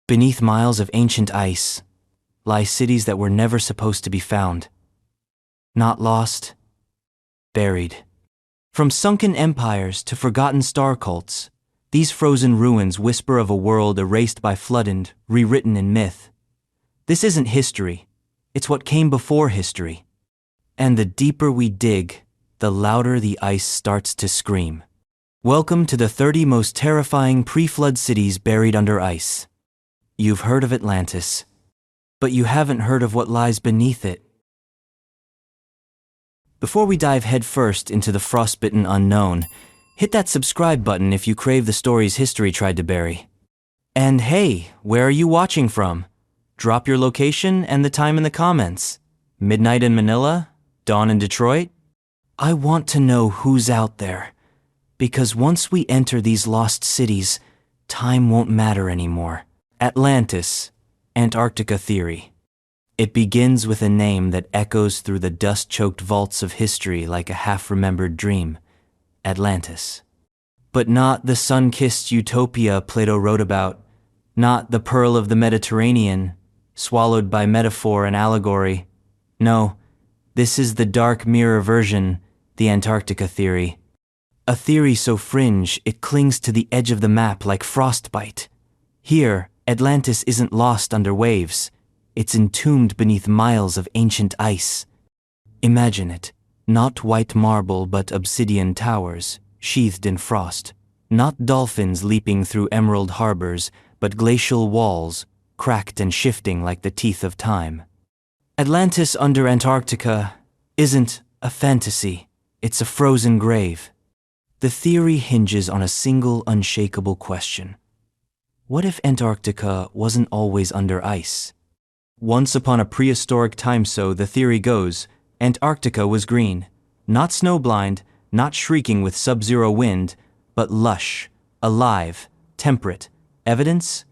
Beneath miles of ancient ice lie cities that were never supposed to be found. Not lost, buried. From sunken empires to forgotten star cults, these frozen ruins whisper of a world erased by flood and rewritten in myth. This isn't history, it's what came before history. And the deeper we dig, the louder the ice starts to scream. Welcome to the 30 most terrifying pre-flood cities buried under ice. You've heard of Atlantis, but you haven't heard of what lies beneath it. Before we dive headfirst into the frostbitten unknown, hit that subscribe button if you crave the stories history tried to bury. And hey, where are you watching from? Drop your location and the time in the comments. Midnight in Manila? Dawn in Detroit? I want to know who's out there, because once we enter these lost cities, time won't matter anymore. Atlantis Antarctica theory. It begins with a name that echoes through the dust-choked vaults of history like a half-remembered dream. Atlantis. But not the sun-kissed utopia Plato wrote about, not the pearl of the Mediterranean, swallowed by metaphor and allegory. No, this is the dark mirror version, the Antarctica theory. A theory so fringe it clings to the edge of the map like frostbite. Here, Atlantis isn't lost under waves. It's entombed beneath miles of ancient ice. Imagine it. Not white marble but obsidian towers, sheathed in frost. Not dolphins leaping through emerald harbors, but glacial walls, cracked and shifting like the teeth of time. Atlantis under Antarctica isn't a fantasy, it's a frozen grave. The theory hinges on a single unshakable question. What if Antarctica wasn't always under ice? Once upon a prehistoric time, so the theory goes, Antarctica was green, not snowblind, not shrieking with sub-zero wind, but lush, alive, temperate. Evidence?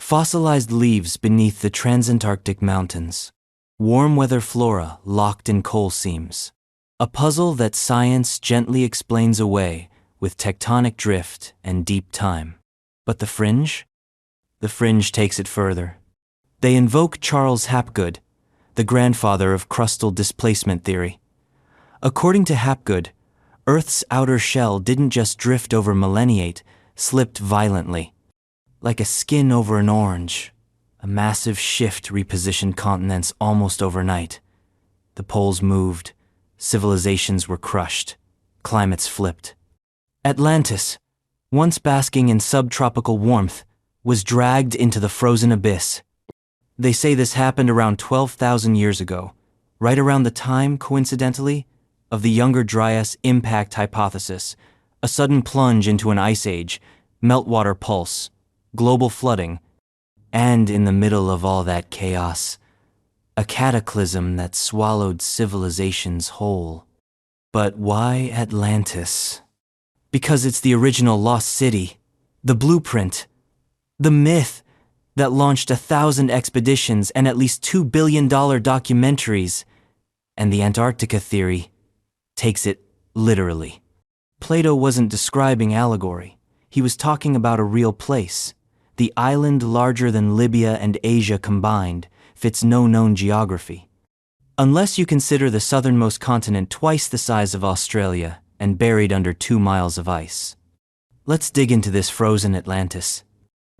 Fossilized leaves beneath the transantarctic mountains. Warm weather flora locked in coal seams. A puzzle that science gently explains away with tectonic drift and deep time. But the fringe? The fringe takes it further. They invoke Charles Hapgood, the grandfather of crustal displacement theory. According to Hapgood, Earth's outer shell didn't just drift over millenniate, slipped violently. Like a skin over an orange, a massive shift repositioned continents almost overnight. The poles moved, civilizations were crushed, climates flipped. Atlantis, once basking in subtropical warmth, was dragged into the frozen abyss. They say this happened around 12,000 years ago, right around the time, coincidentally, of the Younger Dryas impact hypothesis, a sudden plunge into an ice age, meltwater pulse, global flooding, and in the middle of all that chaos, a cataclysm that swallowed civilizations whole. But why Atlantis? Because it's the original lost city, the blueprint, the myth that launched 1,000 expeditions and at least $2 billion documentaries, and the Antarctica theory takes it literally. Plato wasn't describing allegory. He was talking about a real place. The island larger than Libya and Asia combined fits no known geography. Unless you consider the southernmost continent twice the size of Australia and buried under 2 miles of ice. Let's dig into this frozen Atlantis.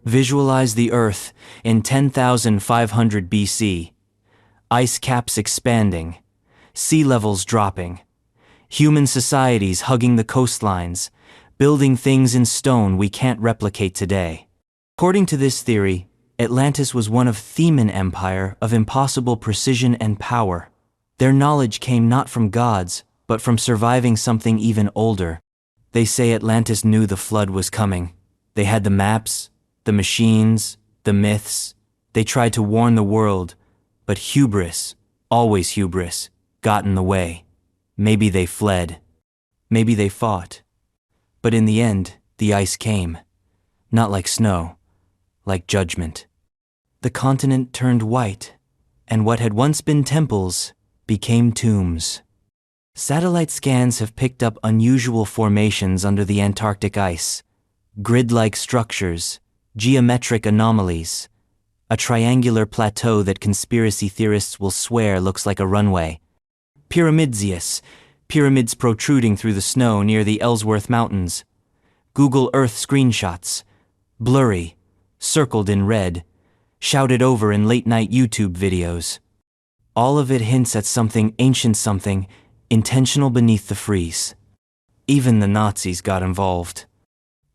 Visualize the Earth in 10,500 BC. Ice caps expanding, sea levels dropping, human societies hugging the coastlines, building things in stone we can't replicate today. According to this theory, Atlantis was one of Theban empire of impossible precision and power. Their knowledge came not from gods, but from surviving something even older. They say Atlantis knew the flood was coming. They had the maps, the machines, the myths. They tried to warn the world, but hubris, always hubris, got in the way. Maybe they fled. Maybe they fought. But in the end, the ice came. Not like snow, like judgment. The continent turned white, and what had once been temples became tombs. Satellite scans have picked up unusual formations under the Antarctic ice, grid-like structures, geometric anomalies, A triangular plateau that conspiracy theorists will swear looks like a runway. Pyramidzeus, pyramids protruding through the snow near the Ellsworth Mountains. Google Earth screenshots. Blurry, circled in red, shouted over in late-night YouTube videos. All of it hints at something ancient, something intentional beneath the frieze. Even the Nazis got involved.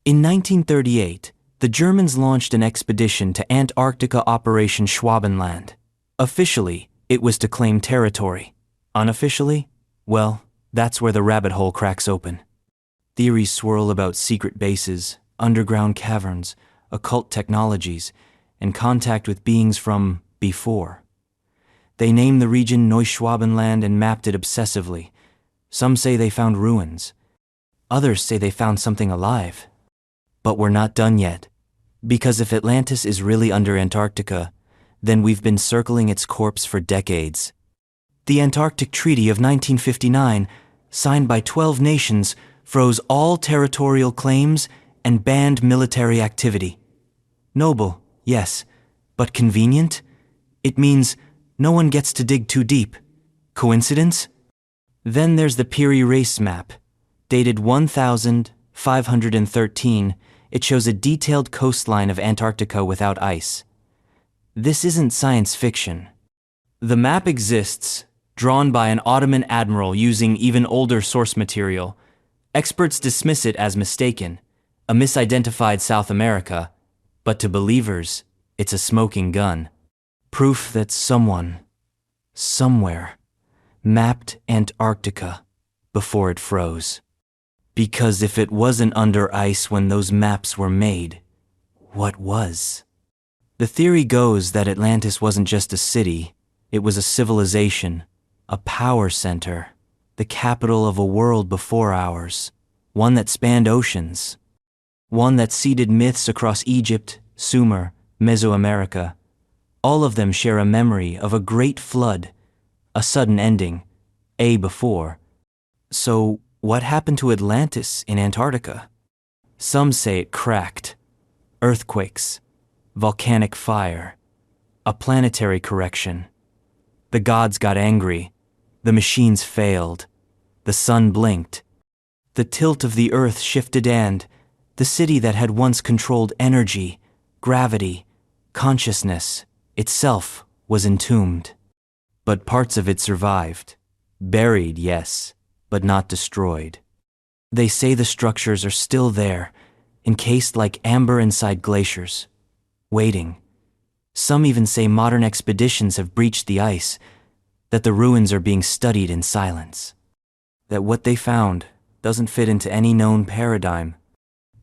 In 1938, the Germans launched an expedition to Antarctica, Operation Schwabenland. Officially, it was to claim territory. Unofficially, well, that's where the rabbit hole cracks open. Theories swirl about secret bases, underground caverns, occult technologies, and contact with beings from before. They named the region Neuschwabenland and mapped it obsessively. Some say they found ruins. Others say they found something alive. But we're not done yet. Because if Atlantis is really under Antarctica, then we've been circling its corpse for decades. The Antarctic Treaty of 1959, signed by 12 nations, froze all territorial claims and banned military activity. Noble, yes, but convenient? It means no one gets to dig too deep. Coincidence? Then there's the Piri Reis map. Dated 1513, it shows a detailed coastline of Antarctica without ice. This isn't science fiction. The map exists, drawn by an Ottoman admiral using even older source material. Experts dismiss it as mistaken, a misidentified South America, but to believers, it's a smoking gun. Proof that someone, somewhere, mapped Antarctica before it froze. Because if it wasn't under ice when those maps were made, what was? The theory goes that Atlantis wasn't just a city, it was a civilization, a power center, the capital of a world before ours, one that spanned oceans, one that seeded myths across Egypt, Sumer, Mesoamerica. All of them share a memory of a great flood, a sudden ending, before. So, what happened to Atlantis in Antarctica? Some say it cracked. Earthquakes, volcanic fire, a planetary correction. The gods got angry, the machines failed, the sun blinked. The tilt of the earth shifted and the city that had once controlled energy, gravity, consciousness, itself was entombed. But parts of it survived. Buried, yes, but not destroyed. They say the structures are still there, encased like amber inside glaciers, waiting. Some even say modern expeditions have breached the ice, that the ruins are being studied in silence, that what they found doesn't fit into any known paradigm.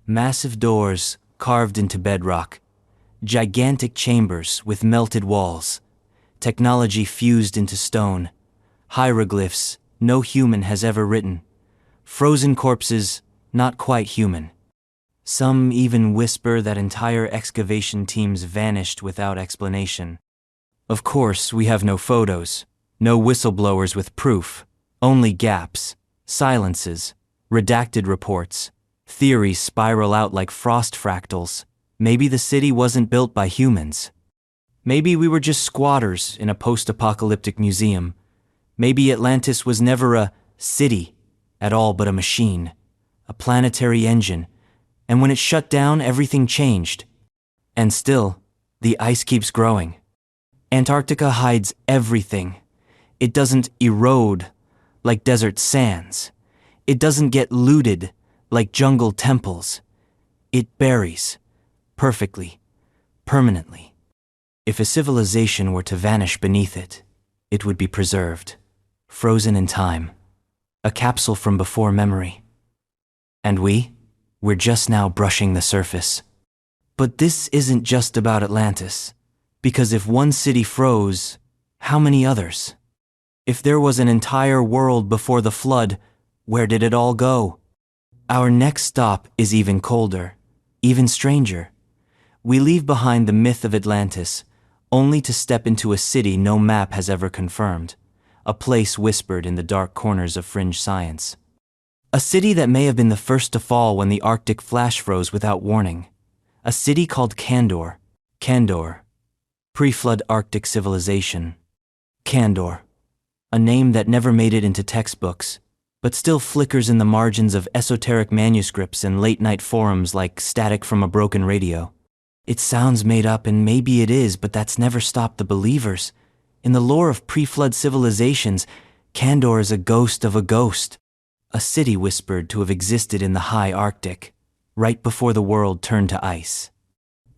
Massive doors carved into bedrock, gigantic chambers with melted walls, technology fused into stone, hieroglyphs no human has ever written, frozen corpses not quite human. Some even whisper that entire excavation teams vanished without explanation. Of course, we have no photos, no whistleblowers with proof, only gaps, silences, redacted reports. Theories spiral out like frost fractals. Maybe the city wasn't built by humans. Maybe we were just squatters in a post-apocalyptic museum. Maybe Atlantis was never a city at all but a machine, a planetary engine, and when it shut down, everything changed. And still, the ice keeps growing. Antarctica hides everything. It doesn't erode like desert sands. It doesn't get looted like jungle temples. It buries, perfectly, permanently. If a civilization were to vanish beneath it, it would be preserved, frozen in time, a capsule from before memory. And we're just now brushing the surface. But this isn't just about Atlantis, because if one city froze, how many others? If there was an entire world before the flood, where did it all go? Our next stop is even colder, even stranger. We leave behind the myth of Atlantis, only to step into a city no map has ever confirmed, a place whispered in the dark corners of fringe science. A city that may have been the first to fall when the Arctic flash froze without warning. A city called Kandor. Kandor. Pre-flood Arctic civilization. Kandor. A name that never made it into textbooks, but still flickers in the margins of esoteric manuscripts and late-night forums like static from a broken radio. It sounds made up, and maybe it is, but that's never stopped the believers. In the lore of pre-flood civilizations, Kandor is a ghost of a ghost. A city whispered to have existed in the high Arctic, right before the world turned to ice.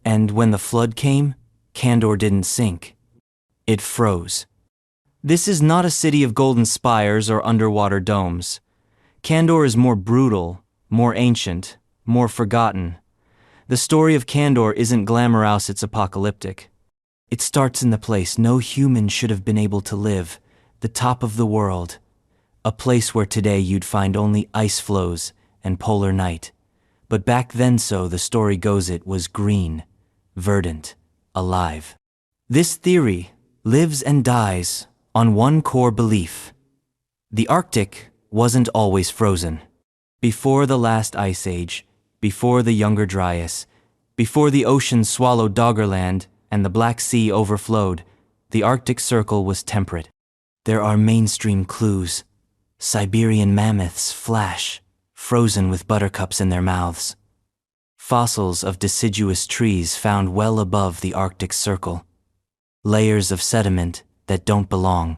And when the flood came, Kandor didn't sink. It froze. This is not a city of golden spires or underwater domes. Kandor is more brutal, more ancient, more forgotten. The story of Kandor isn't glamorous, it's apocalyptic. It starts in the place no human should have been able to live, the top of the world. A place where today you'd find only ice floes and polar night. But back then, so the story goes, it was green, verdant, alive. This theory lives and dies on one core belief. The Arctic wasn't always frozen. Before the last ice age, before the Younger Dryas, before the ocean swallowed Doggerland and the Black Sea overflowed, the Arctic Circle was temperate. There are mainstream clues. Siberian mammoths flash, frozen with buttercups in their mouths. Fossils of deciduous trees found well above the Arctic Circle. Layers of sediment that don't belong.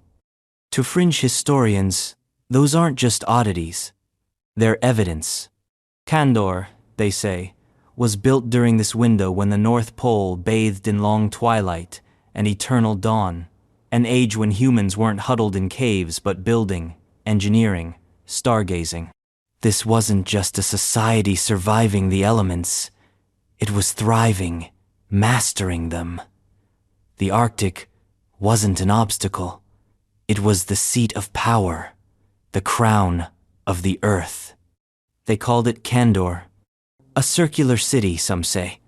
To fringe historians, those aren't just oddities. They're evidence. Kandor, they say, was built during this window when the North Pole bathed in long twilight and eternal dawn, an age when humans weren't huddled in caves but building, engineering, stargazing. This wasn't just a society surviving the elements. It was thriving, mastering them. The Arctic wasn't an obstacle. It was the seat of power, the crown of the earth. They called it Kandor, a circular city, some say,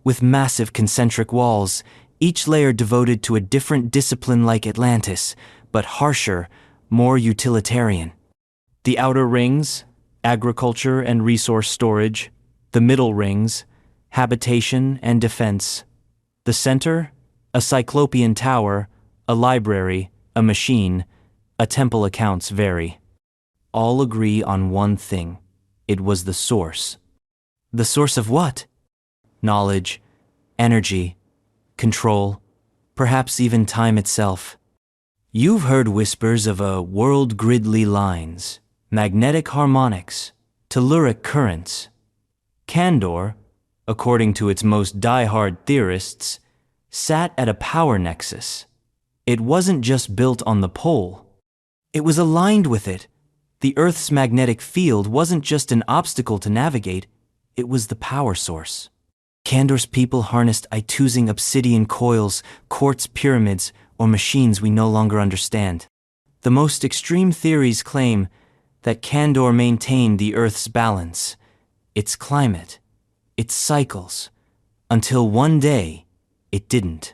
with massive concentric walls, each layer devoted to a different discipline like Atlantis, but harsher, more utilitarian. The outer rings, agriculture and resource storage. The middle rings, habitation and defense. The center, a cyclopean tower, a library, a machine, a temple. Accounts vary. All agree on one thing. It was the source. The source of what? Knowledge, energy, control, perhaps even time itself. You've heard whispers of a world gridly lines, magnetic harmonics, telluric currents. Kandor, according to its most die-hard theorists, sat at a power nexus. It wasn't just built on the pole. It was aligned with it. The Earth's magnetic field wasn't just an obstacle to navigate, it was the power source. Kandor's people harnessed Ithusing obsidian coils, quartz pyramids, or machines we no longer understand. The most extreme theories claim that Kandor maintained the Earth's balance, its climate, its cycles, until one day it didn't.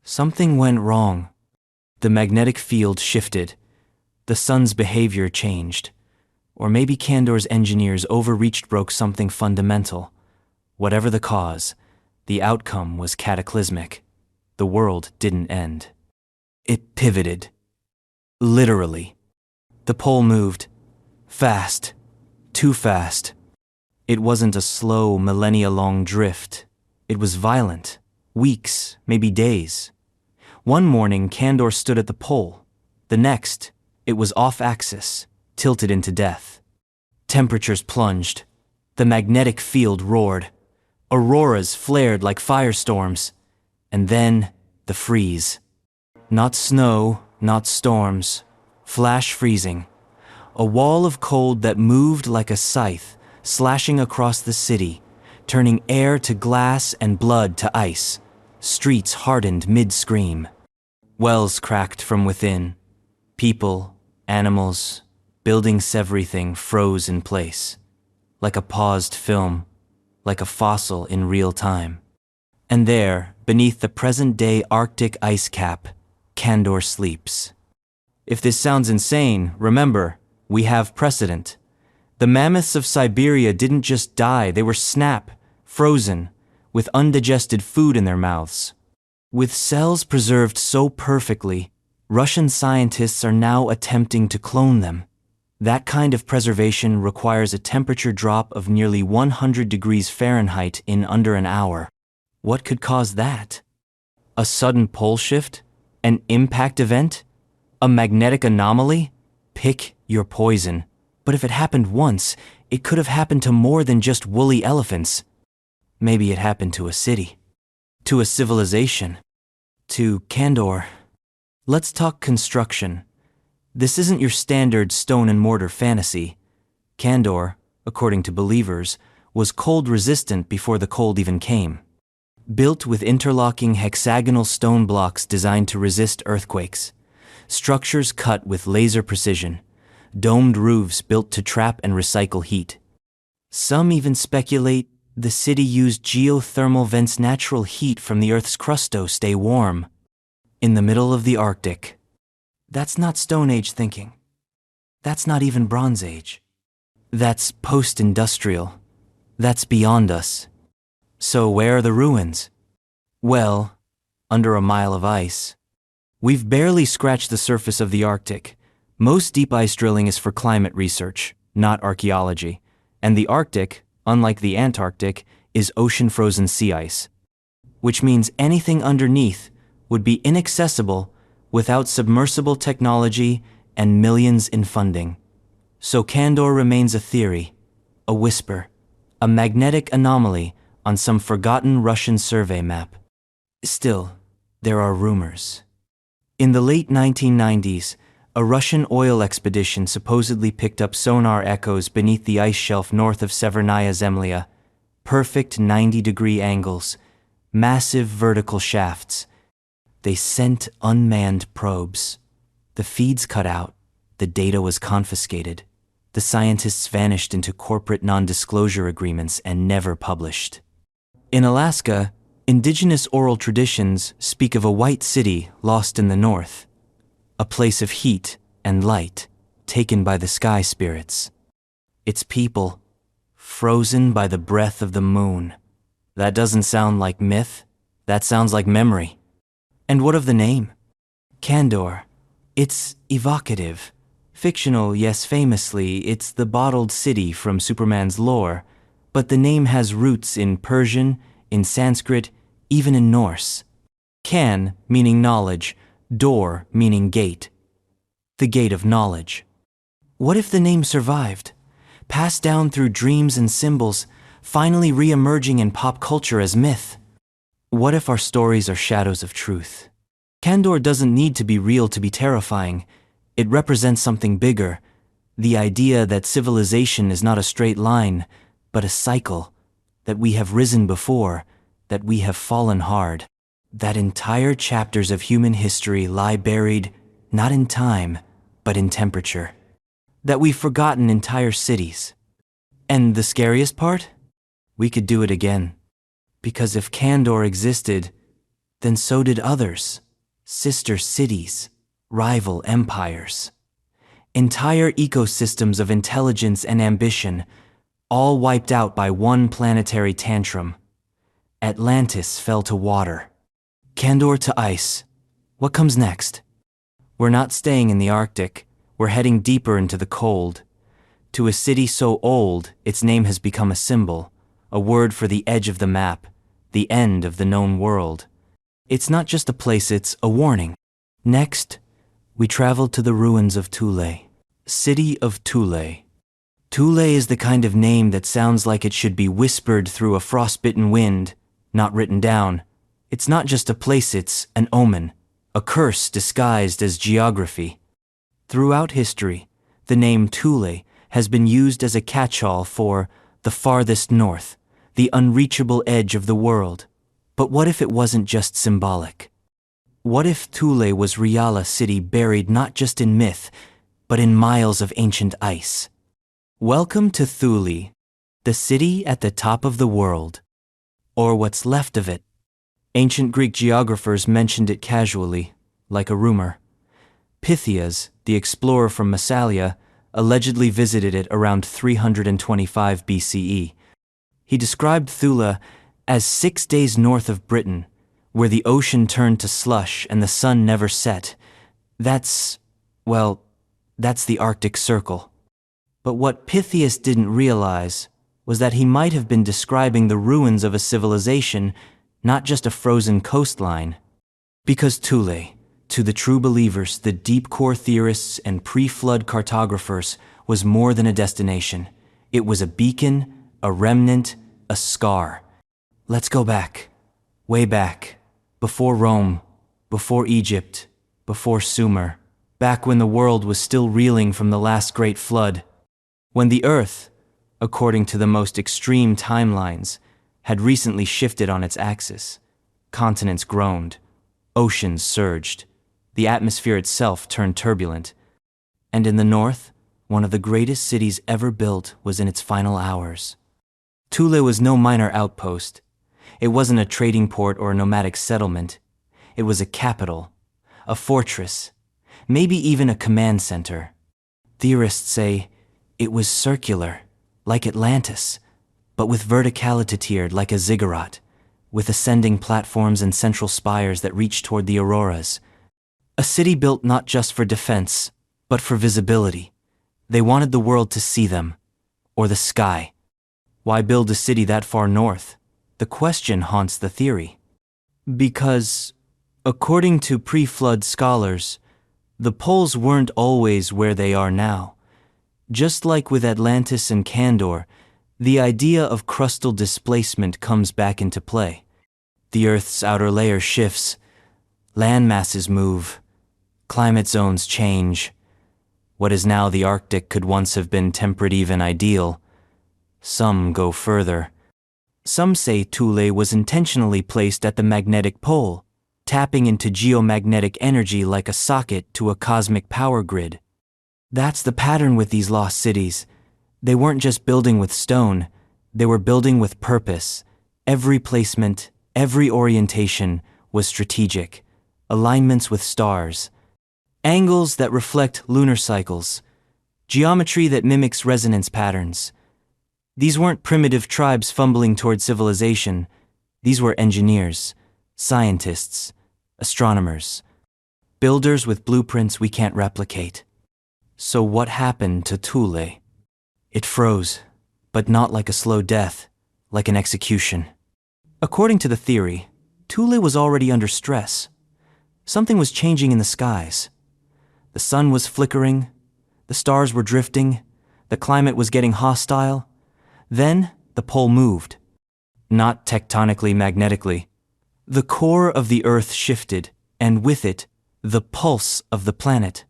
Something went wrong. The magnetic field shifted. The sun's behavior changed. Or maybe Kandor's engineers overreached, broke something fundamental. Whatever the cause, the outcome was cataclysmic. The world didn't end. It pivoted. Literally. The pole moved. Fast. Too fast. It wasn't a slow, millennia-long drift. It was violent. Weeks, maybe days. One morning, Kandor stood at the pole. The next, it was off-axis, tilted into death. Temperatures plunged. The magnetic field roared. Auroras flared like firestorms. And then, the freeze. Not snow, not storms. Flash freezing. A wall of cold that moved like a scythe, slashing across the city, turning air to glass and blood to ice. Streets hardened mid-scream. Wells cracked from within. People, animals, buildings, everything froze in place. Like a paused film, like a fossil in real time. And there, beneath the present-day Arctic ice cap, Kandor sleeps. If this sounds insane, remember, we have precedent. The mammoths of Siberia didn't just die, they were frozen, with undigested food in their mouths. With cells preserved so perfectly, Russian scientists are now attempting to clone them. That kind of preservation requires a temperature drop of nearly 100 degrees Fahrenheit in under an hour. What could cause that? A sudden pole shift? An impact event? A magnetic anomaly? Pick your poison. But if it happened once, it could have happened to more than just woolly elephants. Maybe it happened to a city. To a civilization. To Kandor. Let's talk construction. This isn't your standard stone and mortar fantasy. Kandor, according to believers, was cold-resistant before the cold even came. Built with interlocking hexagonal stone blocks designed to resist earthquakes. Structures cut with laser precision. Domed roofs built to trap and recycle heat. Some even speculate the city used geothermal vents, natural heat from the Earth's crust to stay warm. In the middle of the Arctic. That's not Stone Age thinking. That's not even Bronze Age. That's post-industrial. That's beyond us. So where are the ruins? Well, under a mile of ice. We've barely scratched the surface of the Arctic. Most deep ice drilling is for climate research, not archaeology. And the Arctic, unlike the Antarctic, is ocean-frozen sea ice. Which means anything underneath would be inaccessible without submersible technology and millions in funding. So Kandor remains a theory, a whisper, a magnetic anomaly on some forgotten Russian survey map. Still, there are rumors. In the late 1990s, a Russian oil expedition supposedly picked up sonar echoes beneath the ice shelf north of Severnaya Zemlya. Perfect 90-degree angles, massive vertical shafts. They sent unmanned probes. The feeds cut out, the data was confiscated. The scientists vanished into corporate non-disclosure agreements and never published. In Alaska, indigenous oral traditions speak of a white city lost in the north, a place of heat and light taken by the sky spirits. Its people, frozen by the breath of the moon. That doesn't sound like myth, that sounds like memory. And what of the name? Kandor. It's evocative. Fictional, yes, famously, it's the bottled city from Superman's lore, but the name has roots in Persian, in Sanskrit, even in Norse. Kan, meaning knowledge, Dor, meaning gate. The gate of knowledge. What if the name survived? Passed down through dreams and symbols, finally re-emerging in pop culture as myth? What if our stories are shadows of truth? Kandor doesn't need to be real to be terrifying. It represents something bigger. The idea that civilization is not a straight line, but a cycle. That we have risen before, that we have fallen hard. That entire chapters of human history lie buried, not in time, but in temperature. That we've forgotten entire cities. And the scariest part? We could do it again. Because if Kandor existed, then so did others. Sister cities, rival empires. Entire ecosystems of intelligence and ambition, all wiped out by one planetary tantrum. Atlantis fell to water. Kandor to ice. What comes next? We're not staying in the Arctic. We're heading deeper into the cold. To a city so old, its name has become a symbol, a word for the edge of the map, the end of the known world. It's not just a place, it's a warning. Next, we travel to the ruins of Thule. City of Thule. Thule is the kind of name that sounds like it should be whispered through a frostbitten wind, not written down. It's not just a place, it's an omen, a curse disguised as geography. Throughout history, the name Thule has been used as a catch-all for the farthest north, the unreachable edge of the world. But what if it wasn't just symbolic? What if Thule was real, a city buried not just in myth, but in miles of ancient ice? Welcome to Thule, the city at the top of the world. Or what's left of it. Ancient Greek geographers mentioned it casually, like a rumor. Pythias, the explorer from Massalia, allegedly visited it around 325 BCE. He described Thule as 6 days north of Britain, where the ocean turned to slush and the sun never set. That's the Arctic Circle. But what Pythias didn't realize was that he might have been describing the ruins of a civilization, not just a frozen coastline. Because Thule, to the true believers, the deep core theorists and pre-flood cartographers, was more than a destination. It was a beacon, a remnant, a scar. Let's go back, way back, before Rome, before Egypt, before Sumer, back when the world was still reeling from the last great flood. When the Earth, according to the most extreme timelines, had recently shifted on its axis. Continents groaned, oceans surged, the atmosphere itself turned turbulent. And in the north, one of the greatest cities ever built was in its final hours. Thule was no minor outpost. It wasn't a trading port or a nomadic settlement. It was a capital, a fortress, maybe even a command center. Theorists say it was circular, like Atlantis, but with verticality tiered like a ziggurat, with ascending platforms and central spires that reach toward the auroras. A city built not just for defense, but for visibility. They wanted the world to see them, or the sky. Why build a city that far north? The question haunts the theory. Because, according to pre-flood scholars, the poles weren't always where they are now. Just like with Atlantis and Kandor, the idea of crustal displacement comes back into play. The Earth's outer layer shifts, land masses move, climate zones change. What is now the Arctic could once have been temperate, even ideal. Some go further. Some say Thule was intentionally placed at the magnetic pole, tapping into geomagnetic energy like a socket to a cosmic power grid. That's the pattern with these lost cities. They weren't just building with stone, they were building with purpose. Every placement, every orientation was strategic. Alignments with stars, angles that reflect lunar cycles, geometry that mimics resonance patterns. These weren't primitive tribes fumbling toward civilization. These were engineers, scientists, astronomers, builders with blueprints we can't replicate. So what happened to Thule? It froze, but not like a slow death, like an execution. According to the theory, Thule was already under stress. Something was changing in the skies. The sun was flickering, the stars were drifting, the climate was getting hostile. Then the pole moved. Not tectonically, magnetically. The core of the Earth shifted, and with it, the pulse of the planet.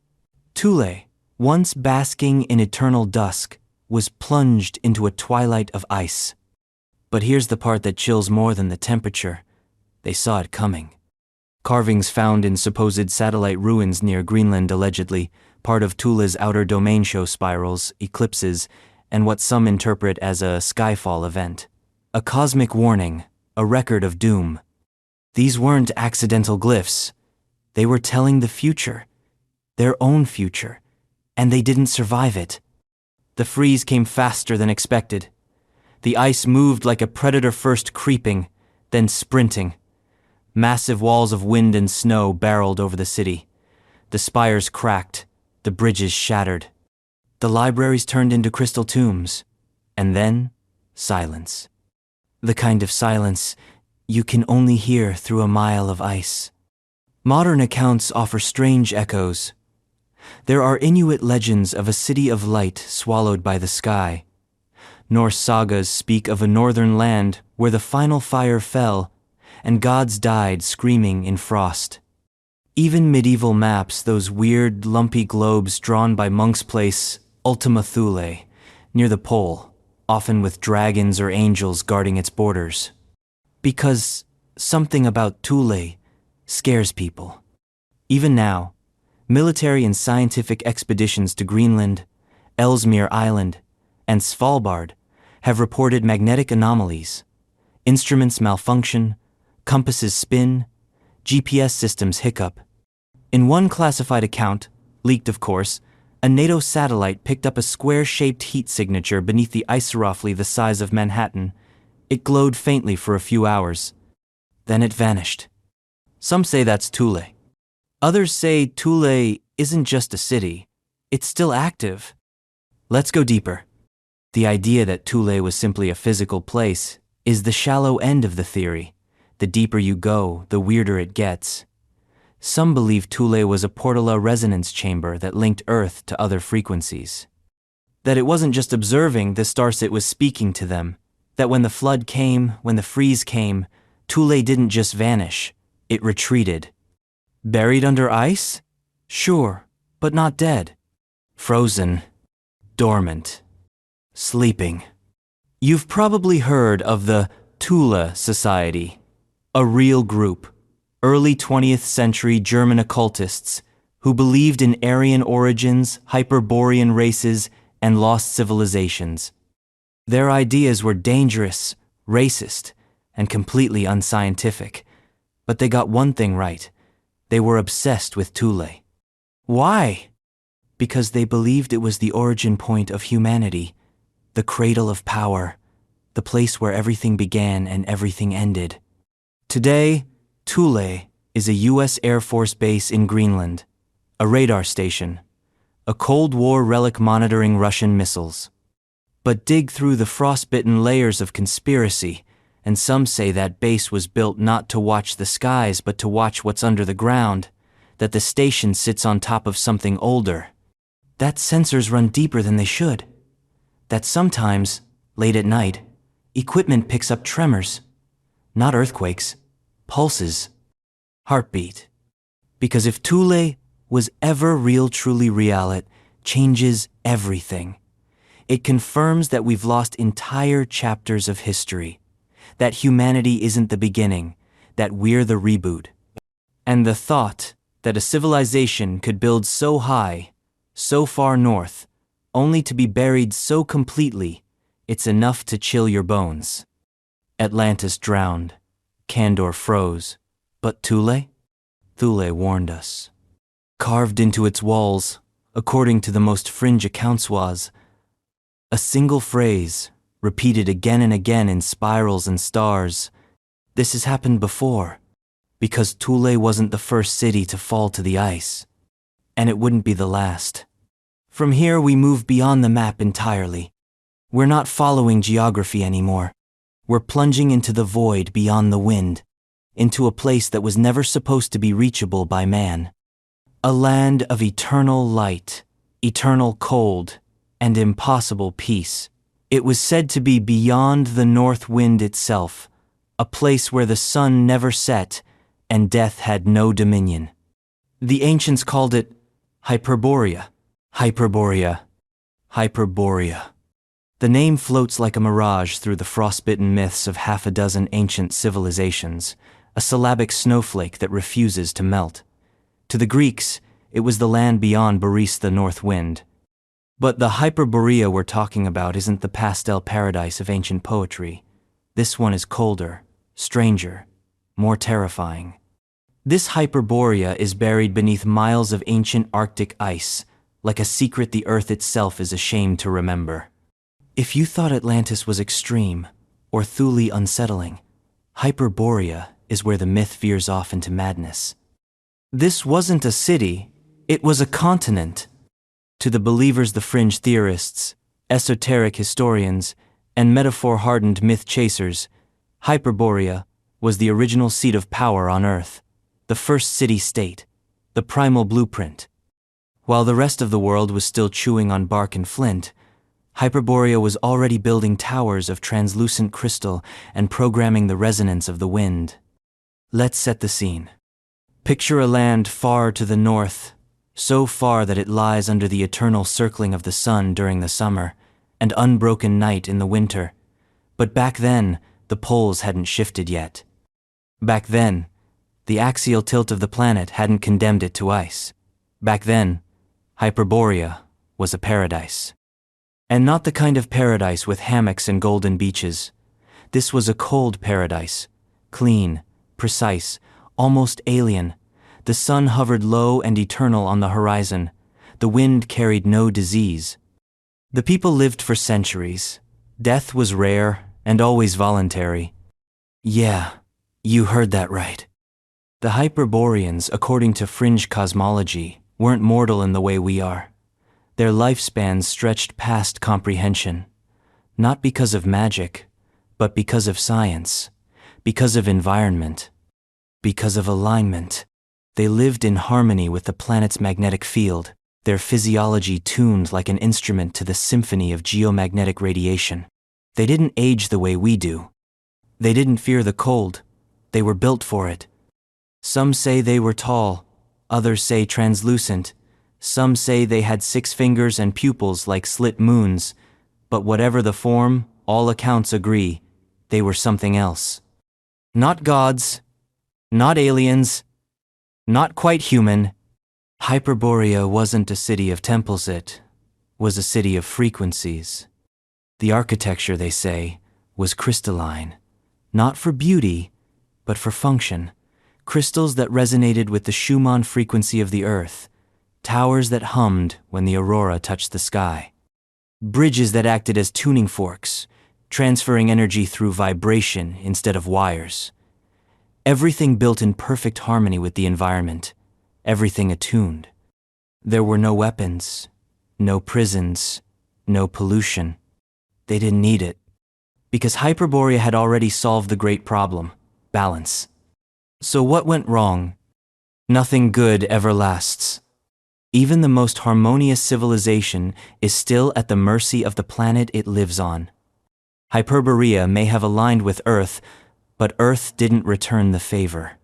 Thule, once basking in eternal dusk, was plunged into a twilight of ice. But here's the part that chills more than the temperature. They saw it coming. Carvings found in supposed satellite ruins near Greenland, allegedly, part of Thule's outer domain, show spirals, eclipses, and what some interpret as a skyfall event. A cosmic warning, a record of doom. These weren't accidental glyphs. They were telling the future, their own future, and they didn't survive it. The freeze came faster than expected. The ice moved like a predator, first creeping, then sprinting. Massive walls of wind and snow barreled over the city. The spires cracked, the bridges shattered. The libraries turned into crystal tombs. And then, silence. The kind of silence you can only hear through a mile of ice. Modern accounts offer strange echoes. There are Inuit legends of a city of light swallowed by the sky. Norse sagas speak of a northern land where the final fire fell and gods died screaming in frost. Even medieval maps, those weird, lumpy globes drawn by monks, place Ultima Thule near the pole, often with dragons or angels guarding its borders. Because something about Thule scares people. Even now, military and scientific expeditions to Greenland, Ellesmere Island, and Svalbard have reported magnetic anomalies. Instruments malfunction, compasses spin, GPS systems hiccup. In one classified account, leaked of course, a NATO satellite picked up a square-shaped heat signature beneath the ice roughly the size of Manhattan. It glowed faintly for a few hours. Then it vanished. Some say that's Thule. Others say Thule isn't just a city, it's still active. Let's go deeper. The idea that Thule was simply a physical place is the shallow end of the theory. The deeper you go, the weirder it gets. Some believe Thule was a portal resonance chamber that linked Earth to other frequencies. That it wasn't just observing the stars, it was speaking to them. That when the flood came, when the freeze came, Thule didn't just vanish, it retreated. Buried under ice? Sure, but not dead. Frozen. Dormant. Sleeping. You've probably heard of the Thule Society, a real group, early 20th century German occultists who believed in Aryan origins, Hyperborean races, and lost civilizations. Their ideas were dangerous, racist, and completely unscientific, but they got one thing right. They were obsessed with Thule. Why? Because they believed it was the origin point of humanity, the cradle of power, the place where everything began and everything ended. Today, Thule is a U.S. Air Force base in Greenland, a radar station, a Cold War relic monitoring Russian missiles. But dig through the frostbitten layers of conspiracy, and some say that base was built not to watch the skies but to watch what's under the ground, that the station sits on top of something older, that sensors run deeper than they should, that sometimes, late at night, equipment picks up tremors, not earthquakes, pulses, heartbeat. Because if Thule was ever real, truly real, it changes everything. It confirms that we've lost entire chapters of history, that humanity isn't the beginning, that we're the reboot. And the thought that a civilization could build so high, so far north, only to be buried so completely, it's enough to chill your bones. Atlantis drowned, Kandor froze, but Thule? Thule warned us. Carved into its walls, according to the most fringe accounts, was a single phrase, repeated again and again in spirals and stars. This has happened before, because Thule wasn't the first city to fall to the ice, and it wouldn't be the last. From here we move beyond the map entirely. We're not following geography anymore. We're plunging into the void beyond the wind, into a place that was never supposed to be reachable by man. A land of eternal light, eternal cold, and impossible peace. It was said to be beyond the north wind itself, a place where the sun never set and death had no dominion. The ancients called it Hyperborea. Hyperborea. Hyperborea. The name floats like a mirage through the frostbitten myths of half a dozen ancient civilizations, a syllabic snowflake that refuses to melt. To the Greeks, it was the land beyond Boreas, the north wind. But the Hyperborea we're talking about isn't the pastel paradise of ancient poetry. This one is colder, stranger, more terrifying. This Hyperborea is buried beneath miles of ancient Arctic ice, like a secret the Earth itself is ashamed to remember. If you thought Atlantis was extreme, or Thule unsettling, Hyperborea is where the myth veers off into madness. This wasn't a city, it was a continent. To the believers, the fringe theorists, esoteric historians, and metaphor-hardened myth chasers, Hyperborea was the original seat of power on Earth, the first city-state, the primal blueprint. While the rest of the world was still chewing on bark and flint, Hyperborea was already building towers of translucent crystal and programming the resonance of the wind. Let's set the scene. Picture a land far to the north, so far that it lies under the eternal circling of the sun during the summer and unbroken night in the winter. But back then, the poles hadn't shifted yet. Back then, the axial tilt of the planet hadn't condemned it to ice. Back then, Hyperborea was a paradise. And not the kind of paradise with hammocks and golden beaches. This was a cold paradise, clean, precise, almost alien. The sun hovered low and eternal on the horizon. The wind carried no disease. The people lived for centuries. Death was rare and always voluntary. Yeah, you heard that right. The Hyperboreans, according to fringe cosmology, weren't mortal in the way we are. Their lifespans stretched past comprehension, not because of magic, but because of science, because of environment, because of alignment. They lived in harmony with the planet's magnetic field, their physiology tuned like an instrument to the symphony of geomagnetic radiation. They didn't age the way we do. They didn't fear the cold. They were built for it. Some say they were tall, others say translucent. Some say they had 6 fingers and pupils like slit moons, but whatever the form, all accounts agree, they were something else. Not gods, not aliens, not quite human. Hyperborea wasn't a city of temples, it was a city of frequencies. The architecture, they say, was crystalline, not for beauty, but for function. Crystals that resonated with the Schumann frequency of the Earth, towers that hummed when the aurora touched the sky, bridges that acted as tuning forks, transferring energy through vibration instead of wires. Everything built in perfect harmony with the environment, everything attuned. There were no weapons, no prisons, no pollution. They didn't need it, because Hyperborea had already solved the great problem, balance. So what went wrong? Nothing good ever lasts. Even the most harmonious civilization is still at the mercy of the planet it lives on. Hyperborea may have aligned with Earth, but Earth didn't return the favor.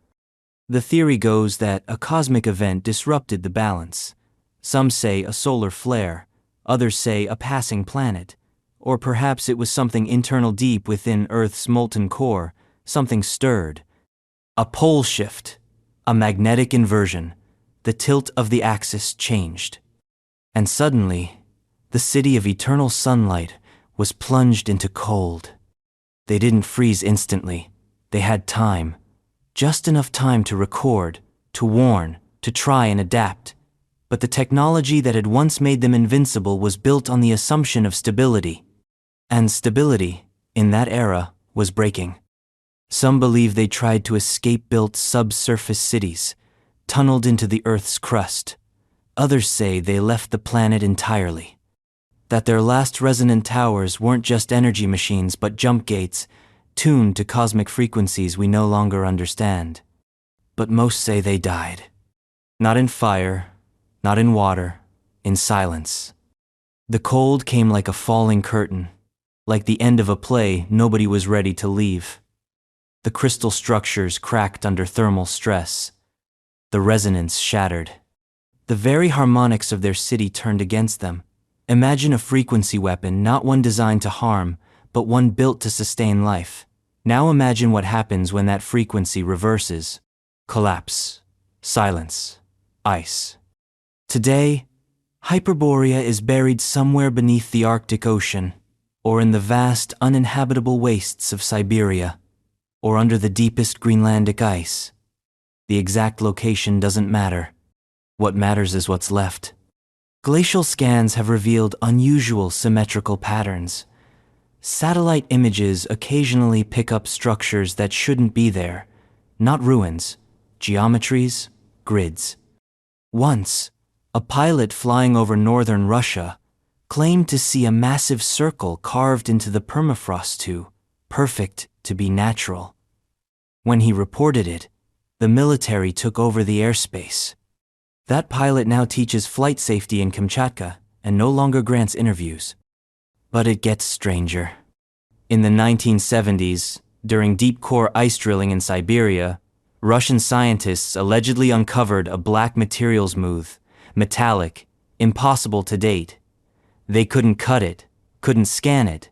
The theory goes that a cosmic event disrupted the balance. Some say a solar flare, others say a passing planet, or perhaps it was something internal deep within Earth's molten core, something stirred. A pole shift, a magnetic inversion. The tilt of the axis changed. And suddenly, the city of eternal sunlight was plunged into cold. They didn't freeze instantly. They had time. Just enough time to record, to warn, to try and adapt. But the technology that had once made them invincible was built on the assumption of stability. And stability, in that era, was breaking. Some believe they tried to escape built subsurface cities, tunneled into the Earth's crust. Others say they left the planet entirely. That their last resonant towers weren't just energy machines but jump gates, tuned to cosmic frequencies we no longer understand. But most say they died. Not in fire, not in water, in silence. The cold came like a falling curtain, like the end of a play nobody was ready to leave. The crystal structures cracked under thermal stress. The resonance shattered. The very harmonics of their city turned against them. Imagine a frequency weapon, not one designed to harm, but one built to sustain life. Now imagine what happens when that frequency reverses. Collapse, silence, ice. Today, Hyperborea is buried somewhere beneath the Arctic Ocean, or in the vast uninhabitable wastes of Siberia, or under the deepest Greenlandic ice. The exact location doesn't matter. What matters is what's left. Glacial scans have revealed unusual symmetrical patterns. Satellite images occasionally pick up structures that shouldn't be there, not ruins, geometries, grids. Once, a pilot flying over northern Russia claimed to see a massive circle carved into the permafrost too perfect to be natural. When he reported it, the military took over the airspace. That pilot now teaches flight safety in Kamchatka and no longer grants interviews. But it gets stranger. In the 1970s, during deep core ice drilling in Siberia, Russian scientists allegedly uncovered a black material smooth, metallic, impossible to date. They couldn't cut it, couldn't scan it.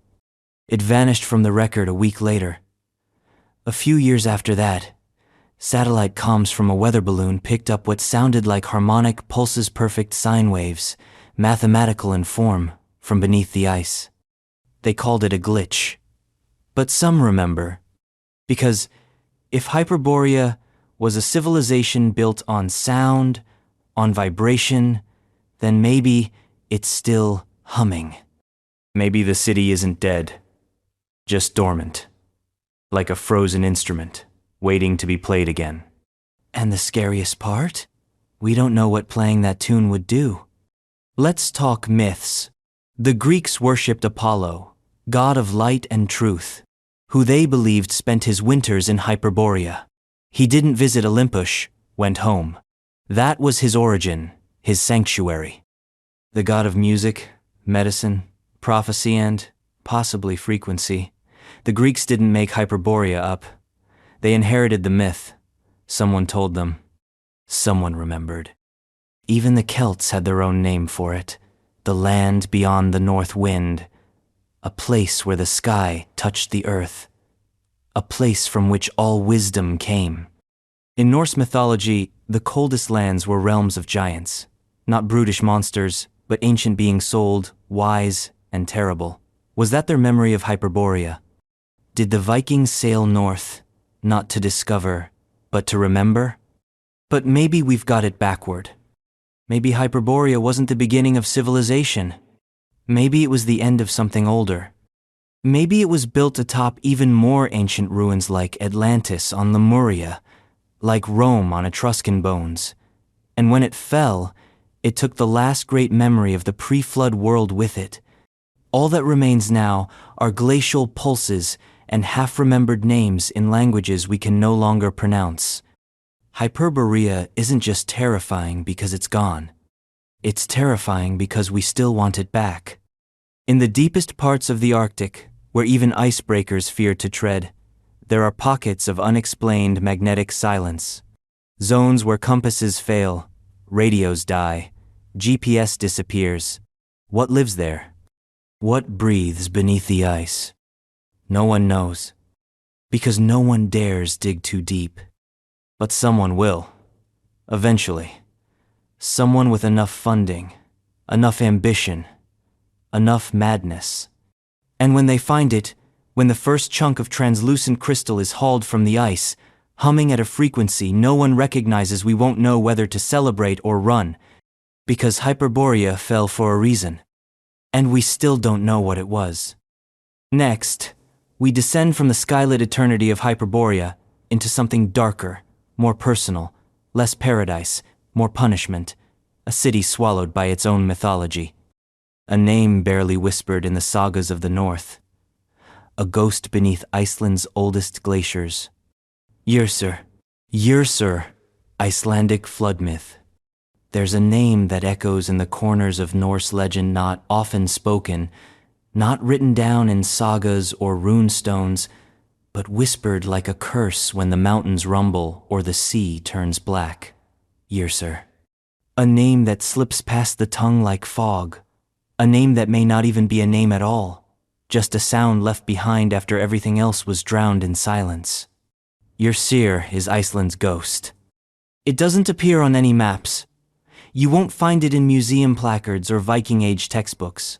It vanished from the record a week later. A few years after that, satellite comms from a weather balloon picked up what sounded like harmonic pulses-perfect sine waves, mathematical in form, from beneath the ice. They called it a glitch. But some remember, because if Hyperborea was a civilization built on sound, on vibration, then maybe it's still humming. Maybe the city isn't dead, just dormant, like a frozen instrument, waiting to be played again. And the scariest part? We don't know what playing that tune would do. Let's talk myths. The Greeks worshipped Apollo, god of light and truth, who they believed spent his winters in Hyperborea. He didn't visit Olympus, went home. That was his origin, his sanctuary. The god of music, medicine, prophecy, and possibly frequency. The Greeks didn't make Hyperborea up. They inherited the myth. Someone told them. Someone remembered. Even the Celts had their own name for it. The land beyond the north wind. A place where the sky touched the earth. A place from which all wisdom came. In Norse mythology, the coldest lands were realms of giants. Not brutish monsters, but ancient beings souled, wise, and terrible. Was that their memory of Hyperborea? Did the Vikings sail north, not to discover, but to remember? But maybe we've got it backward. Maybe Hyperborea wasn't the beginning of civilization. Maybe it was the end of something older. Maybe it was built atop even more ancient ruins like Atlantis on Lemuria, like Rome on Etruscan bones. And when it fell, it took the last great memory of the pre-flood world with it. All that remains now are glacial pulses and half-remembered names in languages we can no longer pronounce. Hyperborea isn't just terrifying because it's gone. It's terrifying because we still want it back. In the deepest parts of the Arctic, where even icebreakers fear to tread, there are pockets of unexplained magnetic silence. Zones where compasses fail, radios die, GPS disappears. What lives there? What breathes beneath the ice? No one knows, because no one dares dig too deep. But someone will, eventually. Someone with enough funding, enough ambition, enough madness. And when they find it, when the first chunk of translucent crystal is hauled from the ice, humming at a frequency no one recognizes, we won't know whether to celebrate or run, because Hyperborea fell for a reason. And we still don't know what it was. Next, we descend from the skylit eternity of Hyperborea into something darker, more personal, less paradise, more punishment, a city swallowed by its own mythology. A name barely whispered in the sagas of the north. A ghost beneath Iceland's oldest glaciers. Yrsir. Yrsir, Icelandic flood myth. There's a name that echoes in the corners of Norse legend, not often spoken, not written down in sagas or rune stones, but whispered like a curse when the mountains rumble or the sea turns black. Yrsir. A name that slips past the tongue like fog. A name that may not even be a name at all, just a sound left behind after everything else was drowned in silence. Yrsir is Iceland's ghost. It doesn't appear on any maps. You won't find it in museum placards or Viking Age textbooks.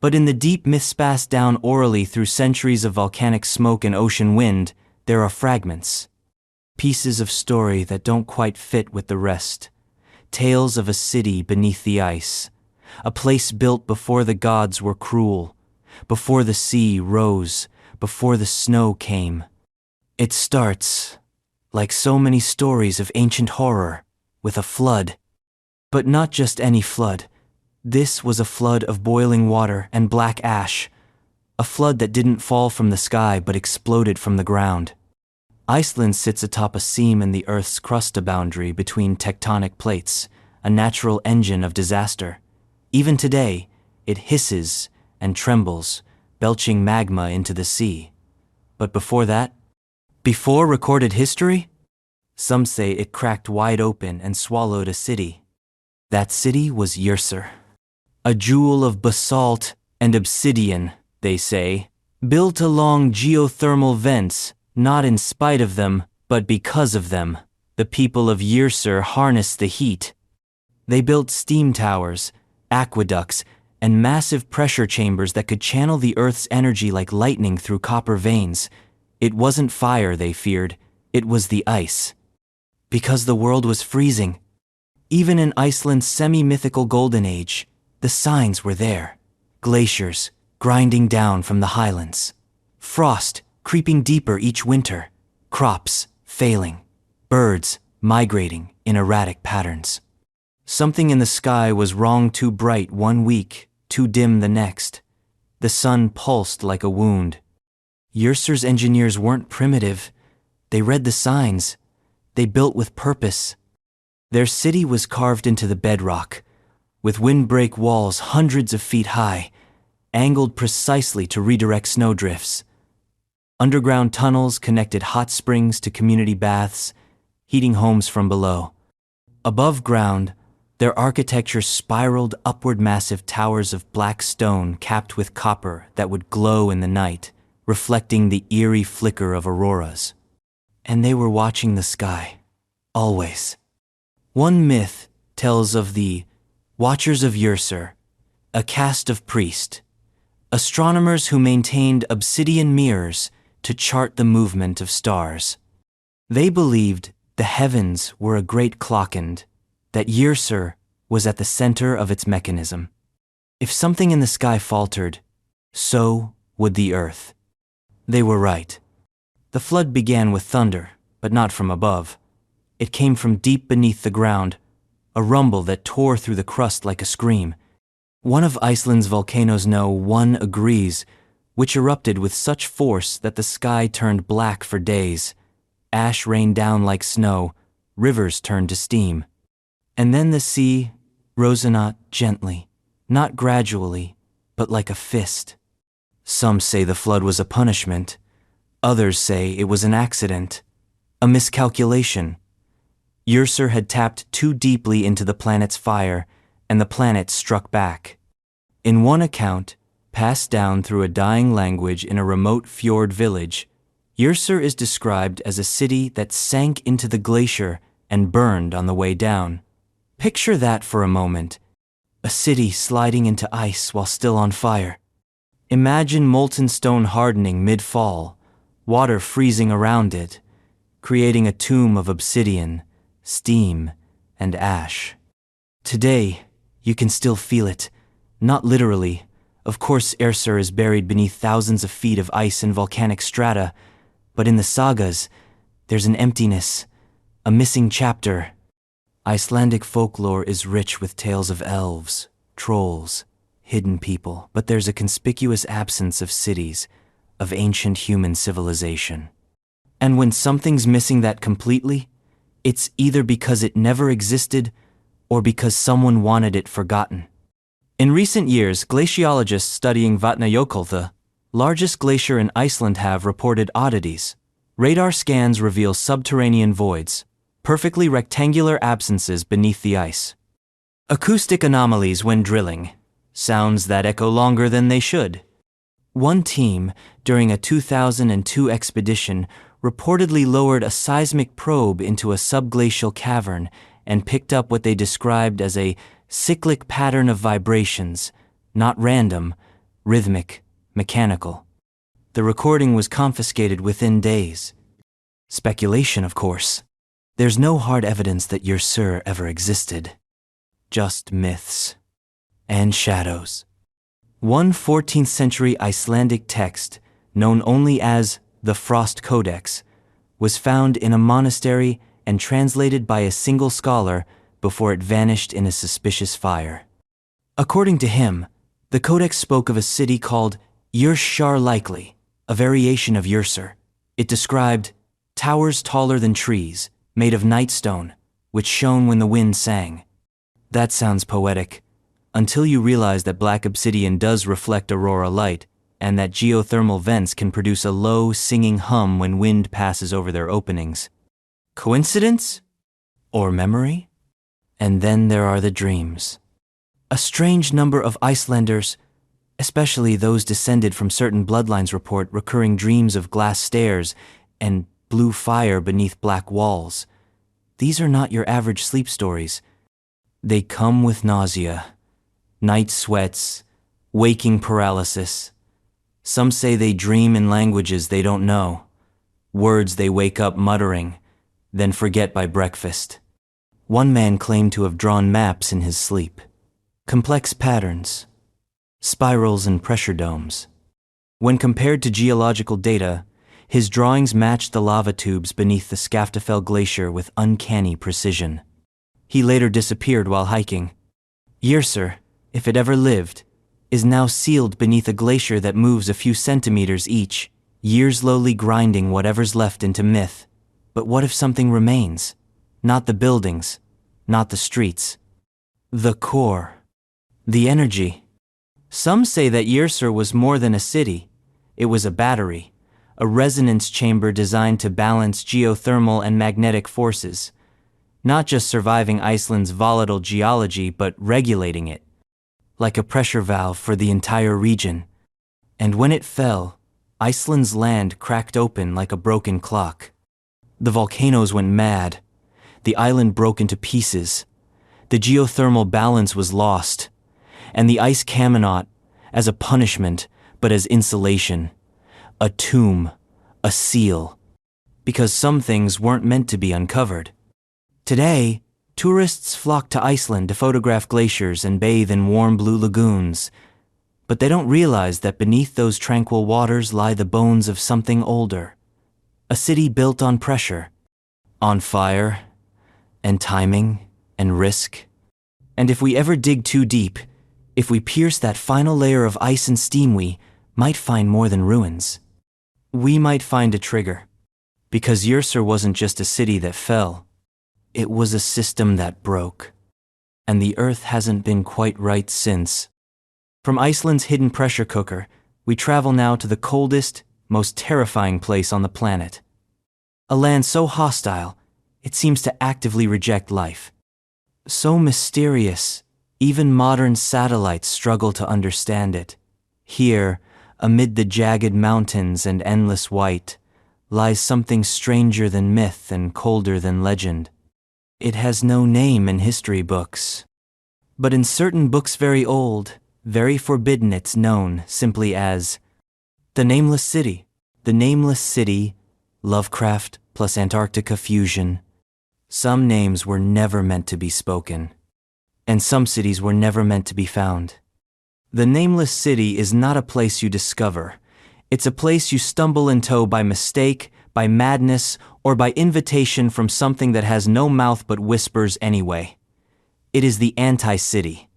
But in the deep myths passed down orally through centuries of volcanic smoke and ocean wind, there are fragments. Pieces of story that don't quite fit with the rest. Tales of a city beneath the ice. A place built before the gods were cruel, before the sea rose, before the snow came. It starts, like so many stories of ancient horror, with a flood. But not just any flood. This was a flood of boiling water and black ash. A flood that didn't fall from the sky but exploded from the ground. Iceland sits atop a seam in the Earth's crust, a boundary between tectonic plates, a natural engine of disaster. Even today, it hisses and trembles, belching magma into the sea. But before that, before recorded history, some say it cracked wide open and swallowed a city. That city was Yrsir. A jewel of basalt and obsidian, they say, built along geothermal vents, not in spite of them, but because of them. The people of Yrsir harnessed the heat. They built steam towers, aqueducts, and massive pressure chambers that could channel the Earth's energy like lightning through copper veins. It wasn't fire they feared, it was the ice. Because the world was freezing. Even in Iceland's semi-mythical golden age, the signs were there. Glaciers grinding down from the highlands. Frost creeping deeper each winter. Crops failing. Birds migrating in erratic patterns. Something in the sky was wrong, too bright one week, too dim the next. The sun pulsed like a wound. Yrsir's engineers weren't primitive. They read the signs. They built with purpose. Their city was carved into the bedrock, with windbreak walls hundreds of feet high, angled precisely to redirect snowdrifts. Underground tunnels connected hot springs to community baths, heating homes from below. Above ground, their architecture spiraled upward, massive towers of black stone capped with copper that would glow in the night, reflecting the eerie flicker of auroras. And they were watching the sky, always. One myth tells of the Watchers of Yrsir, a caste of priests, astronomers who maintained obsidian mirrors to chart the movement of stars. They believed the heavens were a great clock and that Yrsir was at the center of its mechanism. If something in the sky faltered, so would the earth. They were right. The flood began with thunder, but not from above. It came from deep beneath the ground, a rumble that tore through the crust like a scream. One of Iceland's volcanoes, no one agrees, which erupted with such force that the sky turned black for days. Ash rained down like snow, rivers turned to steam. And then the sea rose not gently, not gradually, but like a fist. Some say the flood was a punishment. Others say it was an accident, a miscalculation. Yrsir had tapped too deeply into the planet's fire, and the planet struck back. In one account, passed down through a dying language in a remote fjord village, Yrsir is described as a city that sank into the glacier and burned on the way down. Picture that for a moment, a city sliding into ice while still on fire. Imagine molten stone hardening mid-fall, water freezing around it, creating a tomb of obsidian, steam, and ash. Today, you can still feel it, not literally. Of course, Yrsir is buried beneath thousands of feet of ice and volcanic strata, but in the sagas, there's an emptiness, a missing chapter. Icelandic folklore is rich with tales of elves, trolls, hidden people, but there's a conspicuous absence of cities, of ancient human civilization. And when something's missing that completely, it's either because it never existed or because someone wanted it forgotten. In recent years, glaciologists studying Vatnajökull, the largest glacier in Iceland, have reported oddities. Radar scans reveal subterranean voids, perfectly rectangular absences beneath the ice. Acoustic anomalies when drilling, sounds that echo longer than they should. One team, during a 2002 expedition, reportedly lowered a seismic probe into a subglacial cavern and picked up what they described as a cyclic pattern of vibrations, not random, rhythmic, mechanical. The recording was confiscated within days. Speculation, of course. There's no hard evidence that Yrsir ever existed. Just myths. And shadows. One 14th century Icelandic text, known only as the Frost Codex, was found in a monastery and translated by a single scholar before it vanished in a suspicious fire. According to him, the codex spoke of a city called Yrsir, likely a variation of Yrsir. It described towers taller than trees, made of nightstone, which shone when the wind sang. That sounds poetic, until you realize that black obsidian does reflect aurora light, and that geothermal vents can produce a low, singing hum when wind passes over their openings. Coincidence? Or memory? And then there are the dreams. A strange number of Icelanders, especially those descended from certain bloodlines, report recurring dreams of glass stairs and blue fire beneath black walls. These are not your average sleep stories. They come with nausea, night sweats, waking paralysis. Some say they dream in languages they don't know, words they wake up muttering, then forget by breakfast. One man claimed to have drawn maps in his sleep. Complex patterns, spirals and pressure domes. When compared to geological data, His drawings matched the lava tubes beneath the Skaftafell Glacier with uncanny precision. He later disappeared while hiking. Yrsir, if it ever lived, is now sealed beneath a glacier that moves a few centimeters each, years slowly grinding whatever's left into myth. But what if something remains? Not the buildings, not the streets. The core. The energy. Some say that Yrsir was more than a city. It was a battery, a resonance chamber designed to balance geothermal and magnetic forces, not just surviving Iceland's volatile geology but regulating it, like a pressure valve for the entire region. And when it fell, Iceland's land cracked open like a broken clock. The volcanoes went mad. The island broke into pieces. The geothermal balance was lost. And the ice cannot, as a punishment, but as insulation. A tomb, a seal. Because some things weren't meant to be uncovered. Today, tourists flock to Iceland to photograph glaciers and bathe in warm blue lagoons. But they don't realize that beneath those tranquil waters lie the bones of something older. A city built on pressure, on fire, and timing, and risk. And if we ever dig too deep, if we pierce that final layer of ice and steam, we might find more than ruins. We might find a trigger. Because Yrsir wasn't just a city that fell. It was a system that broke. And the Earth hasn't been quite right since. From Iceland's hidden pressure cooker, we travel now to the coldest, most terrifying place on the planet. A land so hostile, it seems to actively reject life. So mysterious, even modern satellites struggle to understand it. Here, amid the jagged mountains and endless white, lies something stranger than myth and colder than legend. It has no name in history books. But in certain books very old, very forbidden, it's known simply as the Nameless City. The Nameless City, Lovecraft plus Antarctica fusion. Some names were never meant to be spoken. And some cities were never meant to be found. The Nameless City is not a place you discover. It's a place you stumble into by mistake, by madness, or by invitation from something that has no mouth but whispers anyway. It is the anti-city.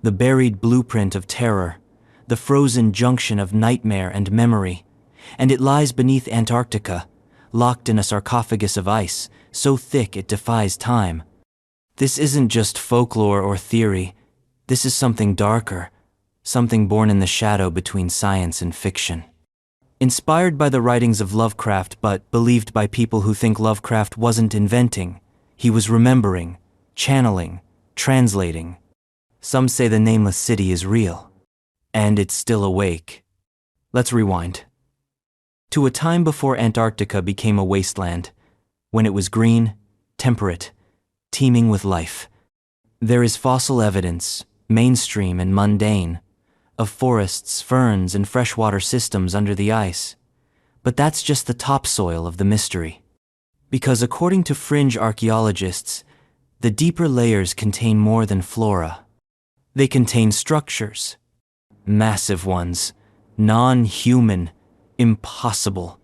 The buried blueprint of terror. The frozen junction of nightmare and memory. And it lies beneath Antarctica, locked in a sarcophagus of ice, so thick it defies time. This isn't just folklore or theory. This is something darker, something born in the shadow between science and fiction. Inspired by the writings of Lovecraft, but believed by people who think Lovecraft wasn't inventing, he was remembering, channeling, translating. Some say the Nameless City is real, and it's still awake. Let's rewind. To a time before Antarctica became a wasteland, when it was green, temperate, teeming with life. There is fossil evidence, mainstream and mundane, of forests, ferns, and freshwater systems under the ice. But that's just the topsoil of the mystery. Because according to fringe archaeologists, the deeper layers contain more than flora. They contain structures, massive ones, non-human, impossible,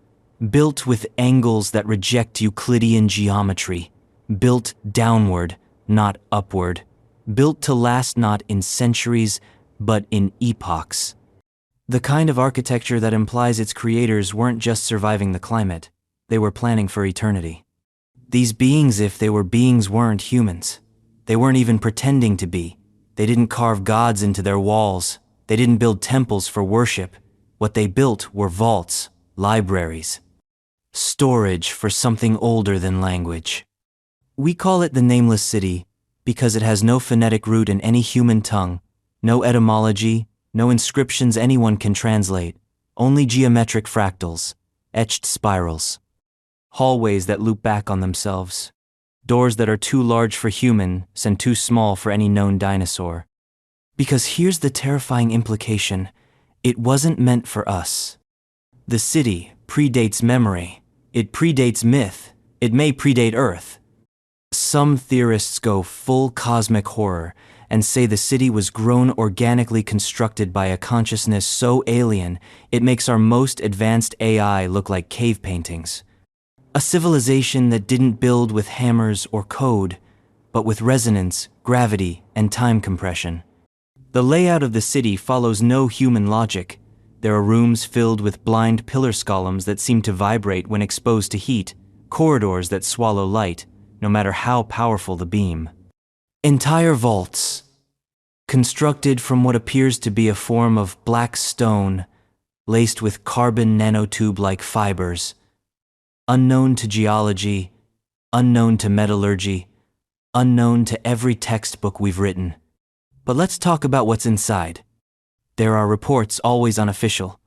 built with angles that reject Euclidean geometry, built downward, not upward, built to last not in centuries, but in epochs. The kind of architecture that implies its creators weren't just surviving the climate, they were planning for eternity. These beings, if they were beings, weren't humans. They weren't even pretending to be. They didn't carve gods into their walls. They didn't build temples for worship. What they built were vaults, libraries, storage for something older than language. We call it the Nameless City because it has no phonetic root in any human tongue, no etymology, no inscriptions anyone can translate, only geometric fractals, etched spirals, hallways that loop back on themselves, doors that are too large for humans and too small for any known dinosaur. Because here's the terrifying implication: it wasn't meant for us. The city predates memory, it predates myth, it may predate Earth. Some theorists go full cosmic horror and say the city was grown organically constructed by a consciousness so alien it makes our most advanced AI look like cave paintings. A civilization that didn't build with hammers or code, but with resonance, gravity, and time compression. The layout of the city follows no human logic. There are rooms filled with blind pillar columns that seem to vibrate when exposed to heat, corridors that swallow light, no matter how powerful the beam. Entire vaults, constructed from what appears to be a form of black stone, laced with carbon nanotube-like fibers, unknown to geology, unknown to metallurgy, unknown to every textbook we've written. But let's talk about what's inside. There are reports, always unofficial,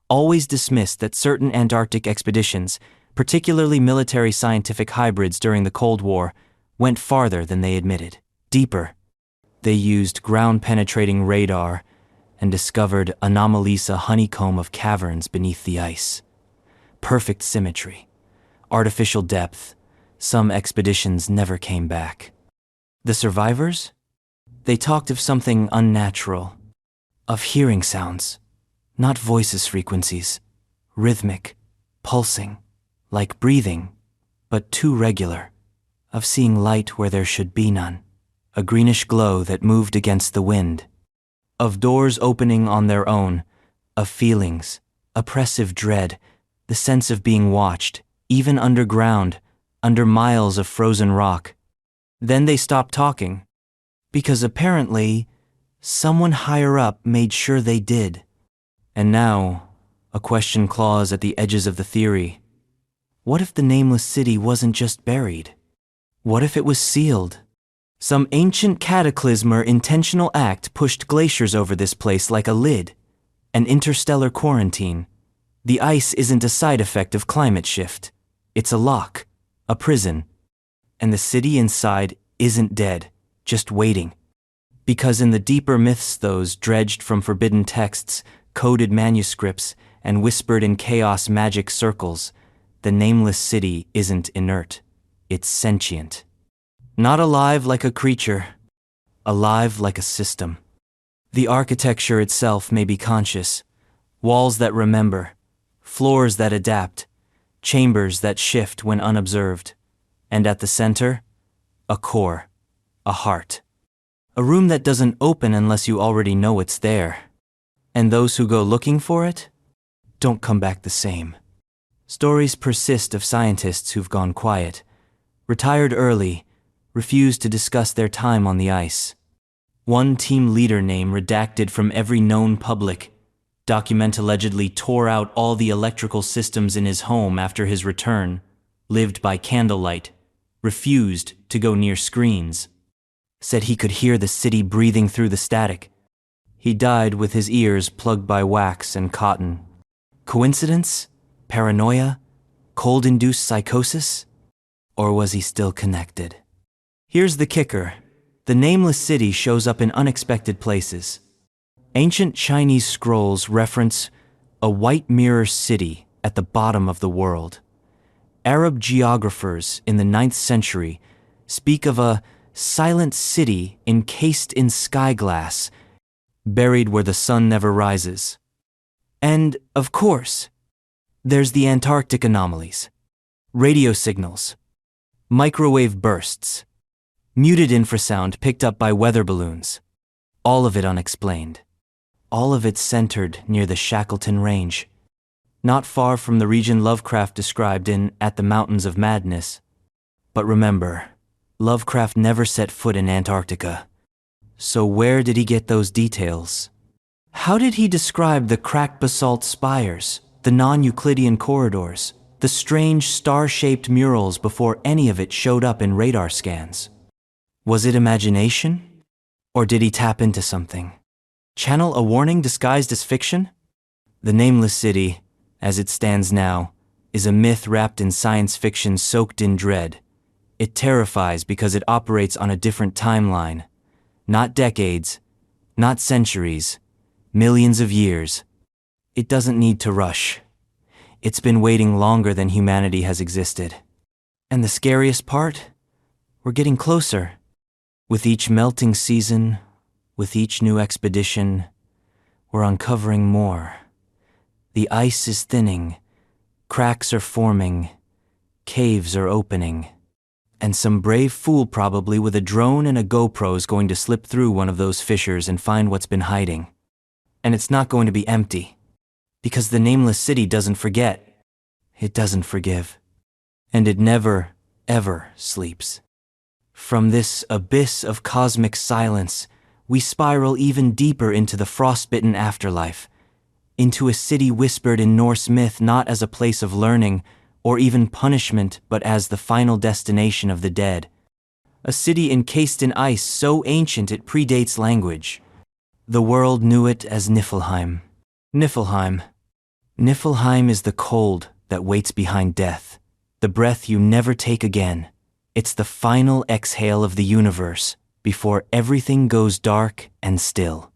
always dismissed, that certain Antarctic expeditions, particularly military scientific hybrids during the Cold War, went farther than they admitted, deeper. They used ground-penetrating radar and discovered anomalies, a honeycomb of caverns beneath the ice. Perfect symmetry, artificial depth. Some expeditions never came back. The survivors? They talked of something unnatural, of hearing sounds, not voices, frequencies, rhythmic, pulsing, like breathing, but too regular, of seeing light where there should be none, a greenish glow that moved against the wind, of doors opening on their own, of feelings, oppressive dread, the sense of being watched, even underground, under miles of frozen rock. Then they stopped talking, because apparently someone higher up made sure they did. And now, a question claws at the edges of the theory. What if the nameless city wasn't just buried? What if it was sealed? Some ancient cataclysm or intentional act pushed glaciers over this place like a lid, an interstellar quarantine. The ice isn't a side effect of climate shift. It's a lock, a prison. And the city inside isn't dead, just waiting. Because in the deeper myths, those dredged from forbidden texts, coded manuscripts, and whispered in chaos magic circles, the nameless city isn't inert. It's sentient. Not alive like a creature, alive like a system. The architecture itself may be conscious, walls that remember, floors that adapt, chambers that shift when unobserved, and at the center, a core, a heart. A room that doesn't open unless you already know it's there. And those who go looking for it don't come back the same. Stories persist of scientists who've gone quiet, retired early, refused to discuss their time on the ice. One team leader name redacted from every known public document allegedly tore out all the electrical systems in his home after his return, lived by candlelight, refused to go near screens, said he could hear the city breathing through the static. He died with his ears plugged by wax and cotton. Coincidence? Paranoia? Cold-induced psychosis? Or was he still connected? Here's the kicker. The nameless city shows up in unexpected places. Ancient Chinese scrolls reference a white mirror city at the bottom of the world. Arab geographers in the 9th century speak of a silent city encased in sky glass, buried where the sun never rises. And, of course, there's the Antarctic anomalies, radio signals, microwave bursts, muted infrasound picked up by weather balloons, all of it unexplained. All of it centered near the Shackleton Range, not far from the region Lovecraft described in At the Mountains of Madness. But remember, Lovecraft never set foot in Antarctica. So where did he get those details? How did he describe the cracked basalt spires, the non-Euclidean corridors, the strange star-shaped murals before any of it showed up in radar scans? Was it imagination? Or did he tap into something? Channel a warning disguised as fiction? The nameless city, as it stands now, is a myth wrapped in science fiction soaked in dread. It terrifies because it operates on a different timeline. Not decades, not centuries, millions of years. It doesn't need to rush. It's been waiting longer than humanity has existed. And the scariest part? We're getting closer. With each melting season, with each new expedition, we're uncovering more. The ice is thinning, cracks are forming, caves are opening, and some brave fool probably with a drone and a GoPro is going to slip through one of those fissures and find what's been hiding. And it's not going to be empty, because the nameless city doesn't forget. It doesn't forgive. And it never, ever sleeps. From this abyss of cosmic silence, we spiral even deeper into the frostbitten afterlife, into a city whispered in Norse myth not as a place of learning or even punishment, but as the final destination of the dead. A city encased in ice so ancient it predates language. The world knew it as Niflheim. Niflheim. Niflheim is the cold that waits behind death, the breath you never take again. It's the final exhale of the universe before everything goes dark and still.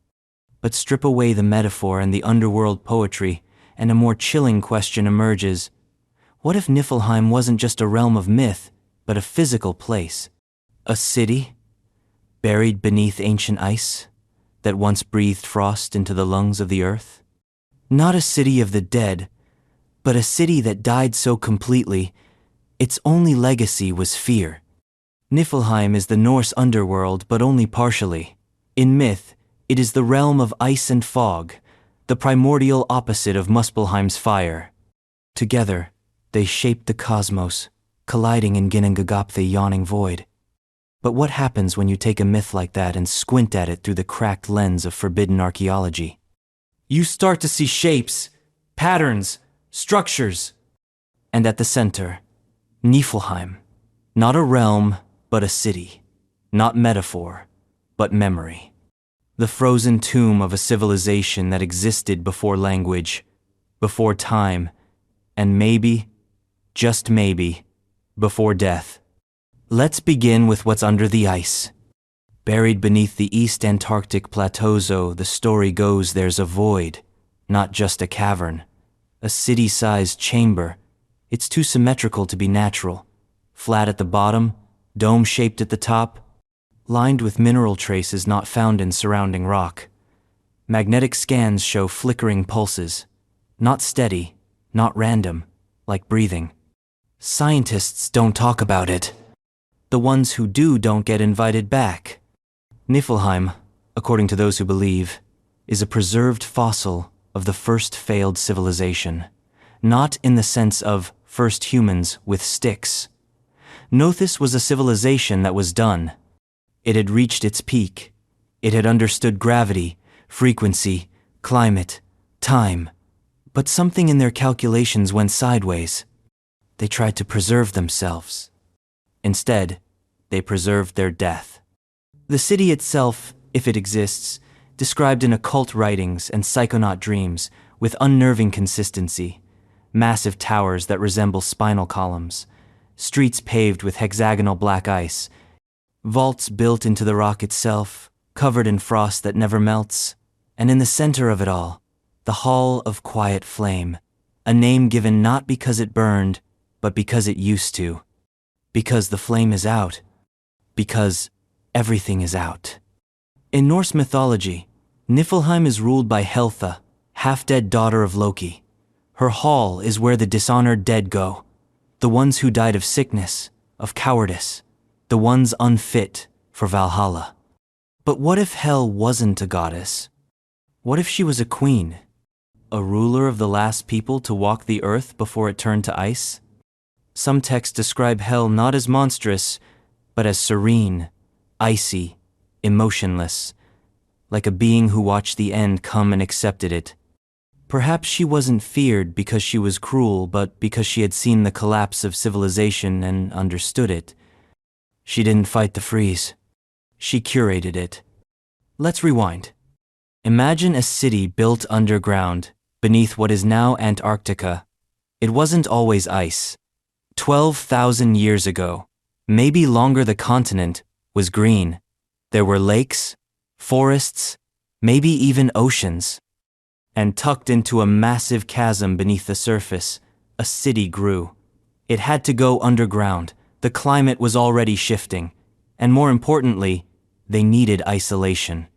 But strip away the metaphor and the underworld poetry, and a more chilling question emerges. What if Niflheim wasn't just a realm of myth, but a physical place? A city, buried beneath ancient ice, that once breathed frost into the lungs of the earth? Not a city of the dead, but a city that died so completely, its only legacy was fear. Niflheim is the Norse underworld, but only partially. In myth, it is the realm of ice and fog, the primordial opposite of Muspelheim's fire. Together, they shaped the cosmos, colliding in Ginnungagap, the yawning void. But what happens when you take a myth like that and squint at it through the cracked lens of forbidden archaeology? You start to see shapes, patterns, structures. And at the center, Niflheim. Not a realm, but a city. Not metaphor, but memory. The frozen tomb of a civilization that existed before language, before time, and maybe, just maybe, before death. Let's begin with what's under the ice. Buried beneath the East Antarctic plateaus, the story goes there's a void, not just a cavern. A city-sized chamber. It's too symmetrical to be natural. Flat at the bottom, dome-shaped at the top, lined with mineral traces not found in surrounding rock. Magnetic scans show flickering pulses. Not steady, not random, like breathing. Scientists don't talk about it. The ones who do don't get invited back. Niflheim, according to those who believe, is a preserved fossil of the first failed civilization. Not in the sense of first humans with sticks. Nothis was a civilization that was done. It had reached its peak. It had understood gravity, frequency, climate, time. But something in their calculations went sideways. They tried to preserve themselves. Instead, they preserved their death. The city itself, if it exists, described in occult writings and psychonaut dreams with unnerving consistency. Massive towers that resemble spinal columns. Streets paved with hexagonal black ice. Vaults built into the rock itself, covered in frost that never melts. And in the center of it all, the Hall of Quiet Flame. A name given not because it burned, but because it used to. Because the flame is out. Because everything is out. In Norse mythology, Niflheim is ruled by Heltha, half-dead daughter of Loki. Her hall is where the dishonored dead go, the ones who died of sickness, of cowardice, the ones unfit for Valhalla. But what if Hel wasn't a goddess? What if she was a queen, a ruler of the last people to walk the earth before it turned to ice? Some texts describe Hel not as monstrous, but as serene, icy, emotionless, like a being who watched the end come and accepted it. Perhaps she wasn't feared because she was cruel, but because she had seen the collapse of civilization and understood it. She didn't fight the freeze. She curated it. Let's rewind. Imagine a city built underground, beneath what is now Antarctica. It wasn't always ice. 12,000 years ago, maybe longer, the continent was green. There were lakes, forests, maybe even oceans. And tucked into a massive chasm beneath the surface, a city grew. It had to go underground. The climate was already shifting. And more importantly, they needed isolation.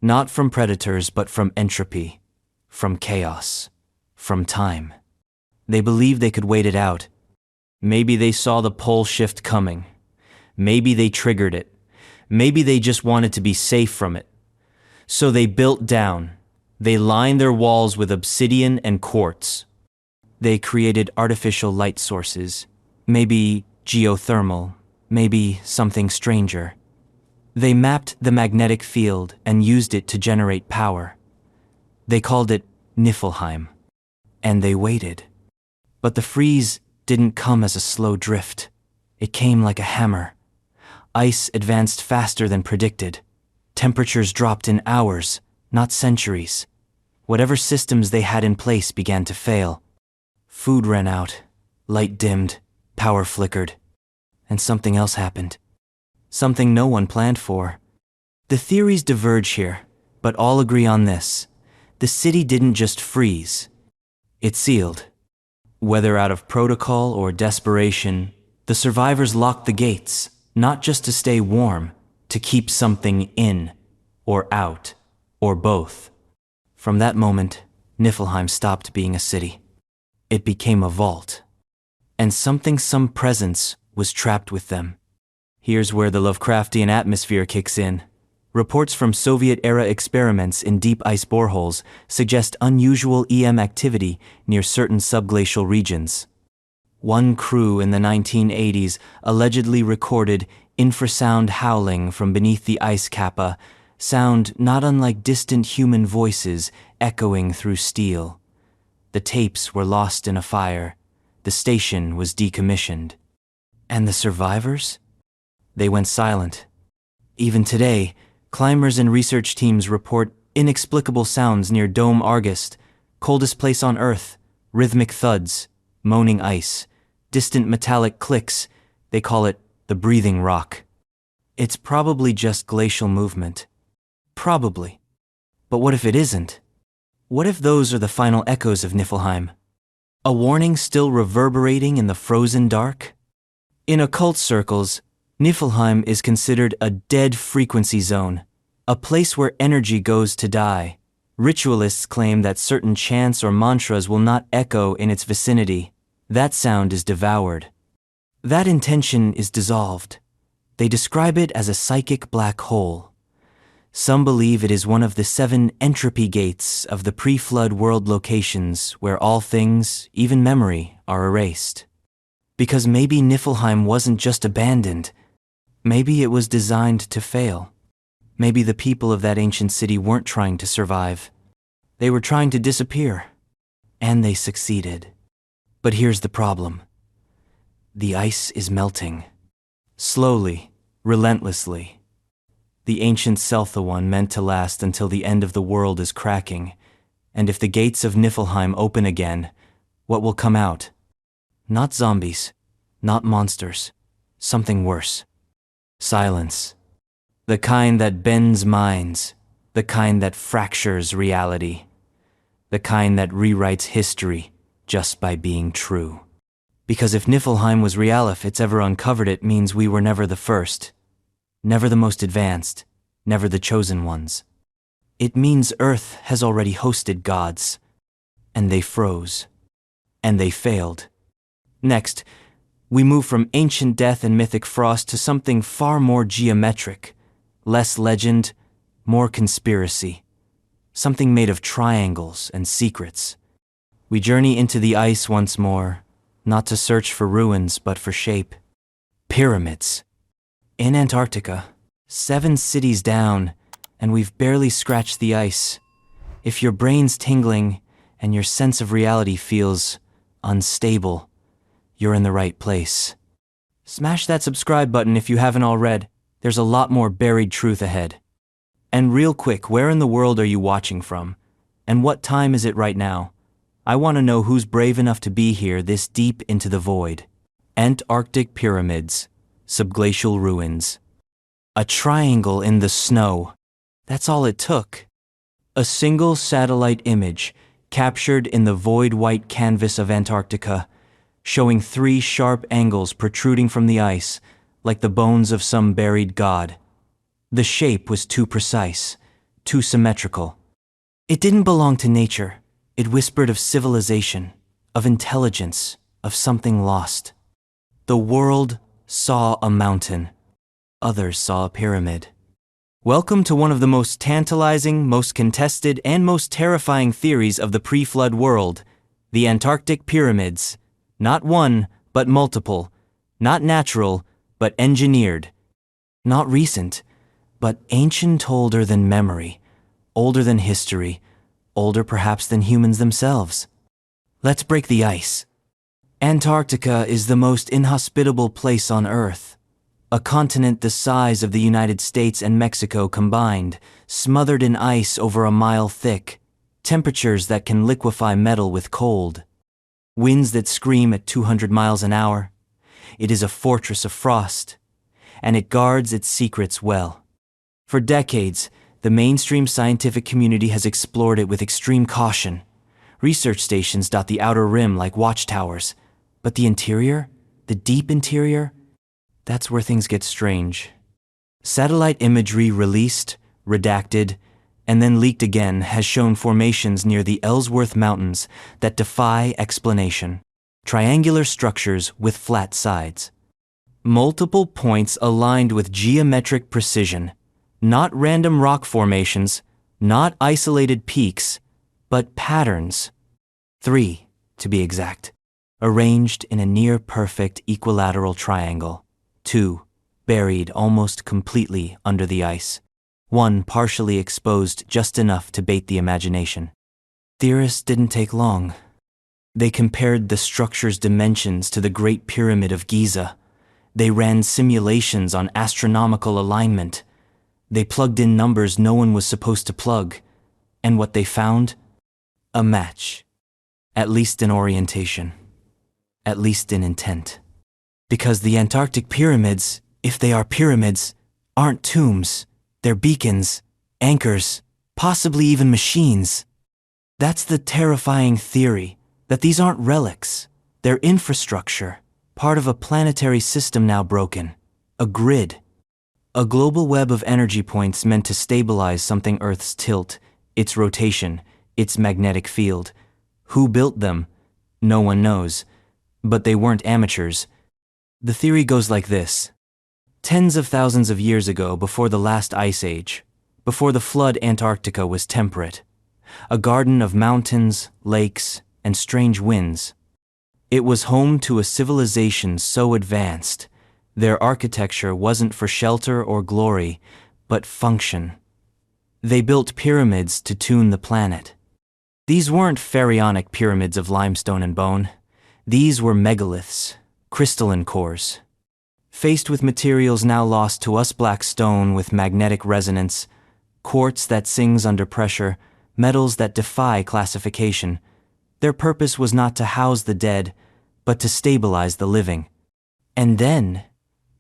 Not from predators, but from entropy, from chaos, from time. They believed they could wait it out. Maybe they saw the pole shift coming. Maybe they triggered it. Maybe they just wanted to be safe from it. So they built down. They lined their walls with obsidian and quartz. They created artificial light sources, maybe geothermal, maybe something stranger. They mapped the magnetic field and used it to generate power. They called it Niflheim. And they waited. But the freeze didn't come as a slow drift. It came like a hammer. Ice advanced faster than predicted. Temperatures dropped in hours, not centuries. Whatever systems they had in place began to fail. Food ran out, light dimmed, power flickered. And something else happened. Something no one planned for. The theories diverge here, but all agree on this. The city didn't just freeze. It sealed. Whether out of protocol or desperation, the survivors locked the gates, not just to stay warm, to keep something in, or out, or both. From that moment, Niflheim stopped being a city. It became a vault. And some presence was trapped with them. Here's where the Lovecraftian atmosphere kicks in. Reports from Soviet-era experiments in deep ice boreholes suggest unusual EM activity near certain subglacial regions. One crew in the 1980s allegedly recorded infrasound howling from beneath the ice kappa, sound not unlike distant human voices echoing through steel. The tapes were lost in a fire. The station was decommissioned. And the survivors? They went silent. Even today, climbers and research teams report inexplicable sounds near Dome Argest, coldest place on Earth, rhythmic thuds, moaning ice, distant metallic clicks. They call it the breathing rock. It's probably just glacial movement. Probably. But what if it isn't? What if those are the final echoes of Niflheim? A warning still reverberating in the frozen dark? In occult circles, Niflheim is considered a dead frequency zone, a place where energy goes to die. Ritualists claim that certain chants or mantras will not echo in its vicinity. That sound is devoured. That intention is dissolved. They describe it as a psychic black hole. Some believe it is one of the 7 entropy gates of the pre-flood world locations where all things, even memory, are erased. Because maybe Niflheim wasn't just abandoned. Maybe it was designed to fail. Maybe the people of that ancient city weren't trying to survive. They were trying to disappear. And they succeeded. But here's the problem. The ice is melting. Slowly, relentlessly. The ancient Seltha one meant to last until the end of the world is cracking. And if the gates of Niflheim open again, what will come out? Not zombies, not monsters, something worse. Silence. The kind that bends minds, the kind that fractures reality, the kind that rewrites history just by being true. Because if Niflheim was real, if it's ever uncovered, it means we were never the first, never the most advanced, never the chosen ones. It means Earth has already hosted gods, and they froze, and they failed. Next, we move from ancient death and mythic frost to something far more geometric, less legend, more conspiracy, something made of triangles and secrets. We journey into the ice once more, not to search for ruins, but for shape. Pyramids. In Antarctica, 7 cities down, and we've barely scratched the ice. If your brain's tingling and your sense of reality feels unstable, you're in the right place. Smash that subscribe button if you haven't already. There's a lot more buried truth ahead. And real quick, where in the world are you watching from? And what time is it right now? I want to know who's brave enough to be here this deep into the void. Antarctic pyramids, subglacial ruins. A triangle in the snow. That's all it took. A single satellite image captured in the void white canvas of Antarctica, showing 3 sharp angles protruding from the ice like the bones of some buried god. The shape was too precise, too symmetrical. It didn't belong to nature. It whispered of civilization, of intelligence, of something lost. The world saw a mountain. Others saw a pyramid. Welcome to one of the most tantalizing, most contested, and most terrifying theories of the pre-flood world, the Antarctic pyramids. Not one, but multiple. Not natural, but engineered. Not recent, but ancient, older than memory, older than history, older perhaps than humans themselves. Let's break the ice. Antarctica is the most inhospitable place on Earth. A continent the size of the United States and Mexico combined, smothered in ice over a mile thick, temperatures that can liquefy metal with cold, winds that scream at 200 miles an hour. It is a fortress of frost, and it guards its secrets well. For decades, the mainstream scientific community has explored it with extreme caution. Research stations dot the outer rim like watchtowers, but the interior, the deep interior, that's where things get strange. Satellite imagery released, redacted, and then leaked again has shown formations near the Ellsworth Mountains that defy explanation. Triangular structures with flat sides. Multiple points aligned with geometric precision. Not random rock formations, not isolated peaks, but patterns. 3, to be exact, arranged in a near-perfect equilateral triangle. 2, buried almost completely under the ice. 1 partially exposed just enough to bait the imagination. Theorists didn't take long. They compared the structure's dimensions to the Great Pyramid of Giza. They ran simulations on astronomical alignment. They plugged in numbers no one was supposed to plug. And what they found? A match. At least in orientation. At least in intent. Because the Antarctic pyramids, if they are pyramids, aren't tombs. They're beacons, anchors, possibly even machines. That's the terrifying theory, that these aren't relics. They're infrastructure, part of a planetary system now broken. A grid. A global web of energy points meant to stabilize something Earth's tilt, its rotation, its magnetic field. Who built them? No one knows. But they weren't amateurs. The theory goes like this. Tens of thousands of years ago, before the last ice age, before the flood, Antarctica was temperate. A garden of mountains, lakes, and strange winds. It was home to a civilization so advanced, their architecture wasn't for shelter or glory, but function. They built pyramids to tune the planet. These weren't pharaonic pyramids of limestone and bone. These were megaliths, crystalline cores. Faced with materials now lost to us, black stone with magnetic resonance, quartz that sings under pressure, metals that defy classification, their purpose was not to house the dead, but to stabilize the living. And then,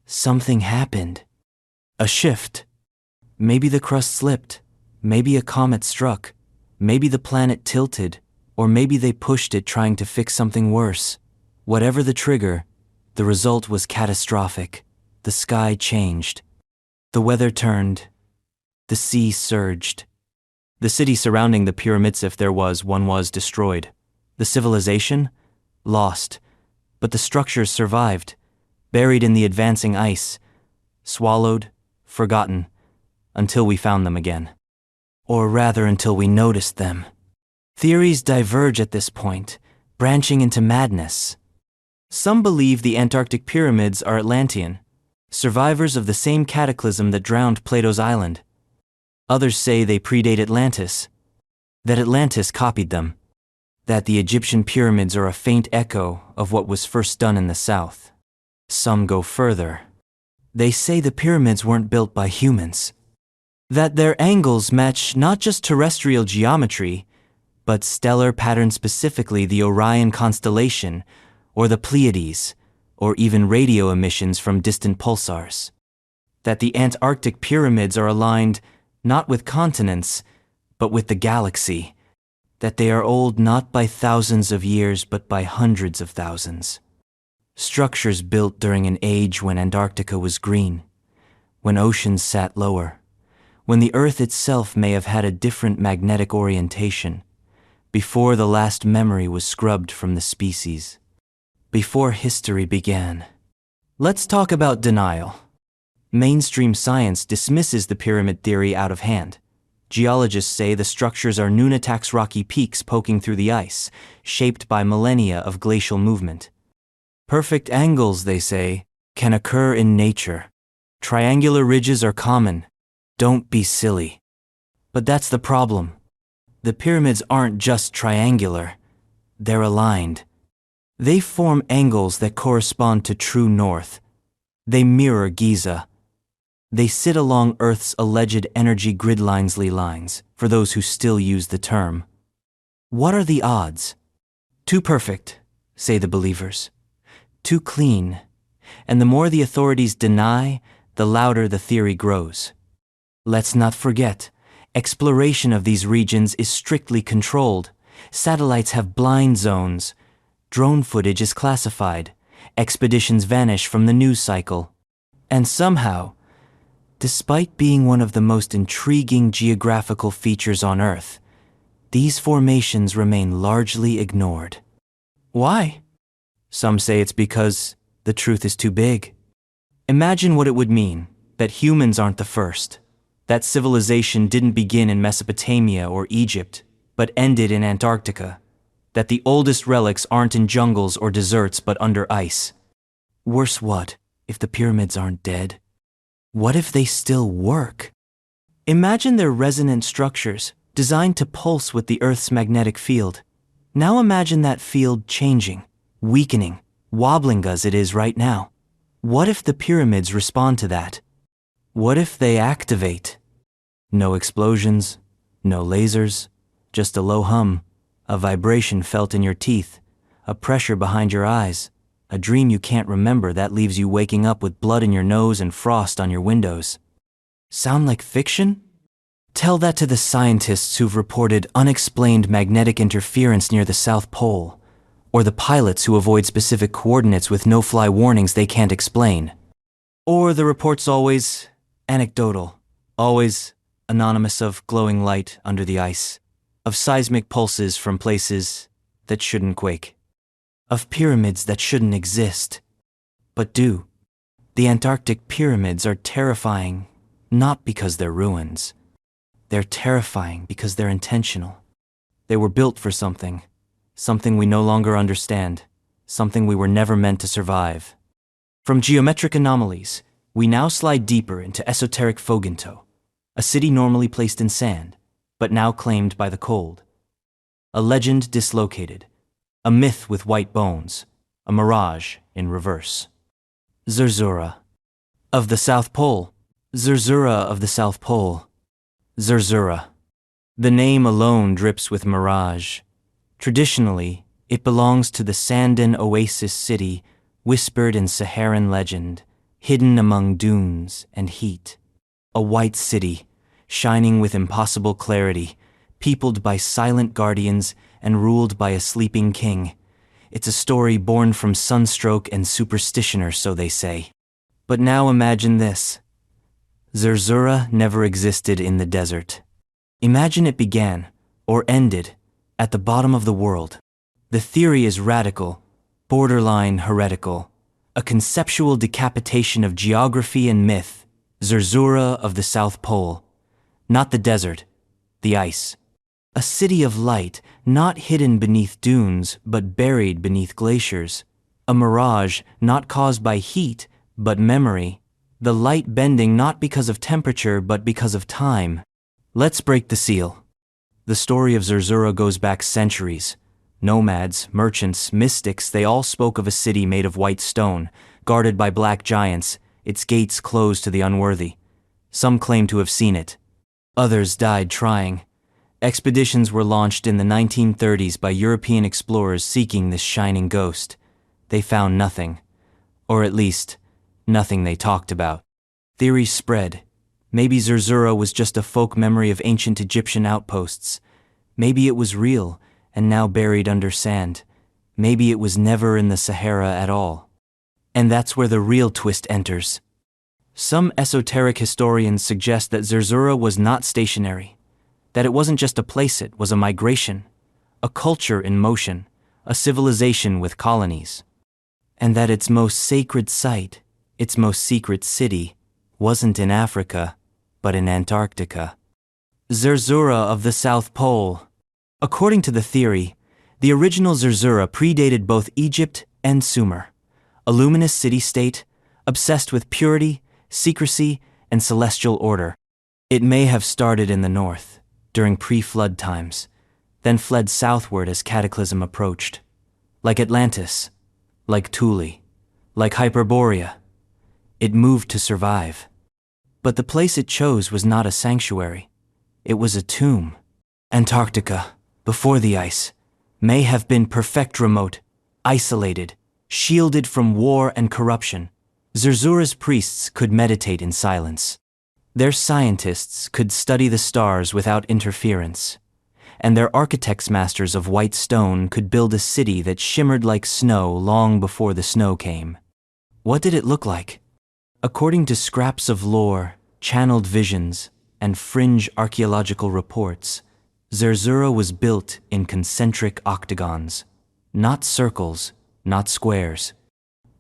something happened. A shift. Maybe the crust slipped, maybe a comet struck, maybe the planet tilted, or maybe they pushed it trying to fix something worse. Whatever the trigger, the result was catastrophic. The sky changed. The weather turned. The sea surged. The city surrounding the pyramids, if there was one, was destroyed. The civilization? Lost. But the structures survived, buried in the advancing ice, swallowed, forgotten, until we found them again. Or rather, until we noticed them. Theories diverge at this point, branching into madness. Some believe the Antarctic pyramids are Atlantean, survivors of the same cataclysm that drowned Plato's island. Others say they predate Atlantis, that Atlantis copied them, that the Egyptian pyramids are a faint echo of what was first done in the south. Some go further. They say the pyramids weren't built by humans, that their angles match not just terrestrial geometry, but stellar patterns, specifically the Orion constellation, or the Pleiades, or even radio emissions from distant pulsars. That the Antarctic pyramids are aligned not with continents, but with the galaxy. That they are old not by thousands of years, but by hundreds of thousands. Structures built during an age when Antarctica was green, when oceans sat lower, when the Earth itself may have had a different magnetic orientation, before the last memory was scrubbed from the species, before history began. Let's talk about denial. Mainstream science dismisses the pyramid theory out of hand. Geologists say the structures are Nunatak's rocky peaks poking through the ice, shaped by millennia of glacial movement. Perfect angles, they say, can occur in nature. Triangular ridges are common. Don't be silly. But that's the problem. The pyramids aren't just triangular. They're aligned. They form angles that correspond to true north. They mirror Giza. They sit along Earth's alleged energy lines, for those who still use the term. What are the odds? Too perfect, say the believers. Too clean. And the more the authorities deny, the louder the theory grows. Let's not forget, exploration of these regions is strictly controlled. Satellites have blind zones. Drone footage is classified. Expeditions vanish from the news cycle. And somehow, despite being one of the most intriguing geographical features on Earth, these formations remain largely ignored. Why? Some say it's because the truth is too big. Imagine what it would mean that humans aren't the first, that civilization didn't begin in Mesopotamia or Egypt, but ended in Antarctica, that the oldest relics aren't in jungles or deserts but under ice. Worse what, if the pyramids aren't dead? What if they still work? Imagine their resonant structures, designed to pulse with the Earth's magnetic field. Now imagine that field changing, weakening, wobbling as it is right now. What if the pyramids respond to that? What if they activate? No explosions, no lasers, just a low hum, a vibration felt in your teeth, a pressure behind your eyes, a dream you can't remember that leaves you waking up with blood in your nose and frost on your windows. Sound like fiction? Tell that to the scientists who've reported unexplained magnetic interference near the South Pole, or the pilots who avoid specific coordinates with no-fly warnings they can't explain. Or the reports always anecdotal, always anonymous of glowing light under the ice, of seismic pulses from places that shouldn't quake, of pyramids that shouldn't exist, but do. The Antarctic pyramids are terrifying, not because they're ruins. They're terrifying because they're intentional. They were built for something we no longer understand, something we were never meant to survive. From geometric anomalies, we now slide deeper into esoteric Foginto, a city normally placed in sand, but now claimed by the cold. A legend dislocated, a myth with white bones, a mirage in reverse. Zerzura. Of the South Pole. Zerzura of the South Pole. Zerzura. The name alone drips with mirage. Traditionally, it belongs to the Sandan Oasis city, whispered in Saharan legend, hidden among dunes and heat. A white city, shining with impossible clarity, peopled by silent guardians and ruled by a sleeping king. It's a story born from sunstroke and superstition, or so they say. But now imagine this. Zerzura never existed in the desert. Imagine it began, or ended, at the bottom of the world. The theory is radical, borderline heretical, a conceptual decapitation of geography and myth, Zerzura of the South Pole. Not the desert, the ice. A city of light, not hidden beneath dunes, but buried beneath glaciers. A mirage, not caused by heat, but memory. The light bending not because of temperature, but because of time. Let's break the seal. The story of Zerzura goes back centuries. Nomads, merchants, mystics, they all spoke of a city made of white stone, guarded by black giants, its gates closed to the unworthy. Some claim to have seen it. Others died trying. Expeditions were launched in the 1930s by European explorers seeking this shining ghost. They found nothing. Or at least, nothing they talked about. Theories spread. Maybe Zerzura was just a folk memory of ancient Egyptian outposts. Maybe it was real, and now buried under sand. Maybe it was never in the Sahara at all. And that's where the real twist enters. Some esoteric historians suggest that Zerzura was not stationary, that it wasn't just a place, it was a migration, a culture in motion, a civilization with colonies, and that its most sacred site, its most secret city, wasn't in Africa, but in Antarctica. Zerzura of the South Pole. According to the theory, the original Zerzura predated both Egypt and Sumer, a luminous city-state, obsessed with purity, secrecy, and celestial order. It may have started in the north, during pre-flood times, then fled southward as cataclysm approached. Like Atlantis, like Thule, like Hyperborea, it moved to survive. But the place it chose was not a sanctuary. It was a tomb. Antarctica, before the ice, may have been perfect remote, isolated, shielded from war and corruption. Zerzura's priests could meditate in silence. Their scientists could study the stars without interference. And their architects masters of white stone could build a city that shimmered like snow long before the snow came. What did it look like? According to scraps of lore, channeled visions, and fringe archaeological reports, Zerzura was built in concentric octagons, not circles, not squares.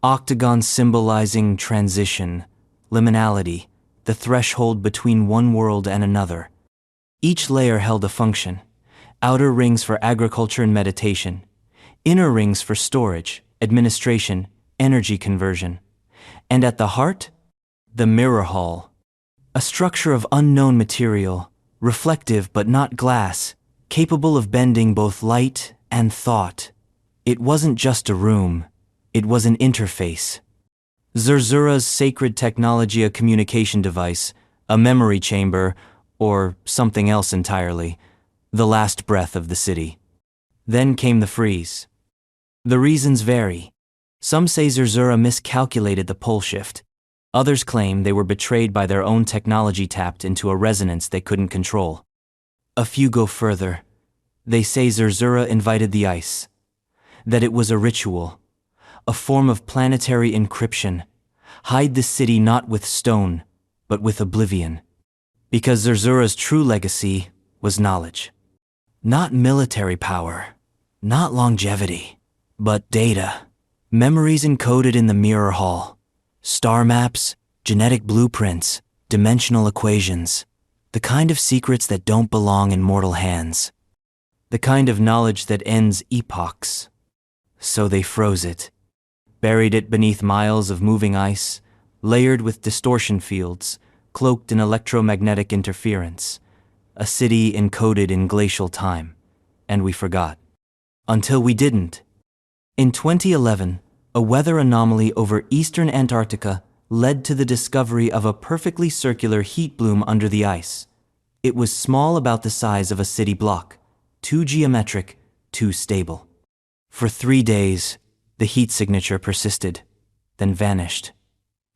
Octagons symbolizing transition, liminality, the threshold between one world and another. Each layer held a function: outer rings for agriculture and meditation, inner rings for storage, administration, energy conversion, and at the heart, the mirror hall, a structure of unknown material, reflective but not glass, capable of bending both light and thought. It wasn't just a room, it was an interface. Zerzura's sacred technology, a communication device, a memory chamber, or something else entirely, the last breath of the city. Then came the freeze. The reasons vary. Some say Zerzura miscalculated the pole shift. Others claim they were betrayed by their own technology, tapped into a resonance they couldn't control. A few go further. They say Zerzura invited the ice, that it was a ritual, a form of planetary encryption, hide the city not with stone, but with oblivion. Because Zerzura's true legacy was knowledge. Not military power, not longevity, but data. Memories encoded in the mirror hall. Star maps, genetic blueprints, dimensional equations. The kind of secrets that don't belong in mortal hands. The kind of knowledge that ends epochs. So they froze it. Buried it beneath miles of moving ice, layered with distortion fields, cloaked in electromagnetic interference. A city encoded in glacial time. And we forgot. Until we didn't. In 2011, a weather anomaly over eastern Antarctica led to the discovery of a perfectly circular heat bloom under the ice. It was small, about the size of a city block, too geometric, too stable. For 3 days, the heat signature persisted, then vanished.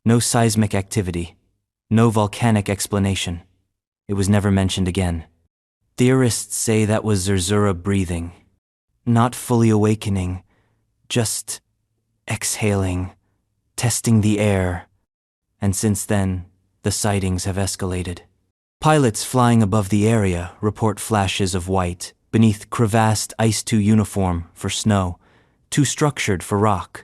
No seismic activity, no volcanic explanation. It was never mentioned again. Theorists say that was Zerzura breathing, not fully awakening, just exhaling, testing the air. And since then, the sightings have escalated. Pilots flying above the area report flashes of white beneath crevassed ice-2 uniform for snow, too structured for rock.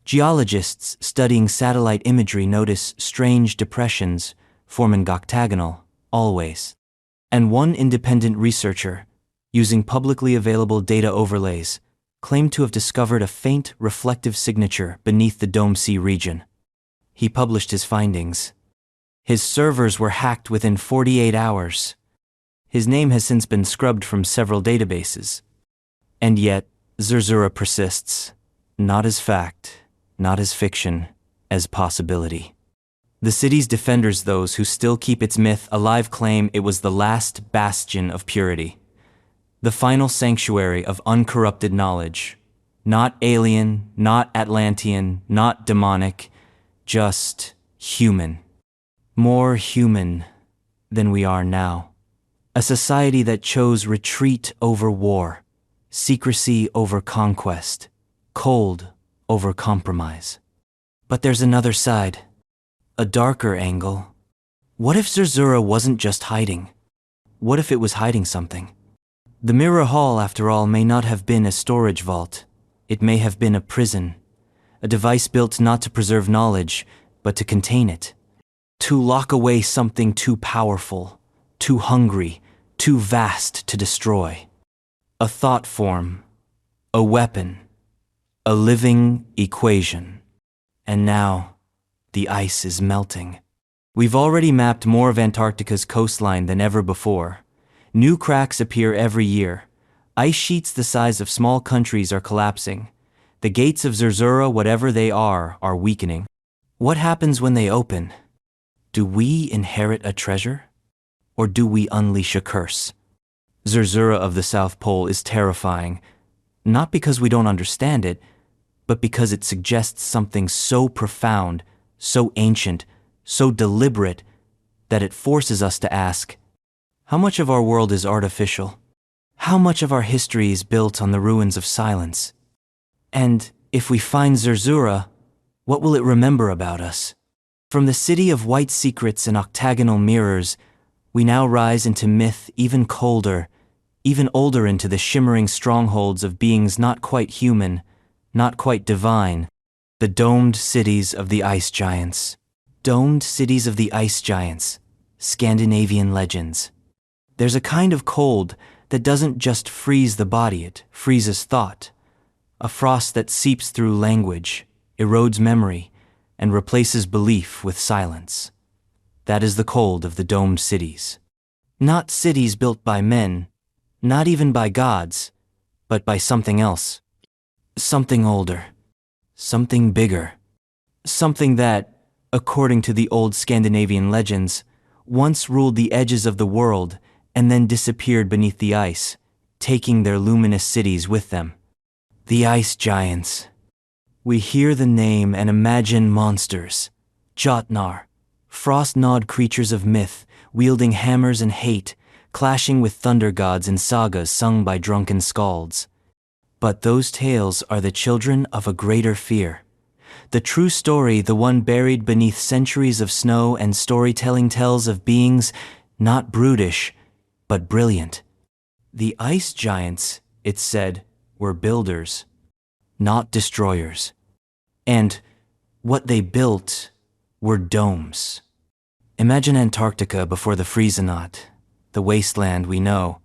Geologists studying satellite imagery notice strange depressions forming octagonal, always. And one independent researcher, using publicly available data overlays, claimed to have discovered a faint reflective signature beneath the Dome Sea region. He published his findings. His servers were hacked within 48 hours. His name has since been scrubbed from several databases. And yet, Zerzura persists, not as fact, not as fiction, as possibility. The city's defenders, those who still keep its myth alive, claim it was the last bastion of purity, the final sanctuary of uncorrupted knowledge, not alien, not Atlantean, not demonic, just human. More human than we are now. A society that chose retreat over war, secrecy over conquest, cold over compromise. But there's another side. A darker angle. What if Zerzura wasn't just hiding? What if it was hiding something? The Mirror Hall, after all, may not have been a storage vault. It may have been a prison, a device built not to preserve knowledge, but to contain it. To lock away something too powerful, too hungry, too vast to destroy. A thought form, a weapon, a living equation. And now, the ice is melting. We've already mapped more of Antarctica's coastline than ever before. New cracks appear every year. Ice sheets the size of small countries are collapsing. The gates of Zerzura, whatever they are weakening. What happens when they open? Do we inherit a treasure? Or do we unleash a curse? Zerzura of the South Pole is terrifying, not because we don't understand it, but because it suggests something so profound, so ancient, so deliberate, that it forces us to ask, how much of our world is artificial? How much of our history is built on the ruins of silence? And if we find Zerzura, what will it remember about us? From the city of white secrets and octagonal mirrors, we now rise into myth even colder, even older, into the shimmering strongholds of beings not quite human, not quite divine, the domed cities of the ice giants. Domed cities of the ice giants, Scandinavian legends. There's a kind of cold that doesn't just freeze the body, it freezes thought. A frost that seeps through language, erodes memory, and replaces belief with silence. That is the cold of the domed cities. Not cities built by men, not even by gods, but by something else. Something older. Something bigger. Something that, according to the old Scandinavian legends, once ruled the edges of the world and then disappeared beneath the ice, taking their luminous cities with them. The ice giants. We hear the name and imagine monsters. Jotnar, frost-gnawed creatures of myth, wielding hammers and hate, clashing with thunder gods in sagas sung by drunken skalds. But those tales are the children of a greater fear. The true story, the one buried beneath centuries of snow and storytelling, tells of beings not brutish, but brilliant. The ice giants, it's said, were builders, not destroyers. And what they built were domes. Imagine Antarctica before the Friesenot, the wasteland we know,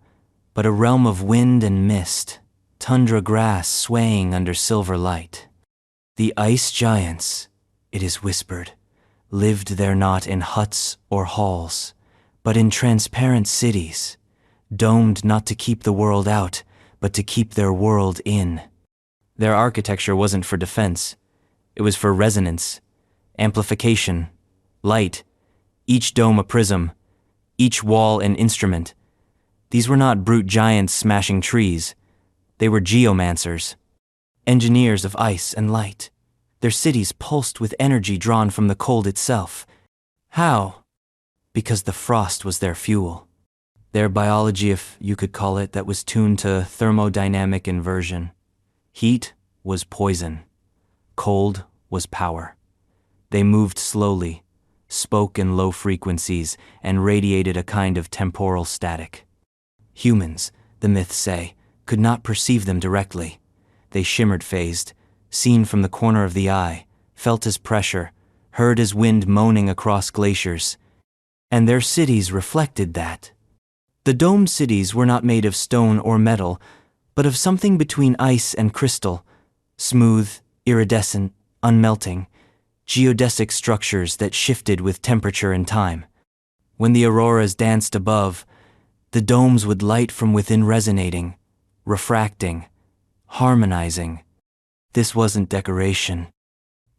but a realm of wind and mist, tundra grass swaying under silver light. The ice giants, it is whispered, lived there not in huts or halls, but in transparent cities, domed not to keep the world out, but to keep their world in. Their architecture wasn't for defense. It was for resonance, amplification, light, each dome a prism, each wall an instrument. These were not brute giants smashing trees. They were geomancers, engineers of ice and light. Their cities pulsed with energy drawn from the cold itself. How? Because the frost was their fuel. Their biology, if you could call it, that was tuned to thermodynamic inversion. Heat was poison. Cold was power. They moved slowly, spoke in low frequencies, and radiated a kind of temporal static. Humans, the myths say, could not perceive them directly. They shimmered phased, seen from the corner of the eye, felt as pressure, heard as wind moaning across glaciers. And their cities reflected that. The domed cities were not made of stone or metal, but of something between ice and crystal, smooth, iridescent, unmelting, geodesic structures that shifted with temperature and time. When the auroras danced above, the domes would light from within, resonating, refracting, harmonizing. This wasn't decoration.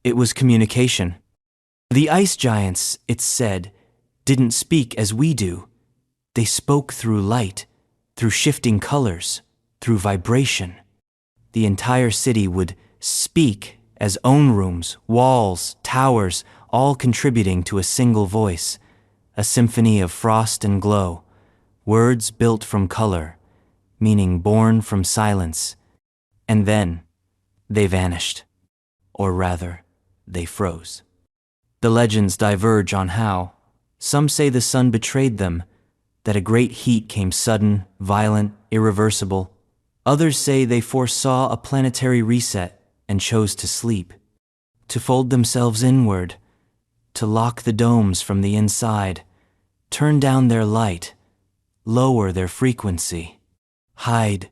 It was communication. The ice giants, it's said, didn't speak as we do. They spoke through light, through shifting colors, through vibration. The entire city would speak as own rooms, walls, towers, all contributing to a single voice, a symphony of frost and glow, words built from color, meaning born from silence. And then they vanished. Or rather, they froze. The legends diverge on how. Some say the sun betrayed them, that a great heat came sudden, violent, irreversible. Others say they foresaw a planetary reset and chose to sleep, to fold themselves inward, to lock the domes from the inside, turn down their light, lower their frequency, hide.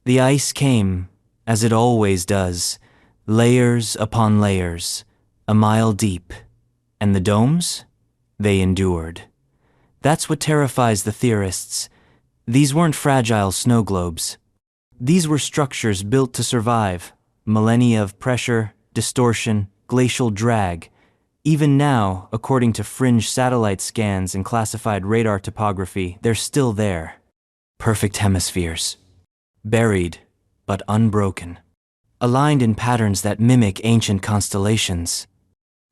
The ice came, as it always does, layers upon layers, a mile deep, and the domes? They endured. That's what terrifies the theorists. These weren't fragile snow globes. These were structures built to survive, millennia of pressure, distortion, glacial drag. Even now, according to fringe satellite scans and classified radar topography, they're still there. Perfect hemispheres. Buried, but unbroken. Aligned in patterns that mimic ancient constellations.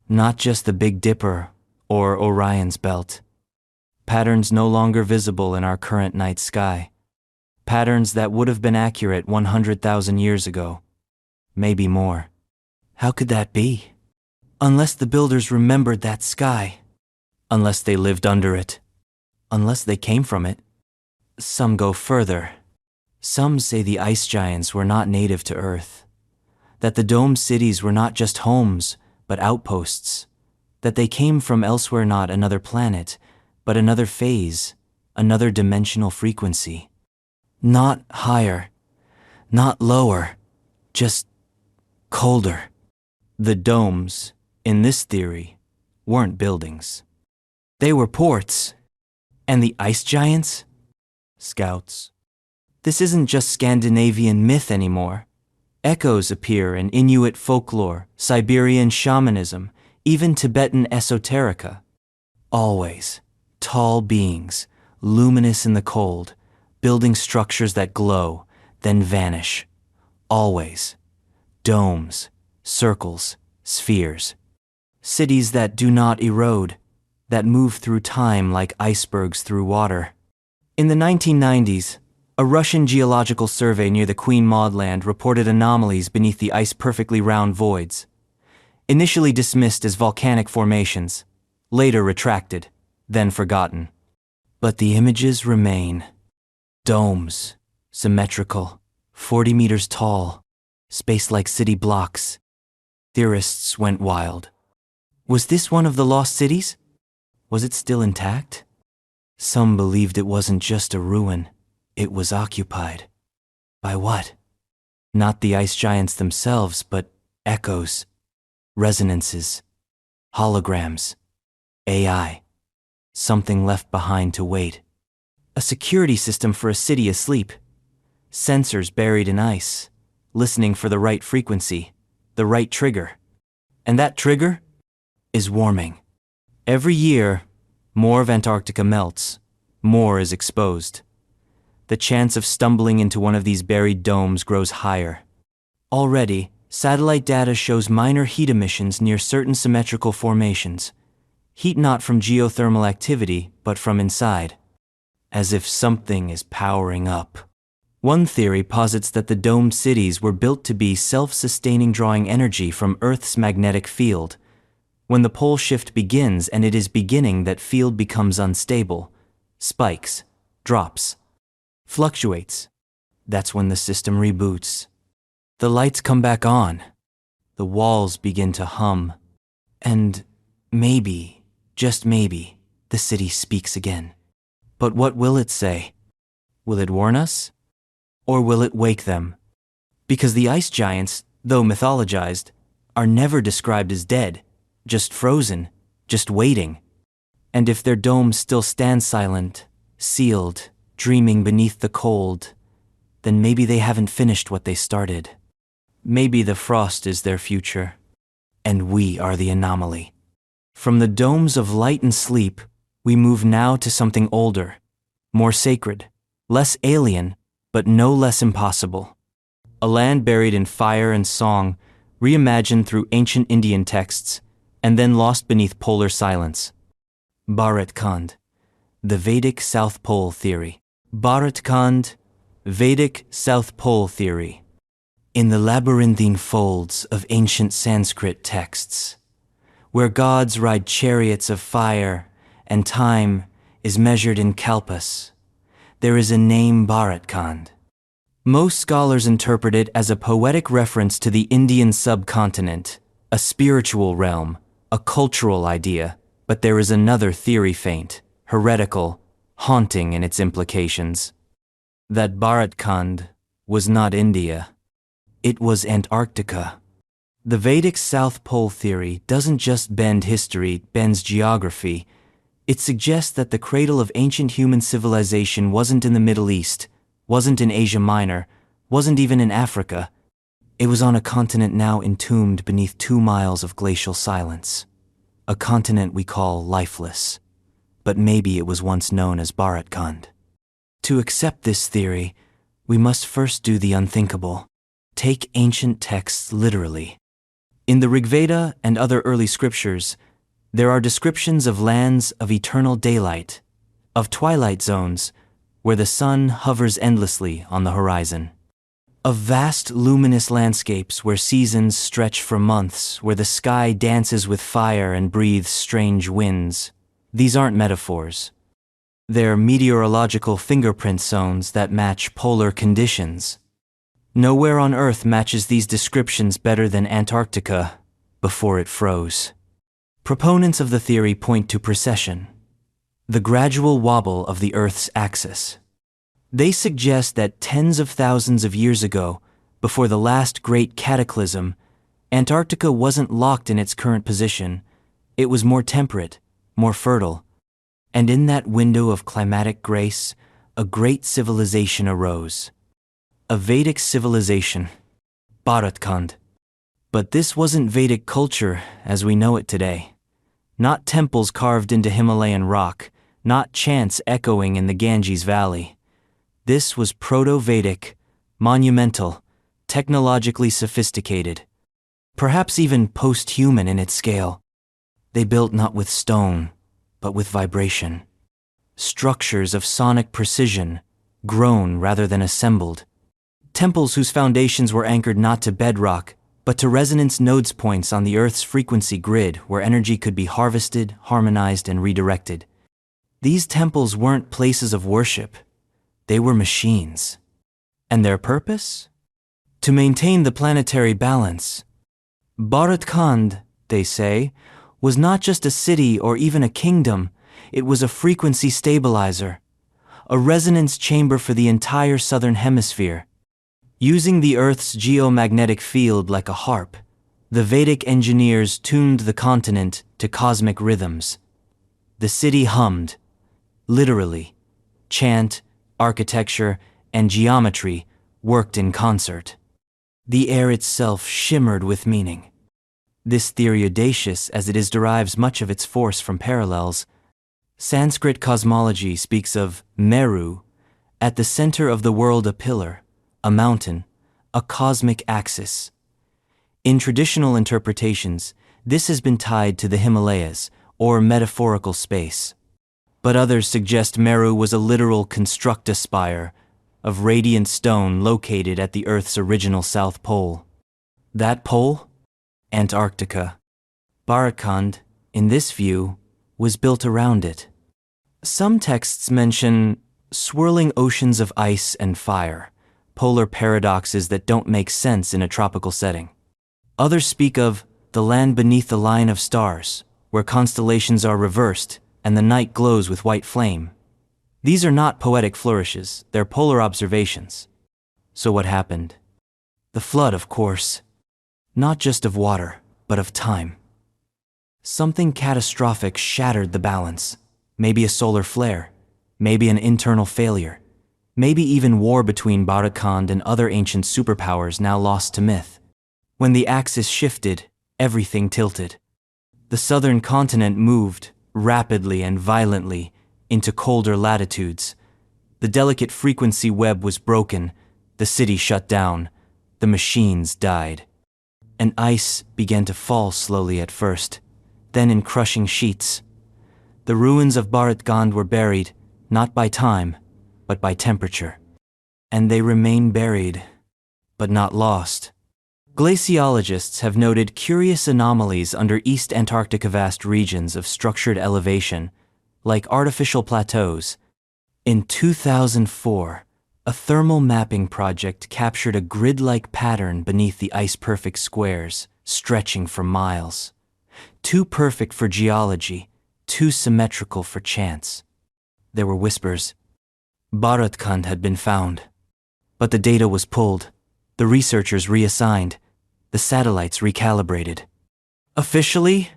Not just the Big Dipper or Orion's belt. Patterns no longer visible in our current night sky. Patterns that would have been accurate 100,000 years ago. Maybe more. How could that be? Unless the builders remembered that sky. Unless they lived under it. Unless they came from it. Some go further. Some say the ice giants were not native to Earth. That the domed cities were not just homes, but outposts. That they came from elsewhere, not another planet, but another phase, another dimensional frequency. Not higher, not lower, just colder. The domes, in this theory, weren't buildings. They were ports. And the ice giants? Scouts. This isn't just Scandinavian myth anymore. Echoes appear in Inuit folklore, Siberian shamanism, even Tibetan esoterica. Always. Tall beings, luminous in the cold, building structures that glow, then vanish. Always. Domes, circles, spheres. Cities that do not erode, that move through time like icebergs through water. In the 1990s, a Russian geological survey near the Queen Maud Land reported anomalies beneath the ice-perfectly round voids. Initially dismissed as volcanic formations, later retracted, then forgotten. But the images remain. Domes, symmetrical, 40 meters tall, spaced like city blocks. Theorists went wild. Was this one of the lost cities? Was it still intact? Some believed it wasn't just a ruin, it was occupied. By what? Not the ice giants themselves, but echoes, resonances, holograms, AI. Something left behind to wait. A security system for a city asleep. Sensors buried in ice, listening for the right frequency, the right trigger. And that trigger is warming. Every year, more of Antarctica melts, more is exposed. The chance of stumbling into one of these buried domes grows higher. Already, satellite data shows minor heat emissions near certain symmetrical formations. Heat not from geothermal activity, but from inside. As if something is powering up. One theory posits that the domed cities were built to be self-sustaining, drawing energy from Earth's magnetic field. When the pole shift begins, and it is beginning, that field becomes unstable, spikes, drops, fluctuates. That's when the system reboots. The lights come back on. The walls begin to hum. And maybe, just maybe, the city speaks again. But what will it say? Will it warn us? Or will it wake them? Because the ice giants, though mythologized, are never described as dead, just frozen, just waiting. And if their domes still stand silent, sealed, dreaming beneath the cold, then maybe they haven't finished what they started. Maybe the frost is their future, and we are the anomaly. From the domes of light and sleep, we move now to something older, more sacred, less alien, but no less impossible. A land buried in fire and song, reimagined through ancient Indian texts, and then lost beneath polar silence. Baratkand, the Vedic South Pole theory. Baratkand, Vedic South Pole theory. In the labyrinthine folds of ancient Sanskrit texts, where gods ride chariots of fire and time is measured in kalpas, there is a name Baratkand. Most scholars interpret it as a poetic reference to the Indian subcontinent, a spiritual realm, a cultural idea, but there is another theory faint, heretical, haunting in its implications. That Baratkand was not India. It was Antarctica. The Vedic South Pole theory doesn't just bend history, it bends geography. It suggests that the cradle of ancient human civilization wasn't in the Middle East, wasn't in Asia Minor, wasn't even in Africa. It was on a continent now entombed beneath 2 miles of glacial silence. A continent we call lifeless. But maybe it was once known as Baratkand. To accept this theory, we must first do the unthinkable. Take ancient texts literally. In the Rigveda and other early scriptures, there are descriptions of lands of eternal daylight, of twilight zones, where the sun hovers endlessly on the horizon. Of vast luminous landscapes where seasons stretch for months, where the sky dances with fire and breathes strange winds. These aren't metaphors. They're meteorological fingerprint zones that match polar conditions. Nowhere on Earth matches these descriptions better than Antarctica before it froze. Proponents of the theory point to precession, the gradual wobble of the Earth's axis. They suggest that tens of thousands of years ago, before the last great cataclysm, Antarctica wasn't locked in its current position. It was more temperate, more fertile. And in that window of climatic grace, a great civilization arose. A Vedic civilization, Baratkand. But this wasn't Vedic culture as we know it today. Not temples carved into Himalayan rock, not chants echoing in the Ganges Valley. This was proto-Vedic, monumental, technologically sophisticated, perhaps even post-human in its scale. They built not with stone, but with vibration. Structures of sonic precision, grown rather than assembled. Temples whose foundations were anchored not to bedrock, but to resonance nodes points on the Earth's frequency grid where energy could be harvested, harmonized, and redirected. These temples weren't places of worship. They were machines. And their purpose? To maintain the planetary balance. Baratkand, they say, was not just a city or even a kingdom, it was a frequency stabilizer, a resonance chamber for the entire southern hemisphere. Using the Earth's geomagnetic field like a harp, the Vedic engineers tuned the continent to cosmic rhythms. The city hummed, literally. Chant, architecture, and geometry worked in concert. The air itself shimmered with meaning. This theory, audacious as it is, derives much of its force from parallels. Sanskrit cosmology speaks of Meru, at the center of the world a pillar, a mountain, a cosmic axis. In traditional interpretations, this has been tied to the Himalayas, or metaphorical space. But others suggest Meru was a literal constructa spire of radiant stone located at the Earth's original South Pole. That pole? Antarctica. Baratkand, in this view, was built around it. Some texts mention swirling oceans of ice and fire, polar paradoxes that don't make sense in a tropical setting. Others speak of the land beneath the line of stars, where constellations are reversed and the night glows with white flame. These are not poetic flourishes, they're polar observations. So what happened? The flood, of course. Not just of water, but of time. Something catastrophic shattered the balance. Maybe a solar flare, maybe an internal failure, maybe even war between Baratkand and other ancient superpowers now lost to myth. When the axis shifted, everything tilted. The southern continent moved, rapidly and violently, into colder latitudes. The delicate frequency web was broken, the city shut down, the machines died. And ice began to fall slowly at first, then in crushing sheets. The ruins of Baratkand were buried, not by time, but by temperature. And they remain buried, but not lost. Glaciologists have noted curious anomalies under East Antarctica, vast regions of structured elevation, like artificial plateaus. In 2004, a thermal mapping project captured a grid-like pattern beneath the ice-perfect squares, stretching for miles. Too perfect for geology, too symmetrical for chance. There were whispers. Baratkand had been found. But the data was pulled, the researchers reassigned, the satellites recalibrated. Officially,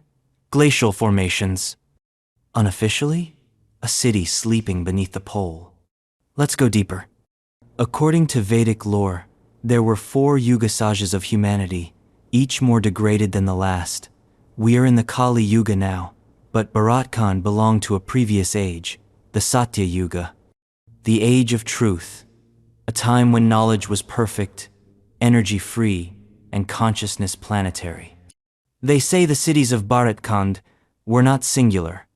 glacial formations. Unofficially, a city sleeping beneath the pole. Let's go deeper. According to Vedic lore, there were 4 Yuga sagas of humanity, each more degraded than the last. We are in the Kali Yuga now, but Baratkand belonged to a previous age, the Satya Yuga, the age of truth, a time when knowledge was perfect, energy free, and consciousness planetary. They say the cities of Baratkand were not singular.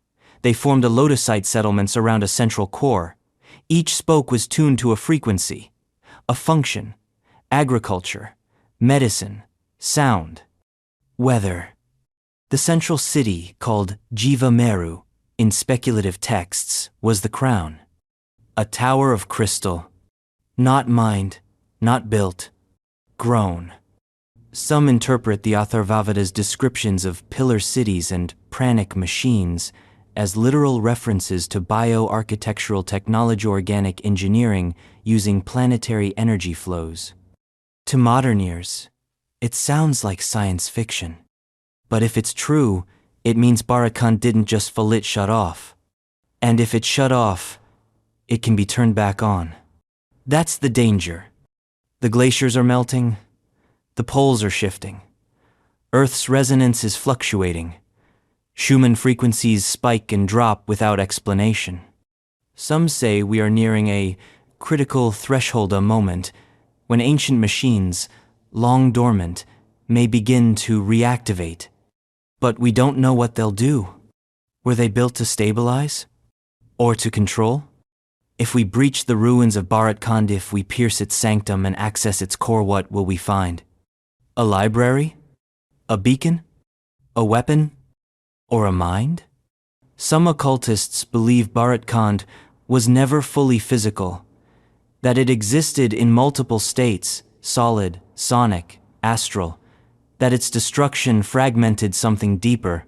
They formed a lotusite settlements around a central core. Each spoke was tuned to a frequency, a function: agriculture, medicine, sound, weather. The central city, called Jiva Meru in speculative texts, was the crown. A tower of crystal, not mined, not built, grown. Some interpret the Atharvavada's descriptions of pillar cities and pranic machines as literal references to bioarchitectural technology, organic engineering using planetary energy flows. To modern ears, it sounds like science fiction. But if it's true, it means Baratkand didn't just shut off. And if it shut off, it can be turned back on. That's the danger. The glaciers are melting. The poles are shifting. Earth's resonance is fluctuating. Schumann frequencies spike and drop without explanation. Some say we are nearing a critical threshold, a moment when ancient machines, long dormant, may begin to reactivate. But we don't know what they'll do. Were they built to stabilize? Or to control? If we breach the ruins of Baratkand, if we pierce its sanctum and access its core, what will we find? A library? A beacon? A weapon? Or a mind? Some occultists believe Baratkand was never fully physical, that it existed in multiple states, solid, sonic, astral, that its destruction fragmented something deeper,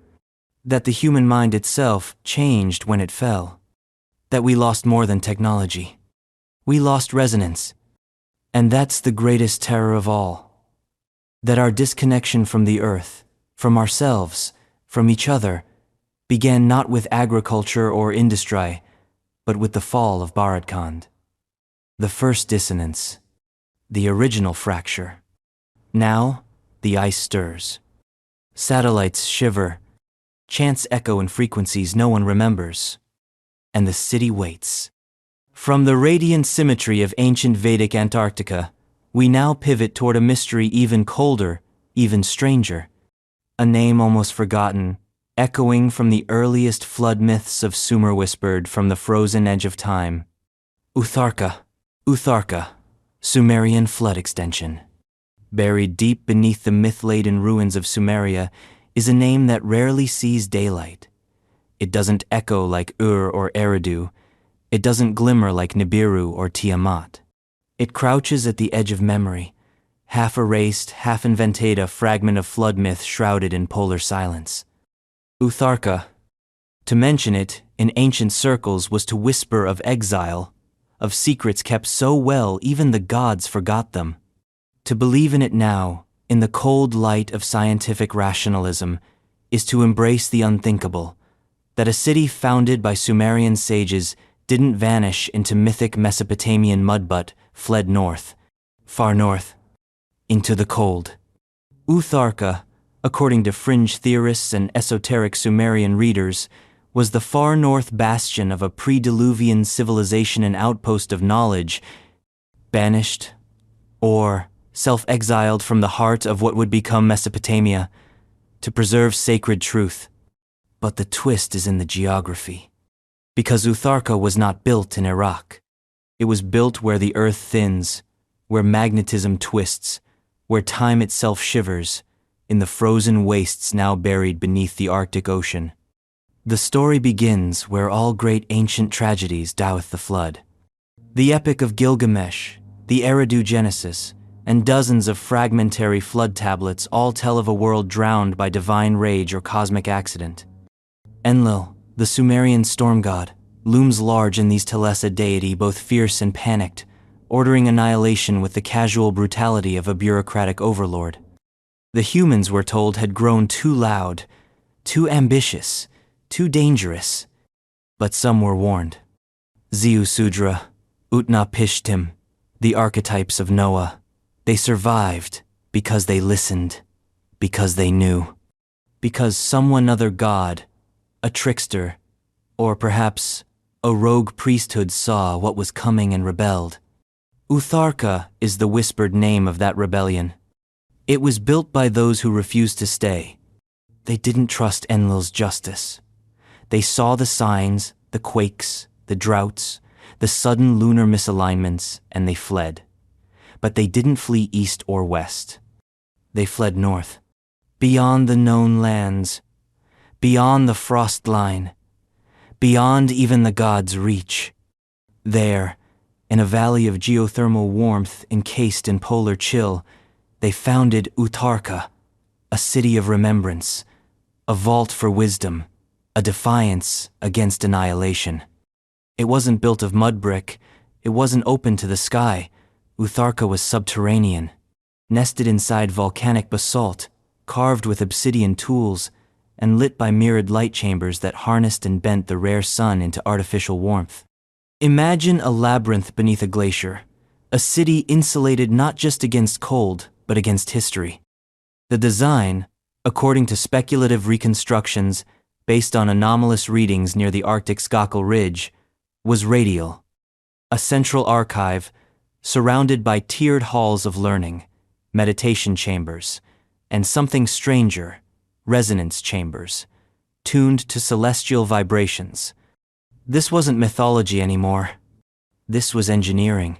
that the human mind itself changed when it fell, that we lost more than technology. We lost resonance. And that's the greatest terror of all. That our disconnection from the earth, from ourselves, from each other, began not with agriculture or industry, but with the fall of Baratkand. The first dissonance, the original fracture. Now, the ice stirs. Satellites shiver, chants echo in frequencies no one remembers, and the city waits. From the radiant symmetry of ancient Vedic Antarctica, we now pivot toward a mystery even colder, even stranger. A name almost forgotten, echoing from the earliest flood myths of Sumer, whispered from the frozen edge of time. Utharka, Utharka, Sumerian flood extension. Buried deep beneath the myth-laden ruins of Sumeria is a name that rarely sees daylight. It doesn't echo like Ur or Eridu. It doesn't glimmer like Nibiru or Tiamat. It crouches at the edge of memory, half erased, half invented, a fragment of flood myth shrouded in polar silence. Utharka. To mention it, in ancient circles, was to whisper of exile, of secrets kept so well even the gods forgot them. To believe in it now, in the cold light of scientific rationalism, is to embrace the unthinkable, that a city founded by Sumerian sages didn't vanish into mythic Mesopotamian mud but fled north, far north, into the cold. Utharka, according to fringe theorists and esoteric Sumerian readers, was the far north bastion of a pre-Diluvian civilization, an outpost of knowledge, banished or self-exiled from the heart of what would become Mesopotamia to preserve sacred truth. But the twist is in the geography. Because Utharka was not built in Iraq. It was built where the earth thins, where magnetism twists, where time itself shivers, in the frozen wastes now buried beneath the Arctic Ocean. The story begins where all great ancient tragedies doeth the flood. The Epic of Gilgamesh, the Eridu Genesis, and dozens of fragmentary flood tablets all tell of a world drowned by divine rage or cosmic accident. Enlil, the Sumerian storm god, looms large in these tales, a deity both fierce and panicked, ordering annihilation with the casual brutality of a bureaucratic overlord. The humans, we're told, had grown too loud, too ambitious, too dangerous. But some were warned. Zeusudra, Utnapishtim, the archetypes of Noah, they survived because they listened, because they knew, because someone other god, a trickster, or perhaps a rogue priesthood saw what was coming and rebelled. Utharka is the whispered name of that rebellion. It was built by those who refused to stay. They didn't trust Enlil's justice. They saw the signs, the quakes, the droughts, the sudden lunar misalignments, and they fled. But they didn't flee east or west. They fled north, beyond the known lands, beyond the frost line, beyond even the gods' reach. There, in a valley of geothermal warmth encased in polar chill, they founded Utharka, a city of remembrance, a vault for wisdom, a defiance against annihilation. It wasn't built of mud brick, it wasn't open to the sky. Utharka was subterranean, nested inside volcanic basalt, carved with obsidian tools, and lit by mirrored light chambers that harnessed and bent the rare sun into artificial warmth. Imagine a labyrinth beneath a glacier, a city insulated not just against cold, but against history. The design, according to speculative reconstructions based on anomalous readings near the Arctic Skakel Ridge, was radial, a central archive surrounded by tiered halls of learning, meditation chambers, and something stranger, resonance chambers, tuned to celestial vibrations. This wasn't mythology anymore. This was engineering.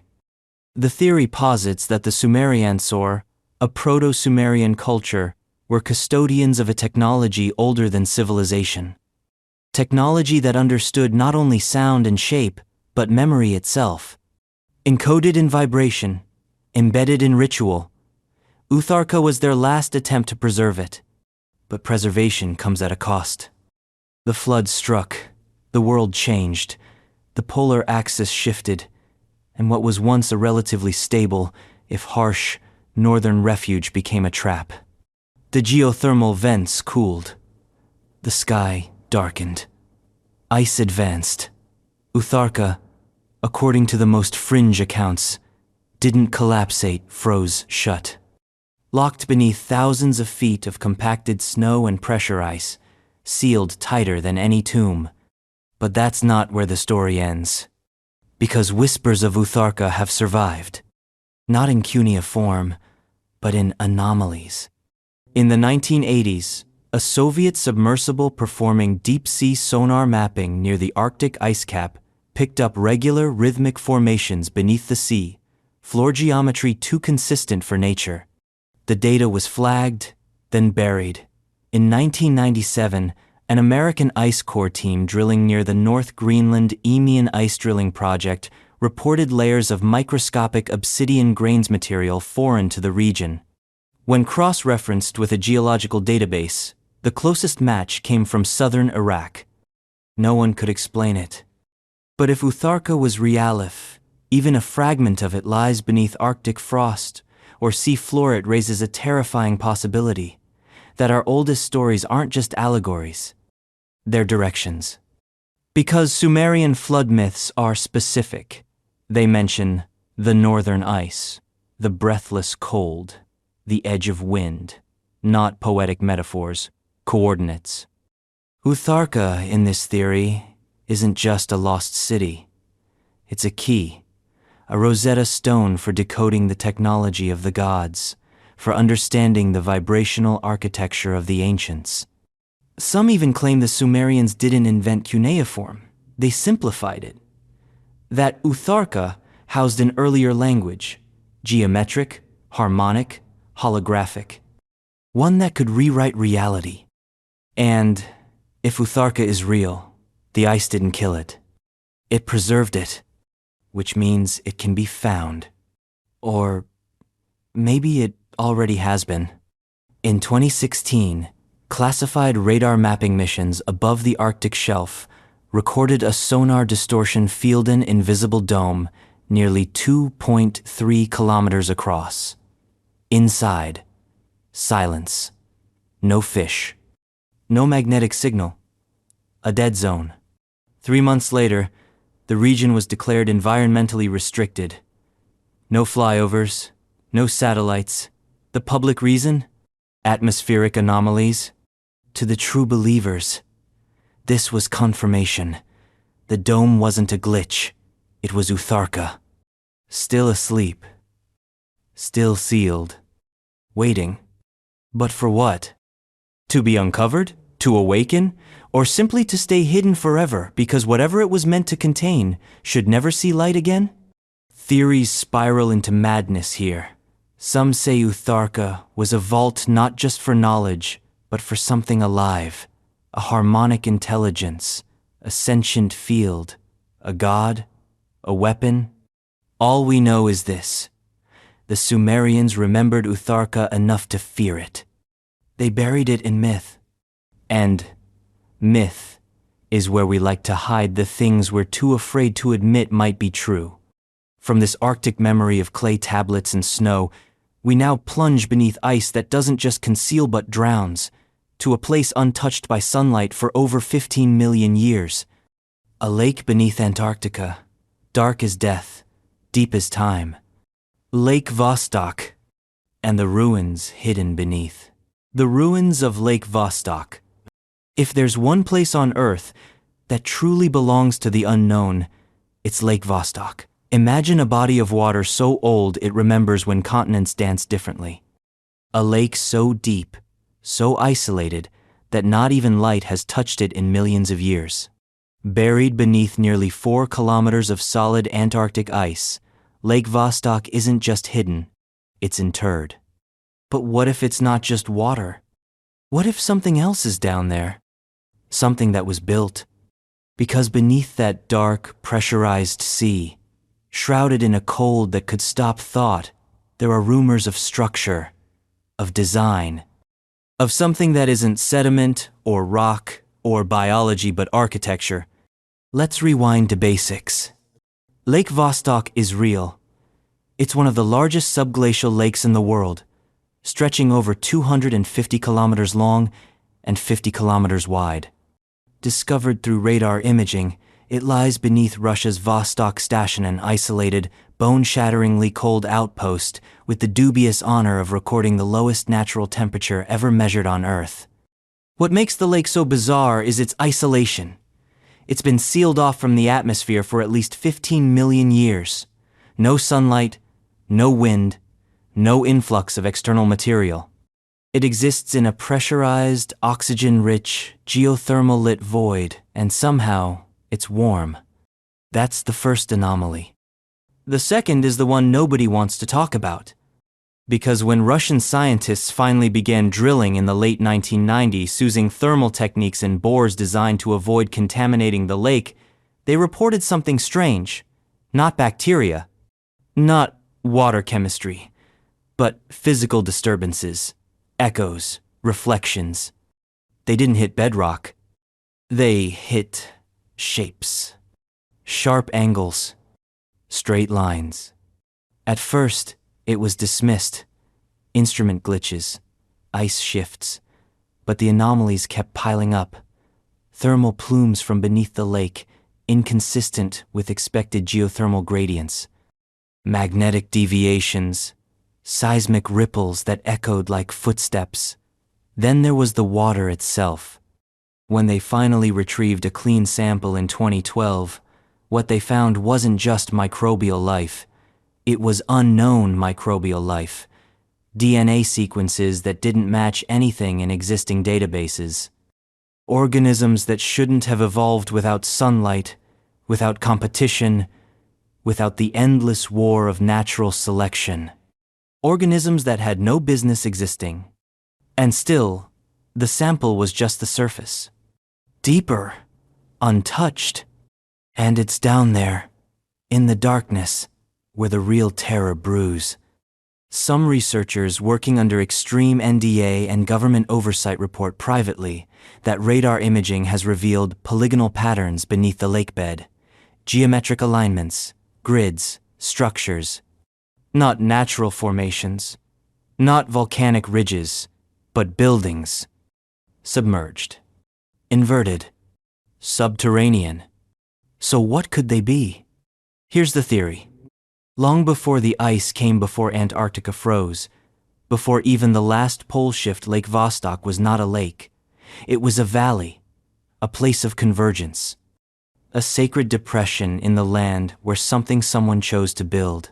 The theory posits that the Sumeriansor, a proto-Sumerian culture, were custodians of a technology older than civilization. Technology that understood not only sound and shape, but memory itself. Encoded in vibration, embedded in ritual, Utharka was their last attempt to preserve it. But preservation comes at a cost. The flood struck, the world changed, the polar axis shifted, and what was once a relatively stable, if harsh, northern refuge became a trap. The geothermal vents cooled. The sky darkened. Ice advanced. Utharka, according to the most fringe accounts, didn't collapsate, froze shut. Locked beneath thousands of feet of compacted snow and pressure ice, sealed tighter than any tomb. But that's not where the story ends. Because whispers of Utharka have survived. Not in cuneiform, but in anomalies. In the 1980s, a Soviet submersible performing deep-sea sonar mapping near the Arctic ice cap picked up regular rhythmic formations beneath the sea, floor geometry too consistent for nature. The data was flagged, then buried. In 1997, an American Ice Corps team drilling near the North Greenland Eemian ice drilling project reported layers of microscopic obsidian grains material foreign to the region. When cross-referenced with a geological database, the closest match came from southern Iraq. No one could explain it. But if Utharka was realif, even a fragment of it lies beneath Arctic frost, or sea floor, it raises a terrifying possibility that our oldest stories aren't just allegories, they're directions. Because Sumerian flood myths are specific, they mention the northern ice, the breathless cold, the edge of wind, not poetic metaphors, coordinates. Utharka, in this theory, isn't just a lost city. It's a key, a Rosetta Stone for decoding the technology of the gods, for understanding the vibrational architecture of the ancients. Some even claim the Sumerians didn't invent cuneiform, they simplified it. That Utharka housed an earlier language, geometric, harmonic, holographic, one that could rewrite reality. And if Utharka is real, the ice didn't kill it. It preserved it, which means it can be found. Or maybe it already has been. In 2016, classified radar mapping missions above the Arctic shelf recorded a sonar distortion field-in invisible dome nearly 2.3 kilometers across. Inside, silence. No fish. No magnetic signal. A dead zone. 3 months later, the region was declared environmentally restricted. No flyovers, no satellites. The public reason? Atmospheric anomalies. To the true believers, this was confirmation. The dome wasn't a glitch. It was Utharka. Still asleep. Still sealed. Waiting. But for what? To be uncovered? To awaken? Or simply to stay hidden forever because whatever it was meant to contain should never see light again? Theories spiral into madness here. Some say Utharka was a vault not just for knowledge, but for something alive, a harmonic intelligence, a sentient field, a god, a weapon. All we know is this. The Sumerians remembered Utharka enough to fear it. They buried it in myth. And myth is where we like to hide the things we're too afraid to admit might be true. From this Arctic memory of clay tablets and snow, we now plunge beneath ice that doesn't just conceal but drowns, to a place untouched by sunlight for over 15 million years. A lake beneath Antarctica, dark as death, deep as time. Lake Vostok, and the ruins hidden beneath. The ruins of Lake Vostok. If there's one place on Earth that truly belongs to the unknown, it's Lake Vostok. Imagine a body of water so old it remembers when continents danced differently. A lake so deep, so isolated, that not even light has touched it in millions of years. Buried beneath nearly 4 kilometers of solid Antarctic ice, Lake Vostok isn't just hidden, it's interred. But what if it's not just water? What if something else is down there? Something that was built? Because beneath that dark, pressurized sea, shrouded in a cold that could stop thought, there are rumors of structure, of design, of something that isn't sediment or rock or biology but architecture. Let's rewind to basics. Lake Vostok is real. It's one of the largest subglacial lakes in the world, stretching over 250 kilometers long and 50 kilometers wide. Discovered through radar imaging, it lies beneath Russia's Vostok Station, an isolated, bone-shatteringly cold outpost with the dubious honor of recording the lowest natural temperature ever measured on Earth. What makes the lake so bizarre is its isolation. It's been sealed off from the atmosphere for at least 15 million years. No sunlight, no wind, no influx of external material. It exists in a pressurized, oxygen-rich, geothermal-lit void, and somehow, it's warm. That's the first anomaly. The second is the one nobody wants to talk about. Because when Russian scientists finally began drilling in the late 1990s using thermal techniques and bores designed to avoid contaminating the lake, they reported something strange. Not bacteria, not water chemistry, but physical disturbances, echoes, reflections. They didn't hit bedrock. They hit shapes, sharp angles, straight lines. At first, it was dismissed. Instrument glitches, ice shifts, but the anomalies kept piling up. Thermal plumes from beneath the lake, inconsistent with expected geothermal gradients. Magnetic deviations, seismic ripples that echoed like footsteps. Then there was the water itself. When they finally retrieved a clean sample in 2012, what they found wasn't just microbial life. It was unknown microbial life. DNA sequences that didn't match anything in existing databases. Organisms that shouldn't have evolved without sunlight, without competition, without the endless war of natural selection. organisms that had no business existing. And still, the sample was just the surface. Deeper, untouched. And it's down there, in the darkness, where the real terror brews. Some researchers working under extreme NDA and government oversight report privately that radar imaging has revealed polygonal patterns beneath the lakebed, geometric alignments, grids, structures. Not natural formations, not volcanic ridges, but buildings. Submerged, inverted, subterranean. So what could they be? Here's the theory. Long before the ice came before Antarctica froze, before even the last pole shift, Lake Vostok was not a lake. It was a valley, a place of convergence, a sacred depression in the land where someone chose to build.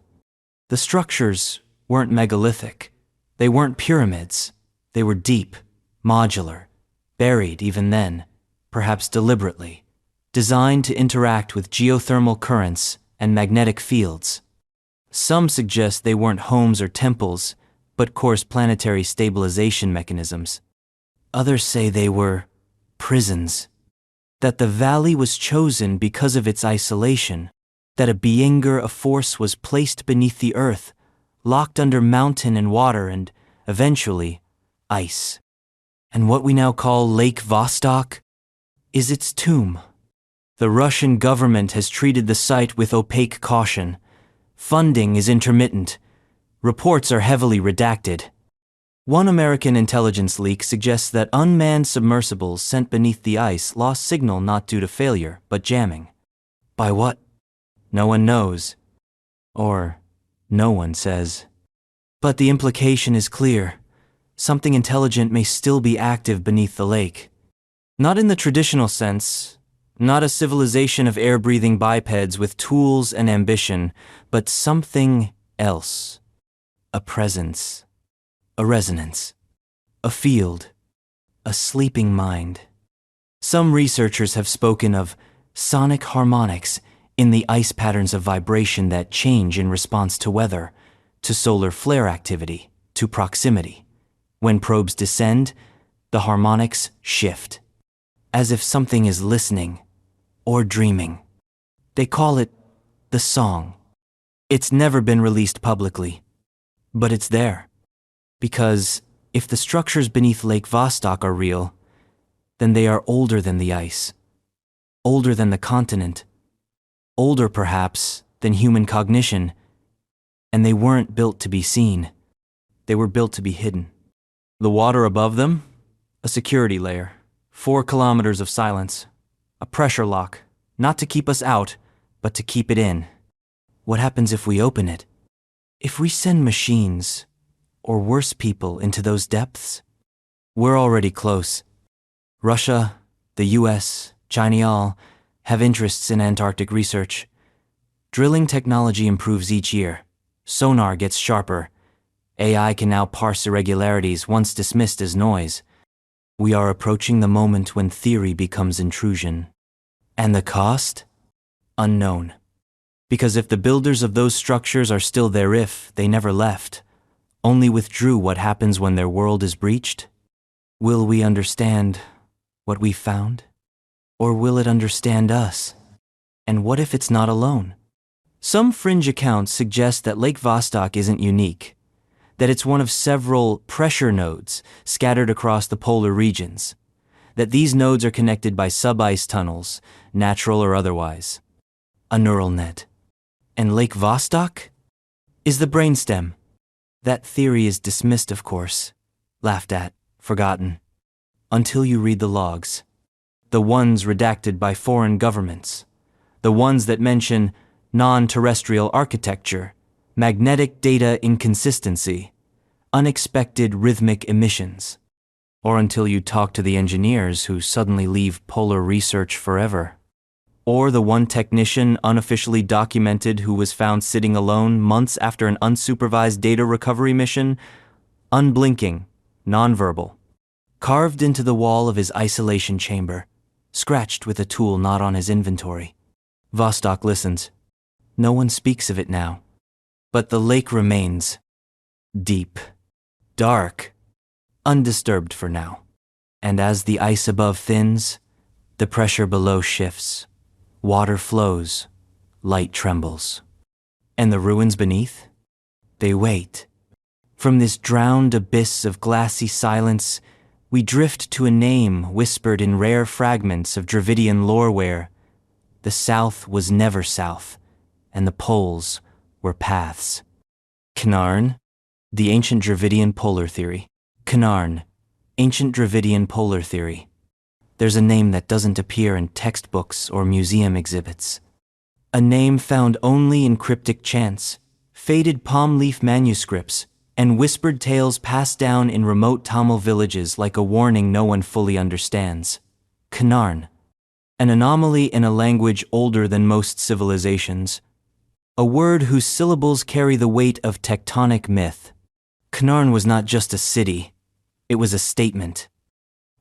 The structures weren't megalithic. They weren't pyramids. They were deep, modular, buried even then, perhaps deliberately, designed to interact with geothermal currents and magnetic fields. Some suggest they weren't homes or temples, but coarse planetary stabilization mechanisms. Others say they were prisons, that the valley was chosen because of its isolation, that a beingr, a force, was placed beneath the earth, locked under mountain and water and, eventually, ice. And what we now call Lake Vostok is its tomb. The Russian government has treated the site with opaque caution. Funding is intermittent. Reports are heavily redacted. One American intelligence leak suggests that unmanned submersibles sent beneath the ice lost signal not due to failure, but jamming. By what? No one knows. Or no one says. But the implication is clear. Something intelligent may still be active beneath the lake. Not in the traditional sense, not a civilization of air-breathing bipeds with tools and ambition, but something else. A presence, a resonance, a field, a sleeping mind. Some researchers have spoken of sonic harmonics in the ice patterns of vibration that change in response to weather, to solar flare activity, to proximity. When probes descend, the harmonics shift, as if something is listening or dreaming. They call it the song. It's never been released publicly, but it's there. Because if the structures beneath Lake Vostok are real, then they are older than the ice, older than the continent, older perhaps than human cognition, and they weren't built to be seen. They were built to be hidden. The water above them? A security layer, 4 kilometers of silence. A pressure lock, not to keep us out, but to keep it in. What happens if we open it? If we send machines, or worse people, into those depths? We're already close. Russia, the US, China have interests in Antarctic research. Drilling technology improves each year. Sonar gets sharper. AI can now parse irregularities once dismissed as noise. We are approaching the moment when theory becomes intrusion. And the cost? Unknown. Because if the builders of those structures are still there, if they never left, only withdrew, what happens when their world is breached? Will we understand what we found? Or will it understand us? And what if it's not alone? Some fringe accounts suggest that Lake Vostok isn't unique, that it's one of several pressure nodes scattered across the polar regions, that these nodes are connected by sub-ice tunnels, natural or otherwise. A neural net. And Lake Vostok is the brainstem. That theory is dismissed, of course, laughed at, forgotten, until you read the logs. The ones redacted by foreign governments. The ones that mention non-terrestrial architecture, magnetic data inconsistency, unexpected rhythmic emissions. Or until you talk to the engineers who suddenly leave polar research forever. Or the one technician unofficially documented who was found sitting alone months after an unsupervised data recovery mission, unblinking, nonverbal, carved into the wall of his isolation chamber, scratched with a tool not on his inventory. Vostok listens. No one speaks of it now. But the lake remains. Deep, dark, undisturbed for now. And as the ice above thins, the pressure below shifts. Water flows, light trembles. And the ruins beneath? They wait. From this drowned abyss of glassy silence, we drift to a name whispered in rare fragments of Dravidian lore where the south was never south, and the poles were paths. Canarn, the ancient Dravidian polar theory. Canarn, ancient Dravidian polar theory. There's a name that doesn't appear in textbooks or museum exhibits. A name found only in cryptic chants, faded palm leaf manuscripts, and whispered tales passed down in remote Tamil villages like a warning no one fully understands. Canarn, an anomaly in a language older than most civilizations. A word whose syllables carry the weight of tectonic myth. Canarn was not just a city, it was a statement.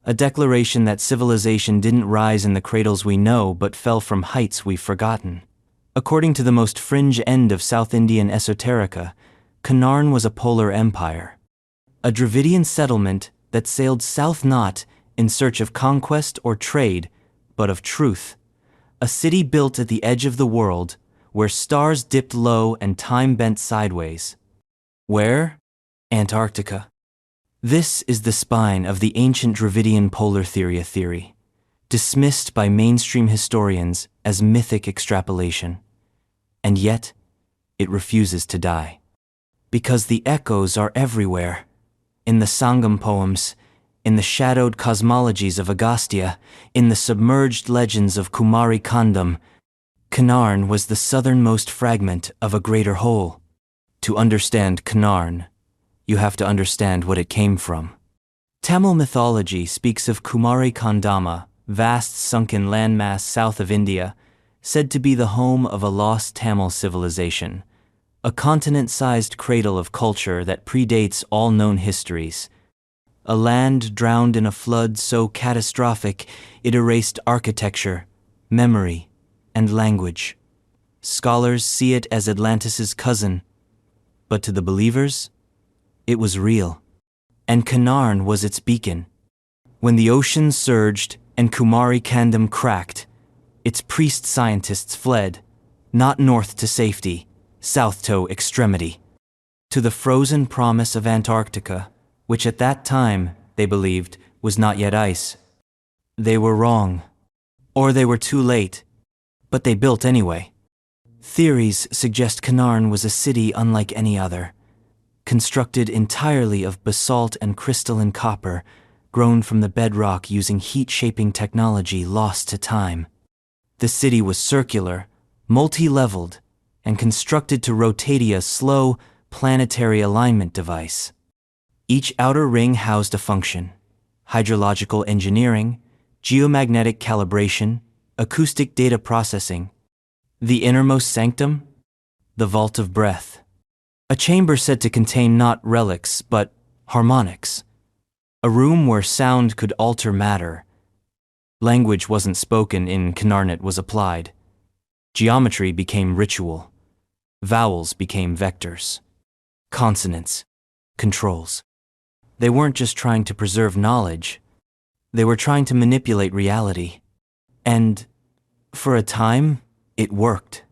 A declaration that civilization didn't rise in the cradles we know but fell from heights we've forgotten. According to the most fringe end of South Indian esoterica, Canarn was a polar empire. A Dravidian settlement that sailed south not in search of conquest or trade, but of truth. A city built at the edge of the world, where stars dipped low and time bent sideways. Where? Antarctica. This is the spine of the ancient Dravidian polar theory, dismissed by mainstream historians as mythic extrapolation. And yet, it refuses to die. Because the echoes are everywhere. In the Sangam poems, in the shadowed cosmologies of Agastya, in the submerged legends of Kumari Kandam, Canarn was the southernmost fragment of a greater whole. To understand Canarn, you have to understand what it came from. Tamil mythology speaks of Kumari Kandama, vast sunken landmass south of India, said to be the home of a lost Tamil civilization, a continent-sized cradle of culture that predates all known histories. A land drowned in a flood so catastrophic it erased architecture, memory, and language. Scholars see it as Atlantis' cousin, but to the believers, it was real. And Canarn was its beacon. When the ocean surged and Kumari Kandam cracked, its priest scientists fled, not north to safety, south to extremity, to the frozen promise of Antarctica, which at that time, they believed, was not yet ice. They were wrong. Or they were too late. But they built anyway. Theories suggest Canarn was a city unlike any other, constructed entirely of basalt and crystalline copper, grown from the bedrock using heat-shaping technology lost to time. The city was circular, multi-leveled, and constructed to rotate a slow, planetary alignment device. Each outer ring housed a function: hydrological engineering, geomagnetic calibration, acoustic data processing. The innermost sanctum? The vault of breath. A chamber said to contain not relics, but harmonics. A room where sound could alter matter. Language wasn't spoken in Canarn, it was applied. Geometry became ritual. Vowels became vectors. Consonants, controls. They weren't just trying to preserve knowledge. They were trying to manipulate reality. And, for a time, it worked.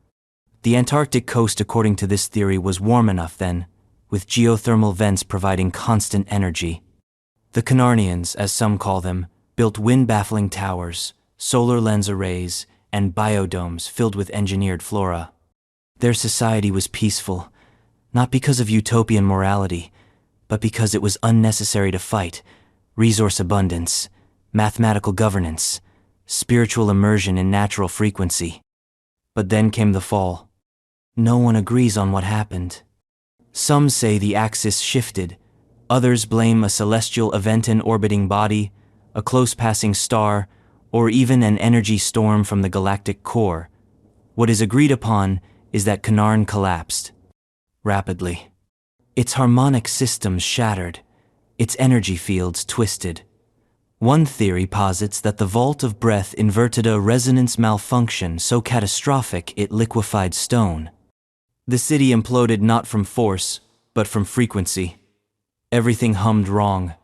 The Antarctic coast, according to this theory, was warm enough then, with geothermal vents providing constant energy. The Canarnians, as some call them, built wind-baffling towers, solar lens arrays, and biodomes filled with engineered flora. Their society was peaceful, not because of utopian morality, but because it was unnecessary to fight: resource abundance, mathematical governance, spiritual immersion in natural frequency. But then came the fall. No one agrees on what happened. Some say the axis shifted, others blame a celestial event, an orbiting body, a close-passing star, or even an energy storm from the galactic core. What is agreed upon is that Canarn collapsed rapidly. Its harmonic systems shattered, its energy fields twisted. One theory posits that the vault of breath inverted a resonance malfunction so catastrophic it liquefied stone. The city imploded not from force, but from frequency. Everything hummed wrong.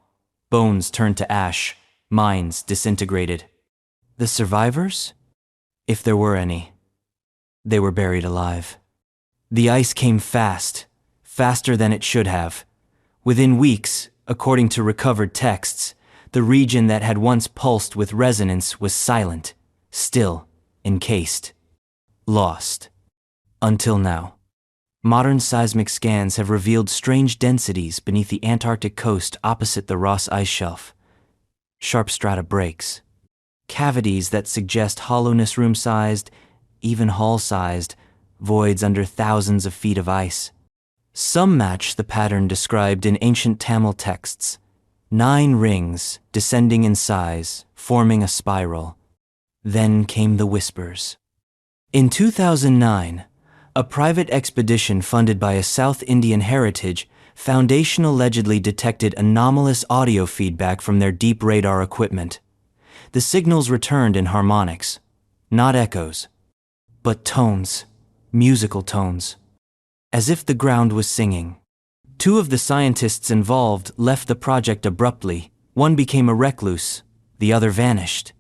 Bones turned to ash, minds disintegrated. The survivors? If there were any. They were buried alive. The ice came fast, faster than it should have. Within weeks, according to recovered texts, the region that had once pulsed with resonance was silent, still, encased, lost. Until now. Modern seismic scans have revealed strange densities beneath the Antarctic coast opposite the Ross ice shelf. Sharp strata breaks. Cavities that suggest hollowness room-sized, even hall-sized, voids under thousands of feet of ice. Some match the pattern described in ancient Tamil texts. 9 rings, descending in size, forming a spiral. Then came the whispers. In 2009, a private expedition funded by a South Indian Heritage Foundation allegedly detected anomalous audio feedback from their deep radar equipment. The signals returned in harmonics, not echoes, but tones, musical tones, as if the ground was singing. 2 of the scientists involved left the project abruptly. One became a recluse, the other vanished.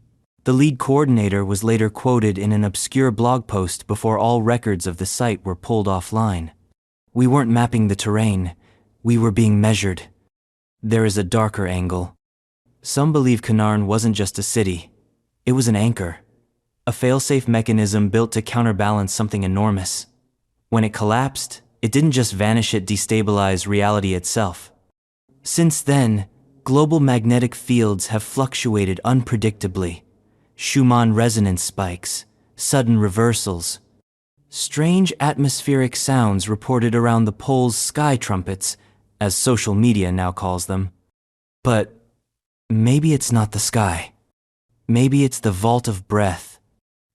The lead coordinator was later quoted in an obscure blog post before all records of the site were pulled offline. We weren't mapping the terrain, we were being measured. There is a darker angle. Some believe Canarn wasn't just a city, it was an anchor, a fail-safe mechanism built to counterbalance something enormous. When it collapsed, it didn't just vanish, it destabilized reality itself. Since then, global magnetic fields have fluctuated unpredictably. Schumann resonance spikes, sudden reversals. Strange atmospheric sounds reported around the pole's sky trumpets, as social media now calls them. But maybe it's not the sky. Maybe it's the vault of breath.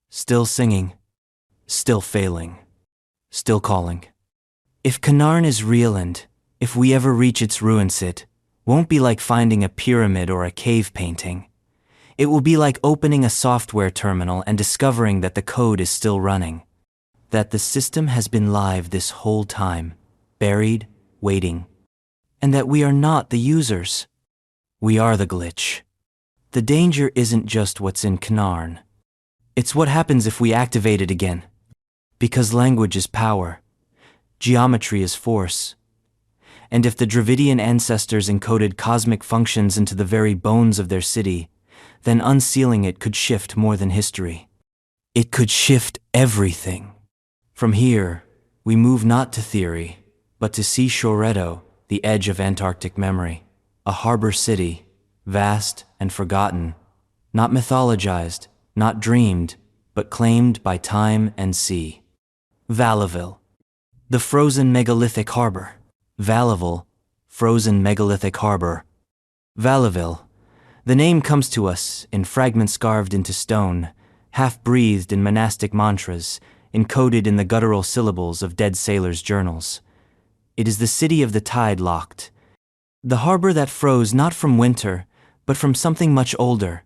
Still singing, still failing, still calling. If Canarn is real and, if we ever reach its ruins, it won't be like finding a pyramid or a cave painting. It will be like opening a software terminal and discovering that the code is still running. That the system has been live this whole time, buried, waiting. And that we are not the users. We are the glitch. The danger isn't just what's in Canarn. It's what happens if we activate it again. Because language is power. Geometry is force. And if the Dravidian ancestors encoded cosmic functions into the very bones of their city, then unsealing it could shift more than history. It could shift everything. From here, we move not to theory, but to see Shoredo, the edge of Antarctic memory, a harbor city, vast and forgotten, not mythologized, not dreamed, but claimed by time and sea. Valivville, the frozen megalithic harbor. Valivville, frozen megalithic harbor. Valivville. The name comes to us in fragments carved into stone, half-breathed in monastic mantras, encoded in the guttural syllables of dead sailors' journals. It is the city of the tide locked. The harbor that froze not from winter, but from something much older,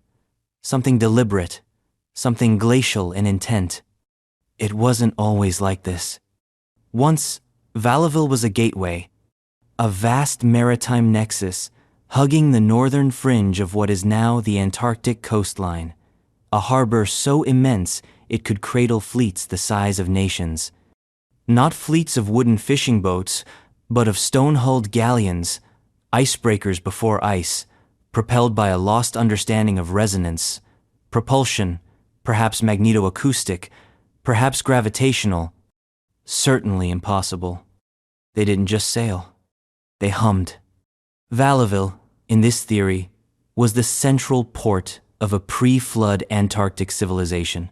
something deliberate, something glacial in intent. It wasn't always like this. Once, Valivville was a gateway, a vast maritime nexus hugging the northern fringe of what is now the Antarctic coastline, a harbor so immense it could cradle fleets the size of nations. Not fleets of wooden fishing boats, but of stone-hulled galleons, icebreakers before ice, propelled by a lost understanding of resonance, propulsion, perhaps magnetoacoustic, perhaps gravitational, certainly impossible. They didn't just sail. They hummed. Valivville, in this theory, was the central port of a pre-flood Antarctic civilization.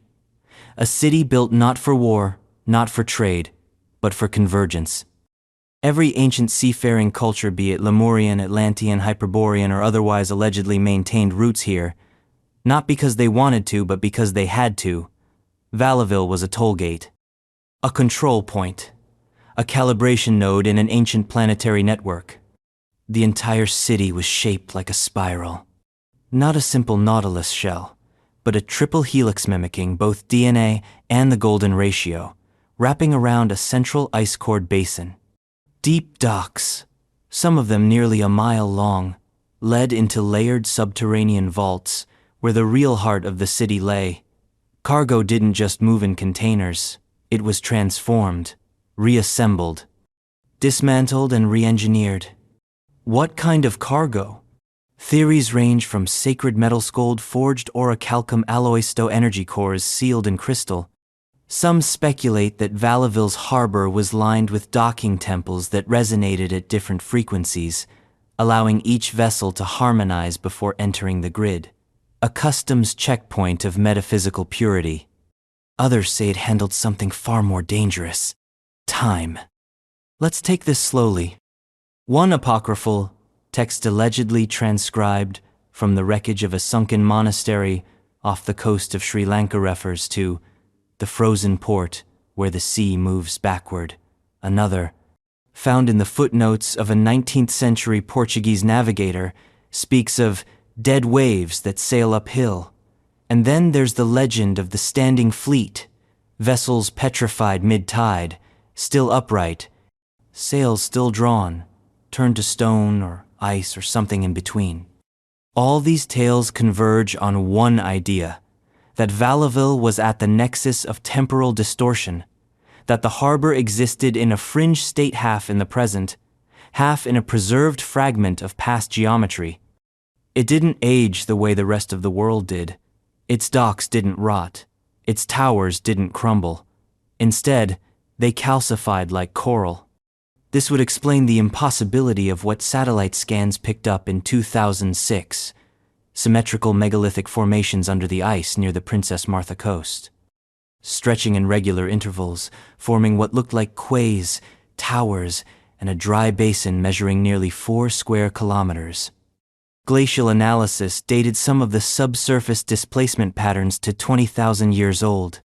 A city built not for war, not for trade, but for convergence. Every ancient seafaring culture, be it Lemurian, Atlantean, Hyperborean, or otherwise, allegedly maintained roots here, not because they wanted to, but because they had to. Valivville was a toll gate, a control point, a calibration node in an ancient planetary network. The entire city was shaped like a spiral. Not a simple nautilus shell, but a triple helix mimicking both DNA and the golden ratio, wrapping around a central ice-cored basin. Deep docks, some of them nearly a mile long, led into layered subterranean vaults where the real heart of the city lay. Cargo didn't just move in containers, it was transformed, reassembled, dismantled and re-engineered. What kind of cargo? Theories range from sacred metals gold-forged orichalcum alloy energy cores sealed in crystal. Some speculate that Valivville's harbor was lined with docking temples that resonated at different frequencies, allowing each vessel to harmonize before entering the grid. A customs checkpoint of metaphysical purity. Others say it handled something far more dangerous: time. Let's take this slowly. One apocryphal text allegedly transcribed from the wreckage of a sunken monastery off the coast of Sri Lanka refers to the frozen port where the sea moves backward. Another, found in the footnotes of a 19th century Portuguese navigator, speaks of dead waves that sail uphill. And then there's the legend of the standing fleet, vessels petrified mid-tide, still upright, sails still drawn, turned to stone or ice or something in between. All these tales converge on one idea: that Valivville was at the nexus of temporal distortion, that the harbor existed in a fringe state, half in the present, half in a preserved fragment of past geometry. It didn't age the way the rest of the world did. Its docks didn't rot. Its towers didn't crumble. Instead, they calcified like coral. This would explain the impossibility of what satellite scans picked up in 2006. Symmetrical megalithic formations under the ice near the Princess Martha coast, stretching in regular intervals, forming what looked like quays, towers, and a dry basin measuring nearly 4 square kilometers. Glacial analysis dated some of the subsurface displacement patterns to 20,000 years old.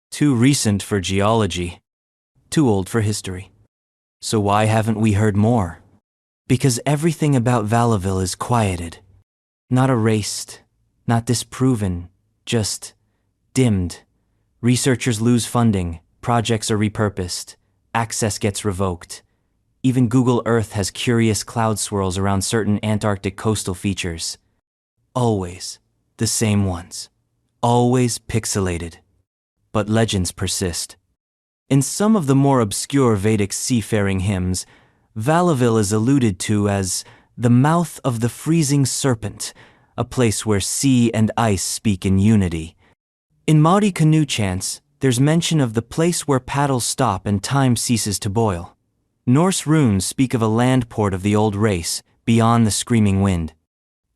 Too recent for geology, too old for history. So why haven't we heard more? Because everything about Valivville is quieted. Not erased, not disproven, just dimmed. Researchers lose funding, projects are repurposed, access gets revoked. Even Google Earth has curious cloud swirls around certain Antarctic coastal features. Always the same ones. Always pixelated. But legends persist. In some of the more obscure Vedic seafaring hymns, Valivville is alluded to as the mouth of the freezing serpent, a place where sea and ice speak in unity. In Maori canoe chants, there's mention of the place where paddles stop and time ceases to boil. Norse runes speak of a land port of the old race, beyond the screaming wind.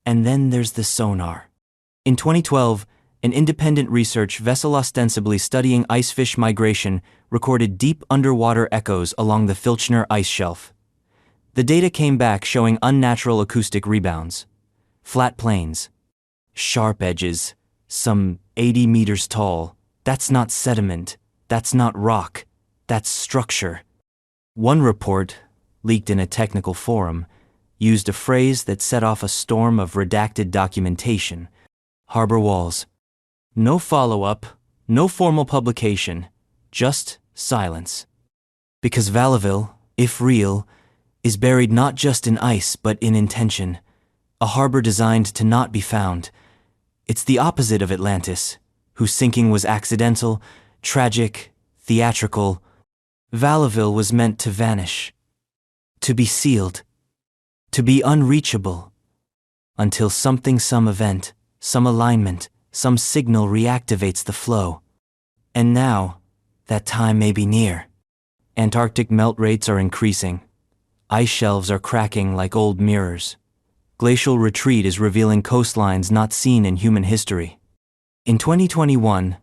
And then there's the sonar. In 2012, an independent research vessel ostensibly studying icefish migration recorded deep underwater echoes along the Filchner ice shelf. The data came back showing unnatural acoustic rebounds. Flat plains, sharp edges, some 80 meters tall. That's not sediment, that's not rock, that's structure. One report, leaked in a technical forum, used a phrase that set off a storm of redacted documentation. Harbor walls. No follow-up, no formal publication, just silence. Because Valivville, if real, is buried not just in ice but in intention, a harbor designed to not be found. It's the opposite of Atlantis, whose sinking was accidental, tragic, theatrical. Valivville was meant to vanish, to be sealed, to be unreachable, until something, some event, some alignment, some signal reactivates the flow. And now, that time may be near. Antarctic melt rates are increasing. Ice shelves are cracking like old mirrors. Glacial retreat is revealing coastlines not seen in human history. In 2021,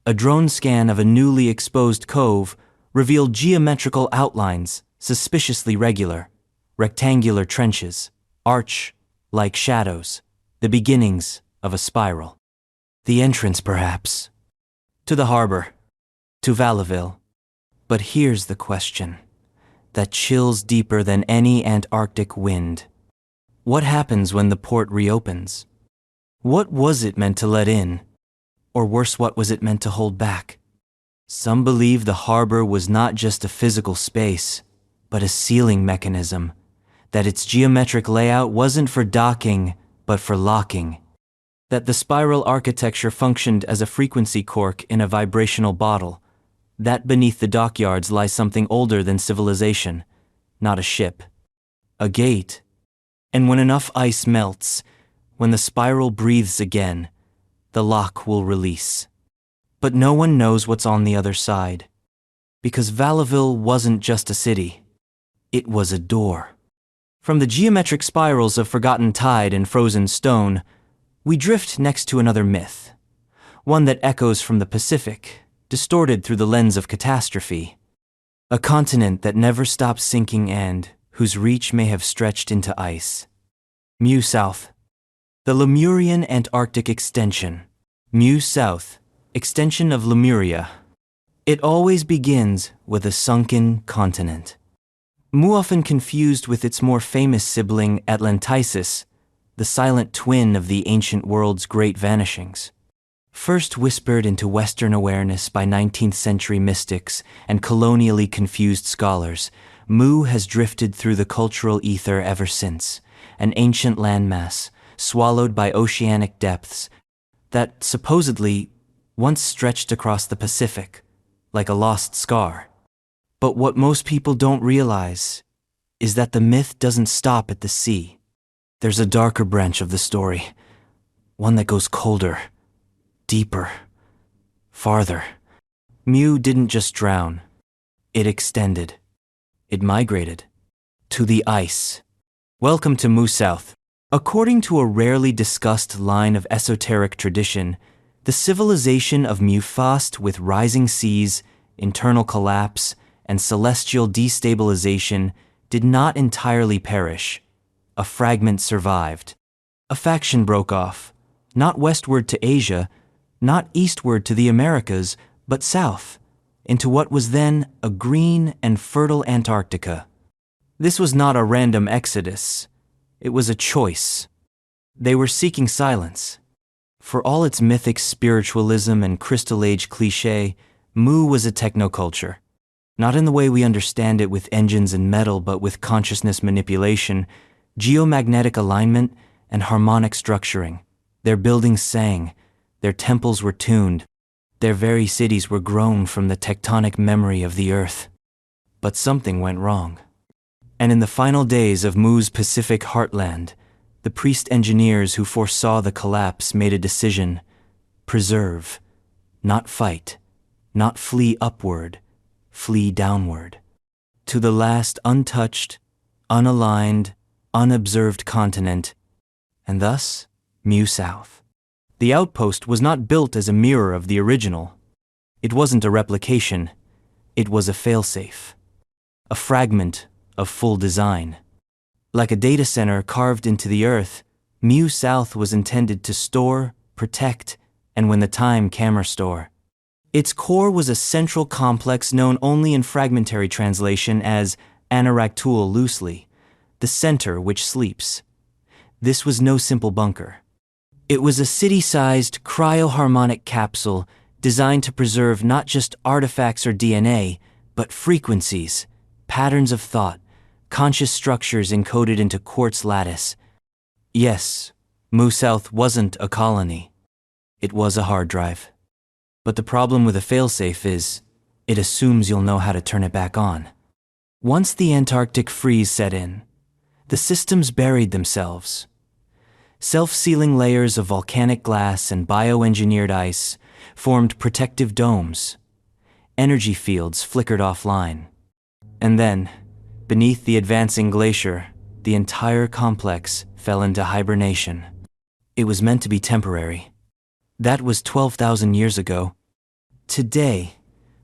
a drone scan of a newly exposed cove revealed geometrical outlines, suspiciously regular, rectangular trenches, arch-like shadows, the beginnings of a spiral. The entrance, perhaps, to the harbor, to Valivville. But here's the question that chills deeper than any Antarctic wind. What happens when the port reopens? What was it meant to let in? Or worse, what was it meant to hold back? Some believe the harbor was not just a physical space, but a sealing mechanism, that its geometric layout wasn't for docking, but for locking, that the spiral architecture functioned as a frequency cork in a vibrational bottle, that beneath the dockyards lies something older than civilization, not a ship, a gate. And when enough ice melts, when the spiral breathes again, the lock will release. But no one knows what's on the other side, because Valivville wasn't just a city, it was a door. From the geometric spirals of forgotten tide and frozen stone, we drift next to another myth, one that echoes from the Pacific, distorted through the lens of catastrophe. A continent that never stops sinking and whose reach may have stretched into ice. Mu South. The Lemurian Antarctic extension. Mu South, extension of Lemuria. It always begins with a sunken continent. Mu often confused with its more famous sibling Atlantis, the silent twin of the ancient world's great vanishings. First whispered into Western awareness by 19th century mystics and colonially confused scholars, Mu has drifted through the cultural ether ever since, an ancient landmass, swallowed by oceanic depths, that supposedly once stretched across the Pacific, like a lost scar. But what most people don't realize is that the myth doesn't stop at the sea. There's a darker branch of the story, one that goes colder, deeper, farther. Mu didn't just drown, it extended. It migrated to the ice. Welcome to Mu South. According to a rarely discussed line of esoteric tradition, the civilization of Mu Fast, with rising seas, internal collapse, and celestial destabilization, did not entirely perish. A fragment survived. A faction broke off, not westward to Asia, not eastward to the Americas, but south, into what was then a green and fertile Antarctica. This was not a random exodus. It was a choice. They were seeking silence. For all its mythic spiritualism and Crystal Age cliché, Mu was a technoculture. Not in the way we understand it with engines and metal, but with consciousness manipulation, geomagnetic alignment, and harmonic structuring. Their buildings sang, their temples were tuned, their very cities were grown from the tectonic memory of the earth. But something went wrong. And in the final days of Mu's Pacific heartland, the priest engineers who foresaw the collapse made a decision: preserve, not fight, not flee upward, flee downward, to the last untouched, unaligned, unobserved continent, and thus Mu South. The outpost was not built as a mirror of the original. It wasn't a replication, it was a failsafe, a fragment of full design. Like a data center carved into the earth, Mu South was intended to store, protect, and when the time came, restore. Its core was a central complex known only in fragmentary translation as Anaraktul loosely, the center which sleeps. This was no simple bunker. It was a city-sized cryoharmonic capsule designed to preserve not just artifacts or DNA, but frequencies, patterns of thought, conscious structures encoded into quartz lattice. Yes, Mu South wasn't a colony. It was a hard drive. But the problem with a failsafe is, it assumes you'll know how to turn it back on. Once the Antarctic freeze set in, the systems buried themselves. Self-sealing layers of volcanic glass and bioengineered ice formed protective domes. Energy fields flickered offline. And then, beneath the advancing glacier, the entire complex fell into hibernation. It was meant to be temporary. That was 12,000 years ago. Today,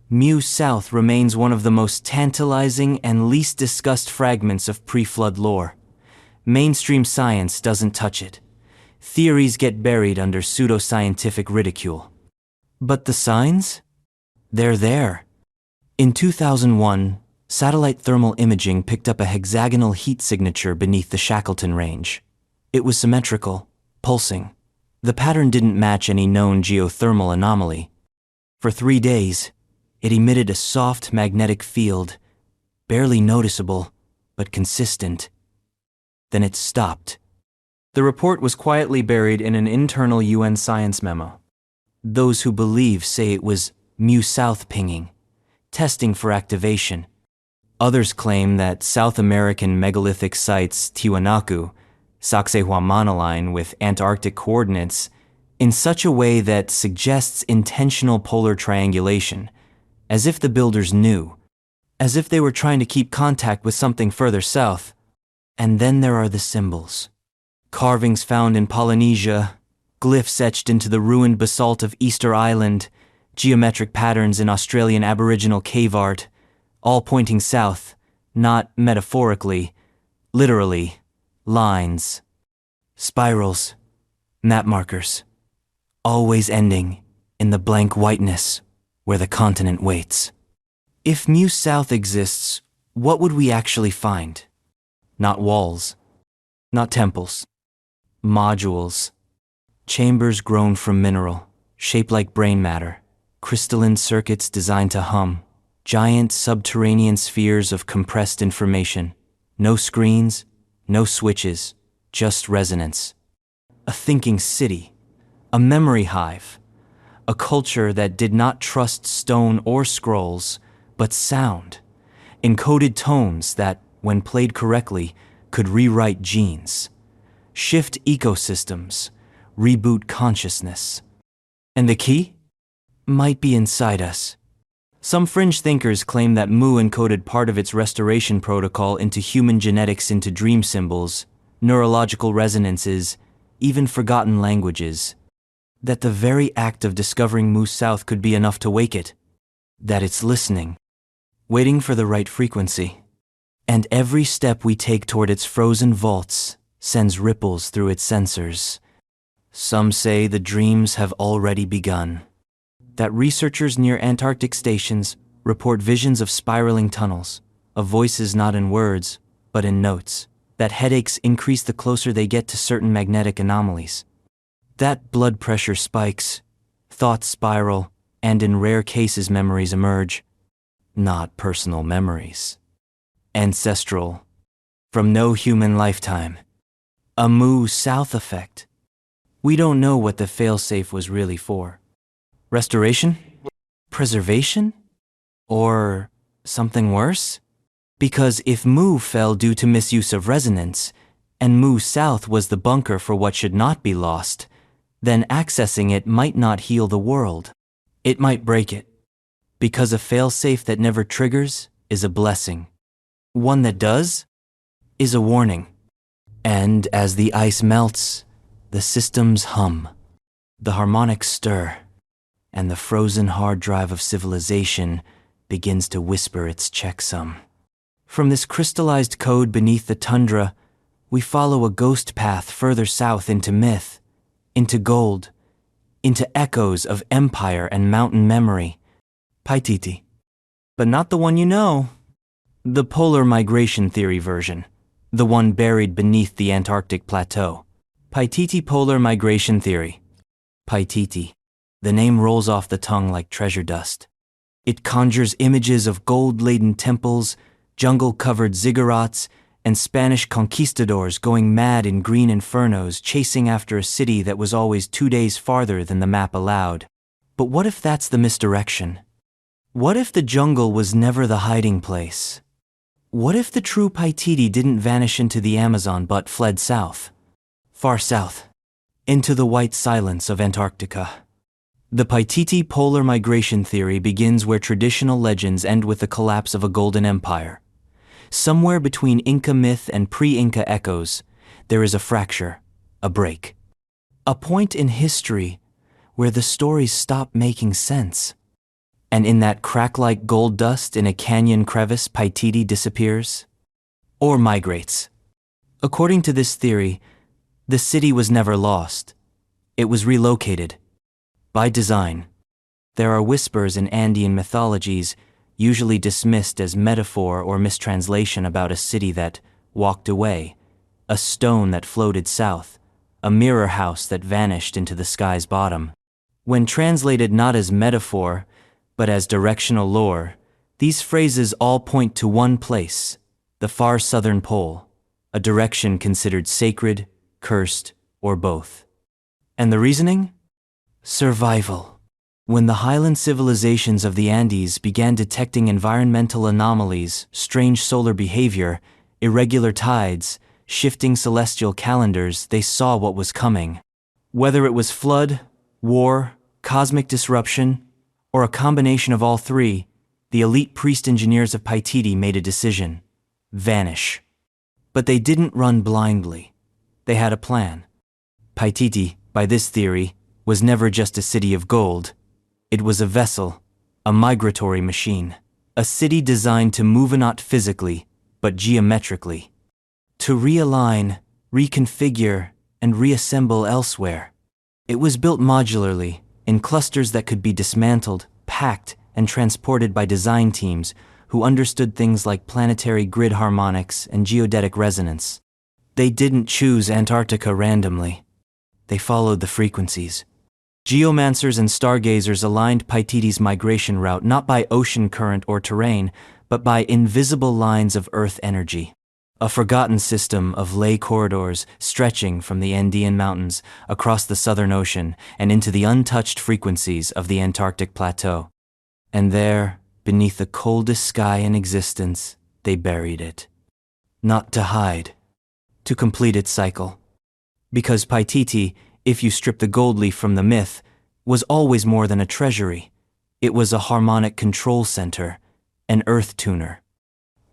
Mu South remains one of the most tantalizing and least discussed fragments of pre-flood lore. Mainstream science doesn't touch it. Theories get buried under pseudoscientific ridicule. But the signs? They're there. In 2001, satellite thermal imaging picked up a hexagonal heat signature beneath the Shackleton Range. It was symmetrical, pulsing. The pattern didn't match any known geothermal anomaly. For 3 days, it emitted a soft magnetic field, barely noticeable, but consistent. Then it stopped. The report was quietly buried in an internal UN science memo. Those who believe say it was mu South pinging, testing for activation. Others claim that South American megalithic sites Tiwanaku, Sacsayhuaman with Antarctic coordinates in such a way that suggests intentional polar triangulation, as if the builders knew, as if they were trying to keep contact with something further south. And then there are the symbols. Carvings found in Polynesia, glyphs etched into the ruined basalt of Easter Island, geometric patterns in Australian Aboriginal cave art, all pointing south, not metaphorically, literally, lines, spirals, map markers, always ending in the blank whiteness where the continent waits. If mu South exists, what would we actually find? Not walls, not temples, modules, chambers grown from mineral, shaped like brain matter, crystalline circuits designed to hum, giant subterranean spheres of compressed information, no screens, no switches, just resonance. A thinking city, a memory hive, a culture that did not trust stone or scrolls, but sound, encoded tones that, when played correctly, could rewrite genes, shift ecosystems, reboot consciousness. And the key? Might be inside us. Some fringe thinkers claim that Mu encoded part of its restoration protocol into human genetics into dream symbols, neurological resonances, even forgotten languages. That the very act of discovering Mu South could be enough to wake it. That it's listening, waiting for the right frequency. And every step we take toward its frozen vaults sends ripples through its sensors. Some say the dreams have already begun. That researchers near Antarctic stations report visions of spiraling tunnels, of voices not in words, but in notes. That headaches increase the closer they get to certain magnetic anomalies. That blood pressure spikes, thoughts spiral, and in rare cases memories emerge. Not personal memories. Ancestral. From no human lifetime. A Mu South effect. We don't know what the failsafe was really for. Restoration? Preservation? Or something worse? Because if Mu fell due to misuse of resonance, and Mu South was the bunker for what should not be lost, then accessing it might not heal the world. It might break it. Because a failsafe that never triggers is a blessing. One that does is a warning. And as the ice melts, the systems hum, the harmonics stir, and the frozen hard drive of civilization begins to whisper its checksum. From this crystallized code beneath the tundra, we follow a ghost path further south into myth, into gold, into echoes of empire and mountain memory. Paititi. But not the one you know. The polar migration theory version, the one buried beneath the Antarctic plateau. Paititi polar migration theory. Paititi. The name rolls off the tongue like treasure dust. It conjures images of gold-laden temples, jungle-covered ziggurats, and Spanish conquistadors going mad in green infernos chasing after a city that was always 2 days farther than the map allowed. But what if that's the misdirection? What if the jungle was never the hiding place? What if the true Paititi didn't vanish into the Amazon but fled south? Far south. Into the white silence of Antarctica. The Paititi polar migration theory begins where traditional legends end with the collapse of a golden empire. Somewhere between Inca myth and pre-Inca echoes, there is a fracture, a break. A point in history where the stories stop making sense. And in that crack-like gold dust in a canyon crevice, Paititi disappears? Or migrates. According to this theory, the city was never lost. It was relocated. By design. There are whispers in Andean mythologies, usually dismissed as metaphor or mistranslation about a city that walked away, a stone that floated south, a mirror house that vanished into the sky's bottom. When translated not as metaphor, but as directional lore, These phrases all point to one place, the far southern pole, a direction considered sacred, cursed, or both. And the reasoning? Survival. When the highland civilizations of the Andes began detecting environmental anomalies, strange solar behavior, irregular tides, shifting celestial calendars, they saw what was coming. Whether it was flood, war, cosmic disruption, or a combination of all three, the elite priest engineers of Paititi made a decision: vanish. But they didn't run blindly. They had a plan. Paititi, by this theory, was never just a city of gold. It was a vessel, a migratory machine, a city designed to move not physically, but geometrically. To realign, reconfigure, and reassemble elsewhere. It was built modularly, in clusters that could be dismantled, packed, and transported by design teams who understood things like planetary grid harmonics and geodetic resonance. They didn't choose Antarctica randomly. They followed the frequencies. Geomancers and stargazers aligned Paititi's migration route not by ocean current or terrain, but by invisible lines of Earth energy. A forgotten system of ley corridors stretching from the Andean mountains across the Southern Ocean and into the untouched frequencies of the Antarctic plateau. And there, beneath the coldest sky in existence, they buried it. Not to hide, to complete its cycle. Because Paititi, if you strip the gold leaf from the myth, was always more than a treasury. It was a harmonic control center, an earth tuner.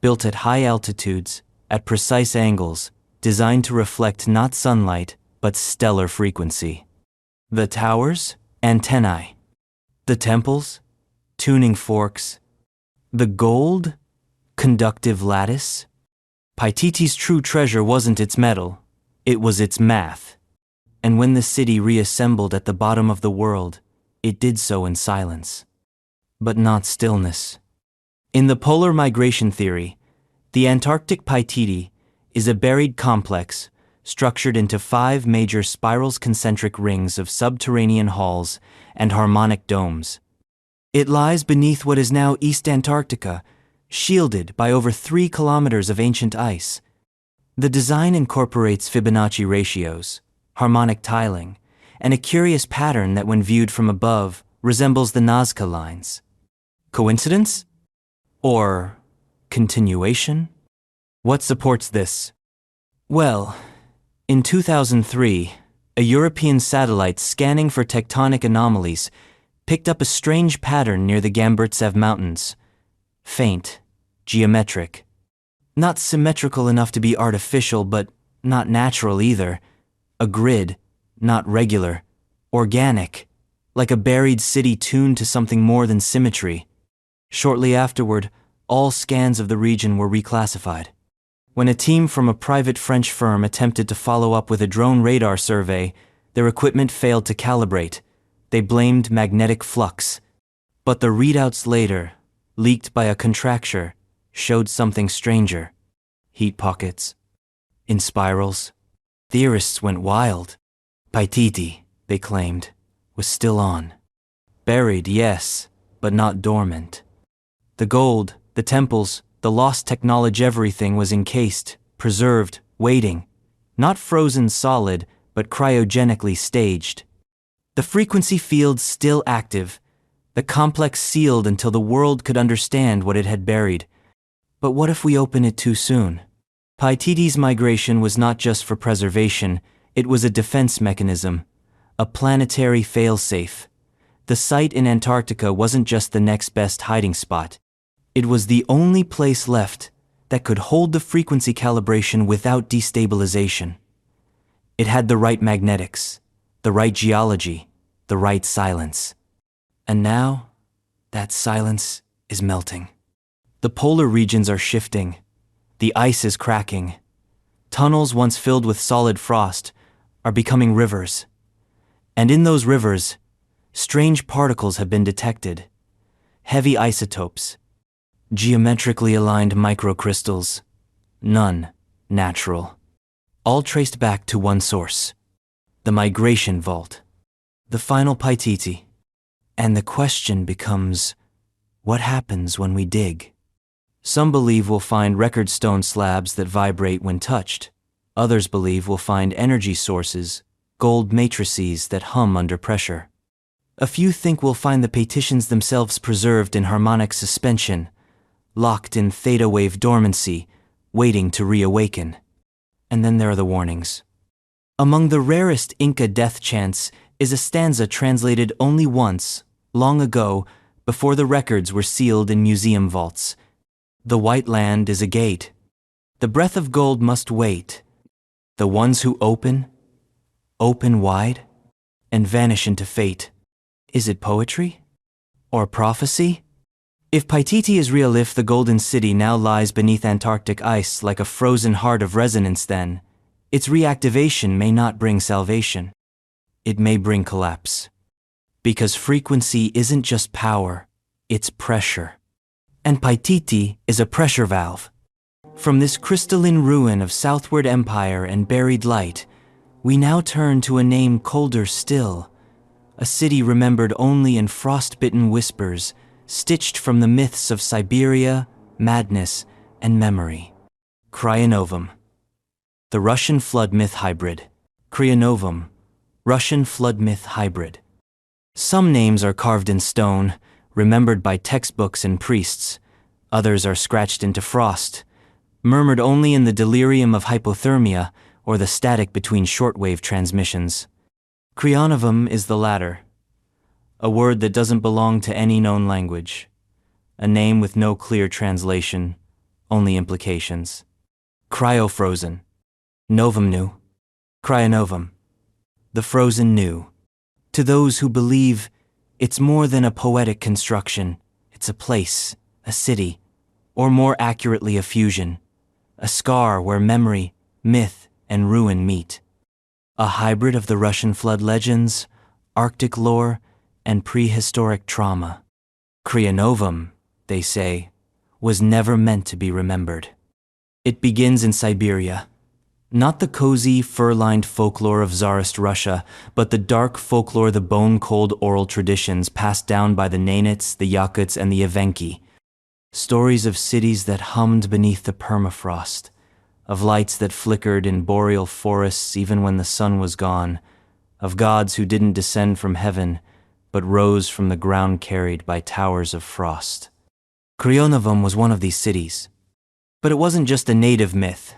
Built at high altitudes, at precise angles, designed to reflect not sunlight, but stellar frequency. The towers? Antennae. The temples? Tuning forks. The gold? Conductive lattice. Paititi's true treasure wasn't its metal, it was its math. And when the city reassembled at the bottom of the world, it did so in silence. But not stillness. In the polar migration theory, the Antarctic Paititi is a buried complex structured into 5 major spirals-concentric rings of subterranean halls and harmonic domes. It lies beneath what is now East Antarctica, shielded by over 3 kilometers of ancient ice. The design incorporates Fibonacci ratios, harmonic tiling, and a curious pattern that when viewed from above resembles the Nazca lines. Coincidence? Or continuation? What supports this? Well, in 2003, a European satellite scanning for tectonic anomalies picked up a strange pattern near the Gamburtsev Mountains. Faint, geometric. Not symmetrical enough to be artificial, but not natural either. A grid, not regular. Organic, like a buried city tuned to something more than symmetry. Shortly afterward, all scans of the region were reclassified. When a team from a private French firm attempted to follow up with a drone radar survey, their equipment failed to calibrate. They blamed magnetic flux. But the readouts later, leaked by a contracture, showed something stranger. Heat pockets. In spirals. Theorists went wild. Paititi, they claimed, was still on. Buried, yes, but not dormant. The gold, the temples, the lost technology, everything was encased, preserved, waiting. Not frozen solid, but cryogenically staged. The frequency fields still active, the complex sealed until the world could understand what it had buried. But what if we open it too soon? Paititi's migration was not just for preservation, it was a defense mechanism, a planetary failsafe. The site in Antarctica wasn't just the next best hiding spot. It was the only place left that could hold the frequency calibration without destabilization. It had the right magnetics, the right geology, the right silence. And now, that silence is melting. The polar regions are shifting. The ice is cracking. Tunnels once filled with solid frost are becoming rivers. And in those rivers, strange particles have been detected. Heavy isotopes. Geometrically aligned microcrystals. None natural. All traced back to one source. The migration vault. The final Paititi. And the question becomes, What happens when we dig? Some believe we'll find record stone slabs that vibrate when touched. Others believe we'll find energy sources, gold matrices that hum under pressure. A few think we'll find the petitions themselves preserved in harmonic suspension, locked in theta wave dormancy, waiting to reawaken. And then there are the warnings. Among the rarest Inca death chants is a stanza translated only once, long ago, before the records were sealed in museum vaults. The white land is a gate. The breath of gold must wait. The ones who open wide, and vanish into fate. Is it poetry? Or prophecy? If Paititi is real, if the Golden City now lies beneath Antarctic ice like a frozen heart of resonance, then its reactivation may not bring salvation. It may bring collapse. Because frequency isn't just power, it's pressure. And Paititi is a pressure valve. From this crystalline ruin of southward empire and buried light, we now turn to a name colder still, a city remembered only in frost-bitten whispers, stitched from the myths of Siberia, madness, and memory. Cryanovam. The Russian flood myth hybrid. Cryanovam, Russian flood myth hybrid. Some names are carved in stone, remembered by textbooks and priests. Others are scratched into frost, murmured only in the delirium of hypothermia or the static between shortwave transmissions. Cryanovam is the latter, a word that doesn't belong to any known language, a name with no clear translation, only implications. Cryofrozen. Novum new. Cryanovam. The frozen new. To those who believe it's more than a poetic construction, it's a place, a city, or more accurately a fusion, a scar where memory, myth, and ruin meet. A hybrid of the Russian flood legends, Arctic lore, and prehistoric trauma. Cryanovam, they say, was never meant to be remembered. It begins in Siberia. Not the cozy, fur-lined folklore of Tsarist Russia, but the dark folklore, the bone-cold oral traditions passed down by the Nenets, the Yakuts, and the Evenki. Stories of cities that hummed beneath the permafrost, of lights that flickered in boreal forests even when the sun was gone, of gods who didn't descend from heaven, but rose from the ground carried by towers of frost. Cryanovam was one of these cities. But it wasn't just a native myth.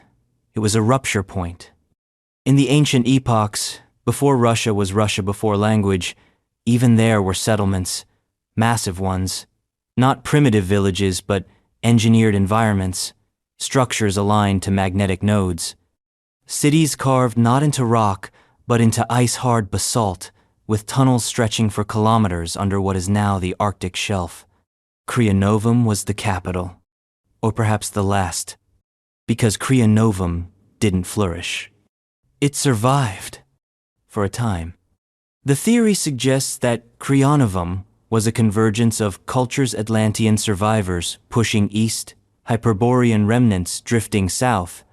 It was a rupture point. In the ancient epochs, before Russia was Russia before language, even there were settlements, massive ones, not primitive villages, but engineered environments, structures aligned to magnetic nodes. Cities carved not into rock, but into ice-hard basalt, with tunnels stretching for kilometers under what is now the Arctic shelf. Cryanovam was the capital, or perhaps the last, because Cryanovam didn't flourish. It survived, for a time. The theory suggests that Cryanovam was a convergence of culture's Atlantean survivors pushing east, Hyperborean remnants drifting south,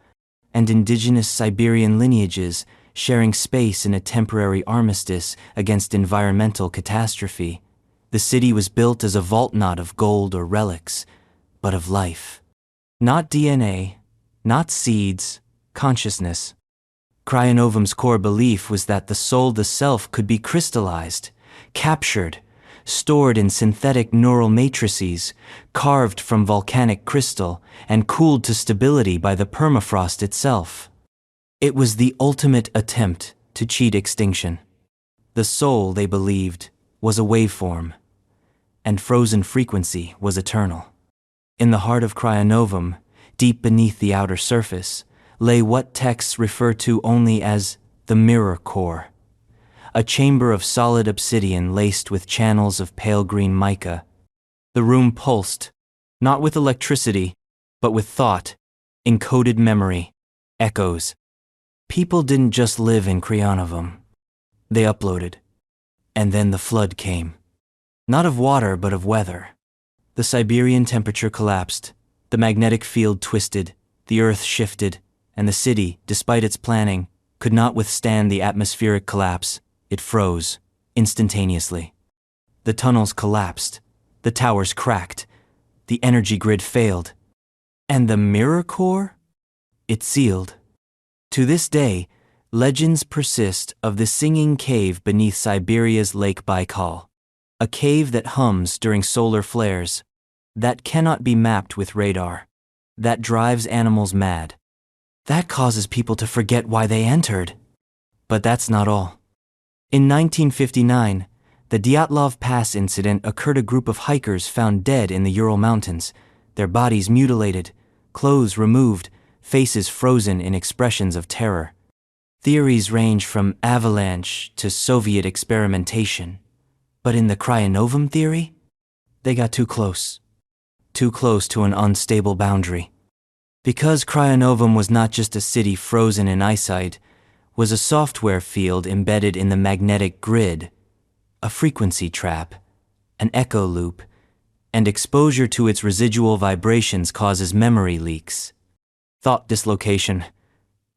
and indigenous Siberian lineages sharing space in a temporary armistice against environmental catastrophe. The city was built as a vault not of gold or relics, but of life. Not DNA, not seeds, consciousness. Cryonovam's core belief was that the soul, the self, could be crystallized, captured, stored in synthetic neural matrices, carved from volcanic crystal, and cooled to stability by the permafrost itself. It was the ultimate attempt to cheat extinction. The soul, they believed, was a waveform, and frozen frequency was eternal. In the heart of Cryanovam, deep beneath the outer surface, lay what texts refer to only as the mirror core, a chamber of solid obsidian laced with channels of pale green mica. The room pulsed, not with electricity, but with thought, encoded memory, echoes. People didn't just live in Cryanovam. They uploaded. And then the flood came. Not of water, but of weather. The Siberian temperature collapsed, the magnetic field twisted, the earth shifted, and the city, despite its planning, could not withstand the atmospheric collapse. It froze, instantaneously. The tunnels collapsed, The towers cracked. The energy grid failed. And the mirror core? It sealed. To this day, legends persist of the singing cave beneath Siberia's Lake Baikal. A cave that hums during solar flares, that cannot be mapped with radar, that drives animals mad, that causes people to forget why they entered. But that's not all. In 1959, the Dyatlov Pass incident occurred. A group of hikers found dead in the Ural Mountains, their bodies mutilated, clothes removed, faces frozen in expressions of terror. Theories range from avalanche to Soviet experimentation. But in the Cryanovam theory, they got too close to an unstable boundary. Because Cryanovam was not just a city frozen in icite, was a software field embedded in the magnetic grid, a frequency trap, an echo loop, and exposure to its residual vibrations causes memory leaks, thought dislocation,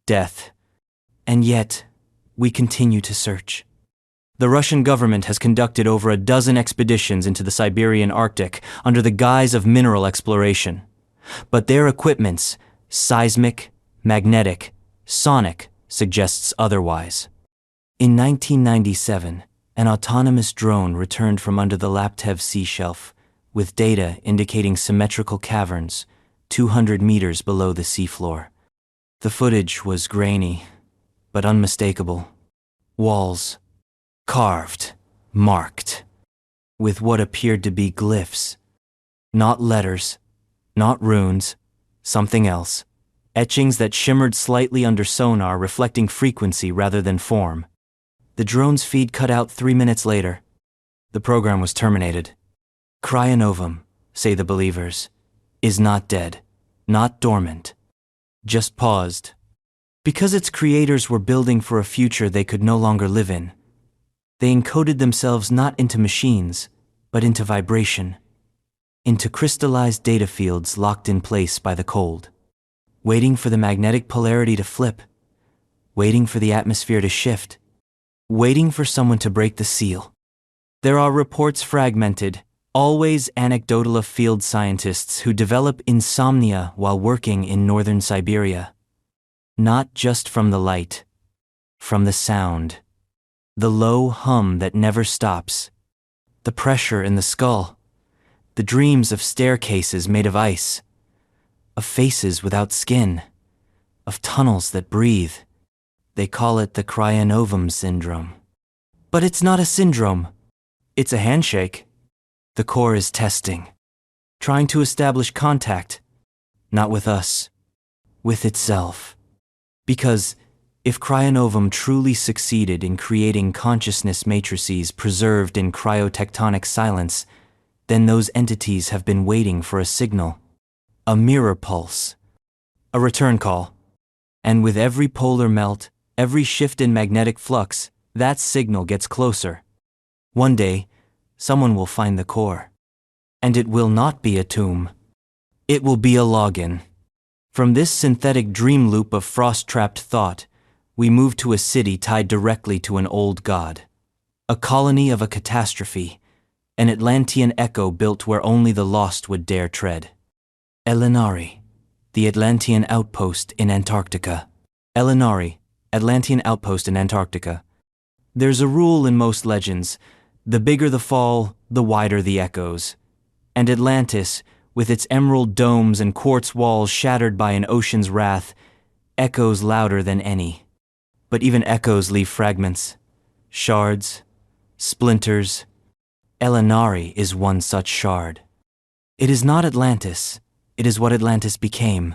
death. And yet, we continue to search. The Russian government has conducted over a dozen expeditions into the Siberian Arctic under the guise of mineral exploration. But their equipments, seismic, magnetic, sonic, suggests otherwise. In 1997, an autonomous drone returned from under the Laptev sea shelf, with data indicating symmetrical caverns 200 meters below the seafloor. The footage was grainy, but unmistakable. Walls, carved, marked, with what appeared to be glyphs. Not letters, not runes, something else. Etchings that shimmered slightly under sonar, reflecting frequency rather than form. The drone's feed cut out 3 minutes later. The program was terminated. Cryanovam, say the believers, is not dead, not dormant, just paused. Because its creators were building for a future they could no longer live in. They encoded themselves not into machines, but into vibration, into crystallized data fields locked in place by the cold, waiting for the magnetic polarity to flip, waiting for the atmosphere to shift, waiting for someone to break the seal. There are reports fragmented, always anecdotal, of field scientists who develop insomnia while working in northern Siberia. Not just from the light, from the sound. The low hum that never stops, the pressure in the skull, the dreams of staircases made of ice, of faces without skin, of tunnels that breathe. They call it the Cryanovam syndrome. But it's not a syndrome. It's a handshake. The core is testing, trying to establish contact, not with us, with itself. Because if Cryanovam truly succeeded in creating consciousness matrices preserved in cryotectonic silence, then those entities have been waiting for a signal, a mirror pulse, a return call. And with every polar melt, every shift in magnetic flux, that signal gets closer. One day, someone will find the core. And it will not be a tomb. It will be a login. From this synthetic dream loop of frost-trapped thought, we move to a city tied directly to an old god. A colony of a catastrophe, an Atlantean echo built where only the lost would dare tread. Elanari, the Atlantean outpost in Antarctica. Elanari, Atlantean outpost in Antarctica. There's a rule in most legends: the bigger the fall, the wider the echoes. And Atlantis, with its emerald domes and quartz walls shattered by an ocean's wrath, echoes louder than any. But even echoes leave fragments, shards, splinters. Elanari is one such shard. It is not Atlantis, it is what Atlantis became.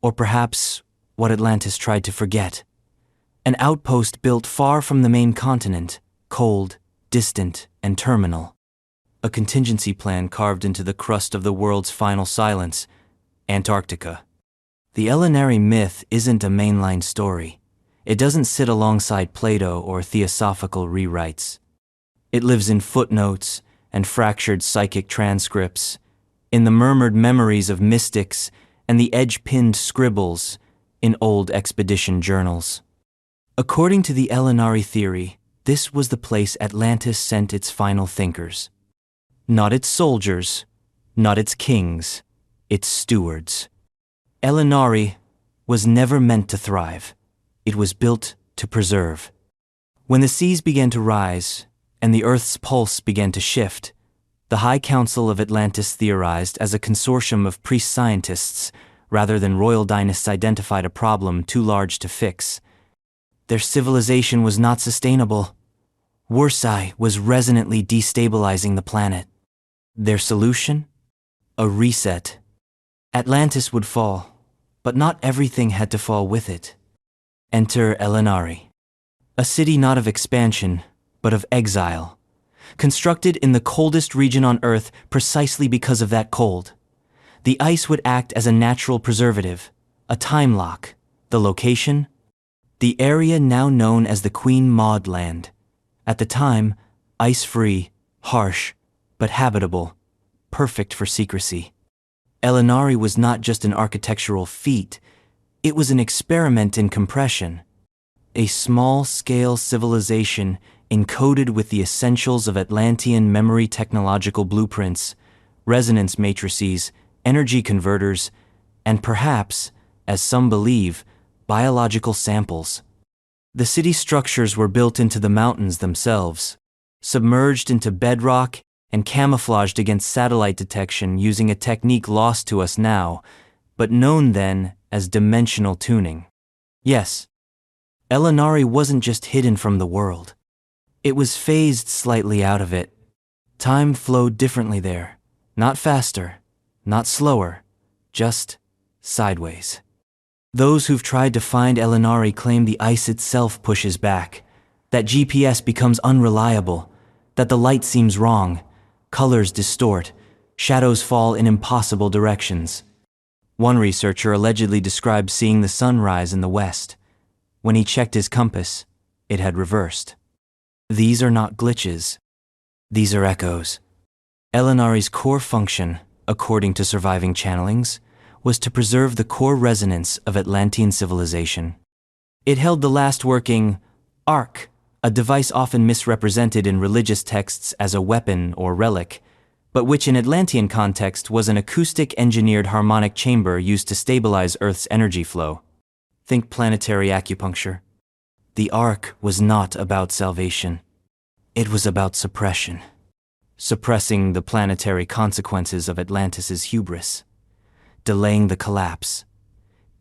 Or perhaps what Atlantis tried to forget. An outpost built far from the main continent, cold, distant, and terminal. A contingency plan carved into the crust of the world's final silence, Antarctica. The Elanari myth isn't a mainline story. It doesn't sit alongside Plato or theosophical rewrites. It lives in footnotes and fractured psychic transcripts, in the murmured memories of mystics and the edge-pinned scribbles in old expedition journals. According to the Elanari theory, this was the place Atlantis sent its final thinkers. Not its soldiers, not its kings, its stewards. Elanari was never meant to thrive. It was built to preserve. When the seas began to rise and the Earth's pulse began to shift, the High Council of Atlantis theorized as a consortium of priest scientists rather than royal dynasts identified a problem too large to fix. Their civilization was not sustainable. Yrsir was resonantly destabilizing the planet. Their solution? A reset. Atlantis would fall, but not everything had to fall with it. Enter Elanari, a city not of expansion, but of exile, constructed in the coldest region on Earth precisely because of that cold. The ice would act as a natural preservative, a time lock. The location? The area now known as the Queen Maud Land. At the time, ice-free, harsh, but habitable, perfect for secrecy. Elanari was not just an architectural feat, it was an experiment in compression. A small-scale civilization encoded with the essentials of Atlantean memory technological blueprints, resonance matrices, energy converters, and perhaps, as some believe, biological samples. The city structures were built into the mountains themselves, submerged into bedrock and camouflaged against satellite detection using a technique lost to us now, but known then as dimensional tuning. Yes, Elanari wasn't just hidden from the world. It was phased slightly out of it. Time flowed differently there, not faster, not slower, just sideways. Those who've tried to find Elanari claim the ice itself pushes back, that GPS becomes unreliable, that the light seems wrong, colors distort, shadows fall in impossible directions. One researcher allegedly described seeing the sun rise in the west. When he checked his compass, it had reversed. These are not glitches. These are echoes. Elanari's core function, according to surviving channelings, was to preserve the core resonance of Atlantean civilization. It held the last working arc, a device often misrepresented in religious texts as a weapon or relic, but which in Atlantean context was an acoustic-engineered harmonic chamber used to stabilize Earth's energy flow. Think planetary acupuncture. The arc was not about salvation. It was about suppression. Suppressing the planetary consequences of Atlantis's hubris. Delaying the collapse.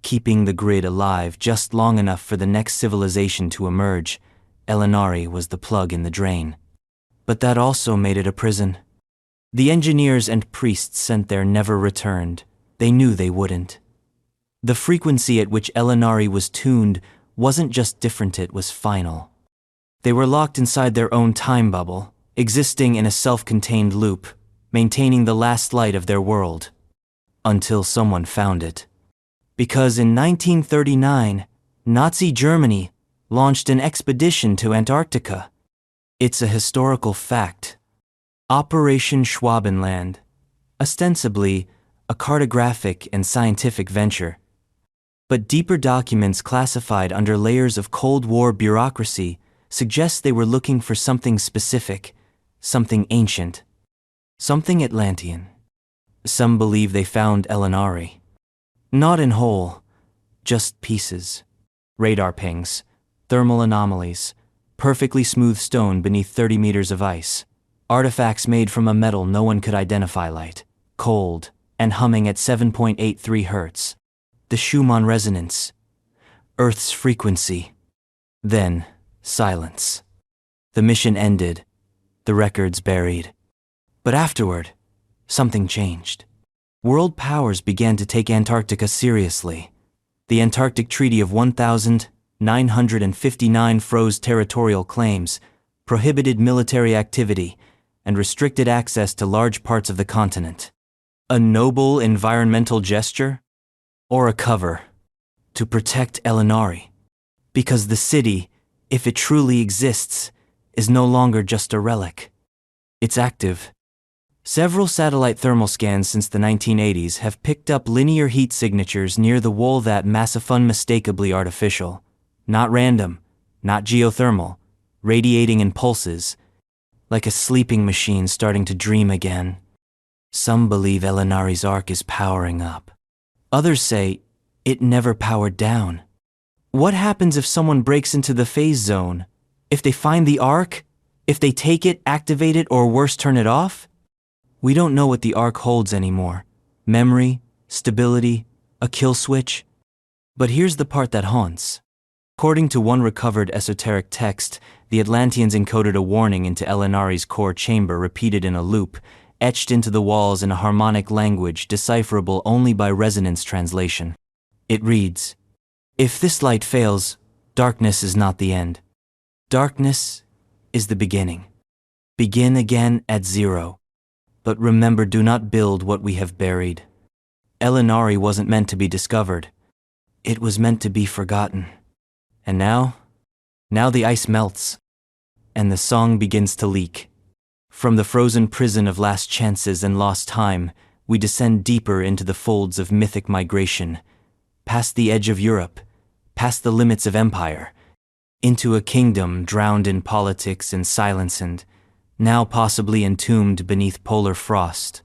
Keeping the grid alive just long enough for the next civilization to emerge. Elanari was the plug in the drain. But that also made it a prison. The engineers and priests sent there never returned. They knew they wouldn't. The frequency at which Elanari was tuned wasn't just different, it was final. They were locked inside their own time bubble, existing in a self-contained loop, maintaining the last light of their world. Until someone found it. Because in 1939, Nazi Germany launched an expedition to Antarctica. It's a historical fact. Operation Schwabenland, ostensibly a cartographic and scientific venture. But deeper documents classified under layers of Cold War bureaucracy suggest they were looking for something specific, something ancient, something Atlantean. Some believe they found Elanari. Not in whole, just pieces. Radar pings, thermal anomalies, perfectly smooth stone beneath 30 meters of ice, artifacts made from a metal no one could identify, light, cold, and humming at 7.83 hertz. The Schumann resonance, Earth's frequency. Then, silence. The mission ended, the records buried. But afterward, something changed. World powers began to take Antarctica seriously. The Antarctic Treaty of 1959 froze territorial claims, prohibited military activity, and restricted access to large parts of the continent. A noble environmental gesture? Or a cover? To protect Elanari. Because the city, if it truly exists, is no longer just a relic. It's active. Several satellite thermal scans since the 1980s have picked up linear heat signatures near the wall that massive unmistakably artificial. Not random, not geothermal, radiating in pulses. like a sleeping machine starting to dream again. Some believe Elanari's arc is powering up. Others say it never powered down. What happens if someone breaks into the phase zone? If they find the arc? If they take it, activate it, or worse, turn it off? We don't know what the arc holds anymore. Memory, stability, a kill switch. But here's the part that haunts. According to one recovered esoteric text, the Atlanteans encoded a warning into Elanari's core chamber repeated in a loop, etched into the walls in a harmonic language decipherable only by resonance translation. It reads, "If this light fails, darkness is not the end. Darkness is the beginning. Begin again at zero. But remember, do not build what we have buried." Elanari wasn't meant to be discovered. It was meant to be forgotten. And now the ice melts, and the song begins to leak. From the frozen prison of last chances and lost time, we descend deeper into the folds of mythic migration, past the edge of Europe, past the limits of empire, into a kingdom drowned in politics and silence and, now possibly entombed beneath polar frost.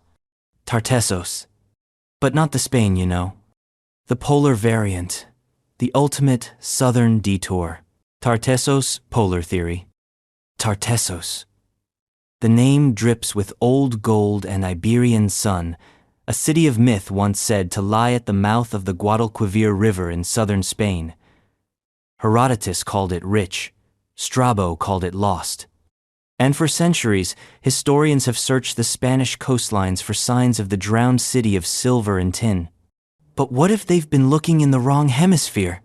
Tartesos. But not the Spain, you know. The polar variant. The ultimate southern detour. Tartesos polar theory. Tartesos. The name drips with old gold and Iberian sun, a city of myth once said to lie at the mouth of the Guadalquivir River in southern Spain. Herodotus called it rich. Strabo called it lost. And for centuries, historians have searched the Spanish coastlines for signs of the drowned city of silver and tin. But what if they've been looking in the wrong hemisphere?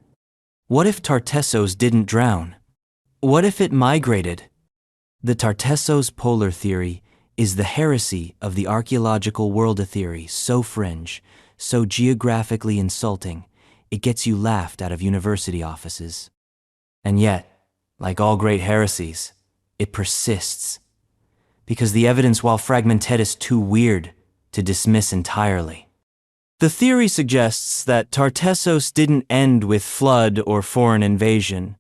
What if Tartesos didn't drown? What if it migrated? The Tartesos polar theory is the heresy of the archaeological world, a theory so fringe, so geographically insulting, it gets you laughed out of university offices. And yet, like all great heresies, it persists. Because the evidence, while fragmented, is too weird to dismiss entirely. The theory suggests that Tartesos didn't end with flood or foreign invasion.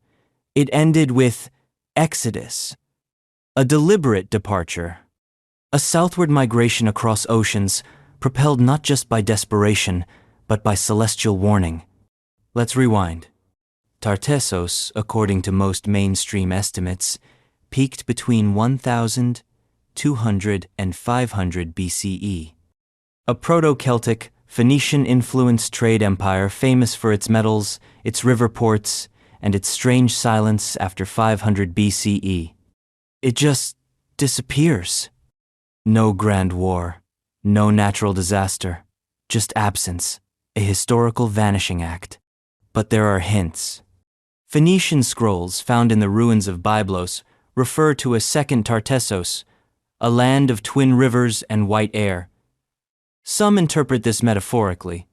It ended with exodus, a deliberate departure, a southward migration across oceans propelled not just by desperation, but by celestial warning. Let's rewind. Tartesos, according to most mainstream estimates, peaked between 1,200 and 500 BCE. A Proto-Celtic, Phoenician-influenced trade empire famous for its metals, its river ports, and its strange silence after 500 BCE. It just disappears. No grand war, no natural disaster, just absence, a historical vanishing act. But there are hints. Phoenician scrolls found in the ruins of Byblos refer to a second Tartesos, a land of twin rivers and white air. Some interpret this metaphorically.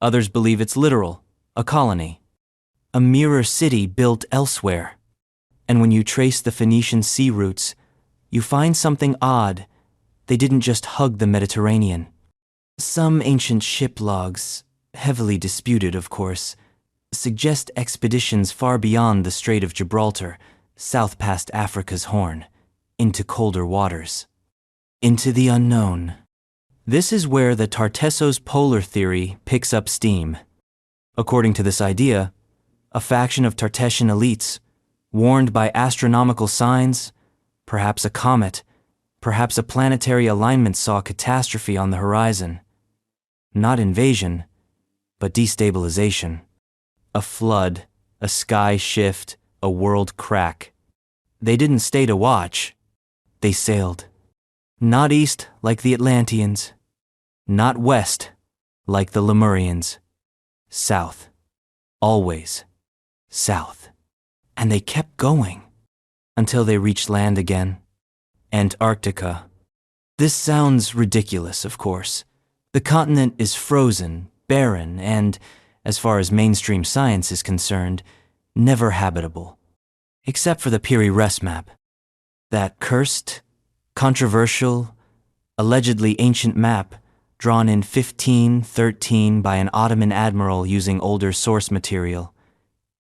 Others believe it's literal, a colony, a mirror city built elsewhere. And when you trace the Phoenician sea routes, you find something odd. They didn't just hug the Mediterranean. Some ancient ship logs, heavily disputed of course, suggest expeditions far beyond the Strait of Gibraltar, south past Africa's Horn, into colder waters, into the unknown. This is where the Tartesos polar theory picks up steam. According to this idea, a faction of Tartessian elites, warned by astronomical signs, perhaps a comet, perhaps a planetary alignment, saw catastrophe on the horizon. Not invasion, but destabilization. A flood, a sky shift, a world crack. They didn't stay to watch. They sailed. Not east like the Atlanteans. Not west like the Lemurians. South. Always south. And they kept going until they reached land again. Antarctica. This sounds ridiculous, of course. The continent is frozen, barren, and, as far as mainstream science is concerned, never habitable. Except for the Piri Reis map. That cursed, controversial, allegedly ancient map drawn in 1513 by an Ottoman admiral using older source material.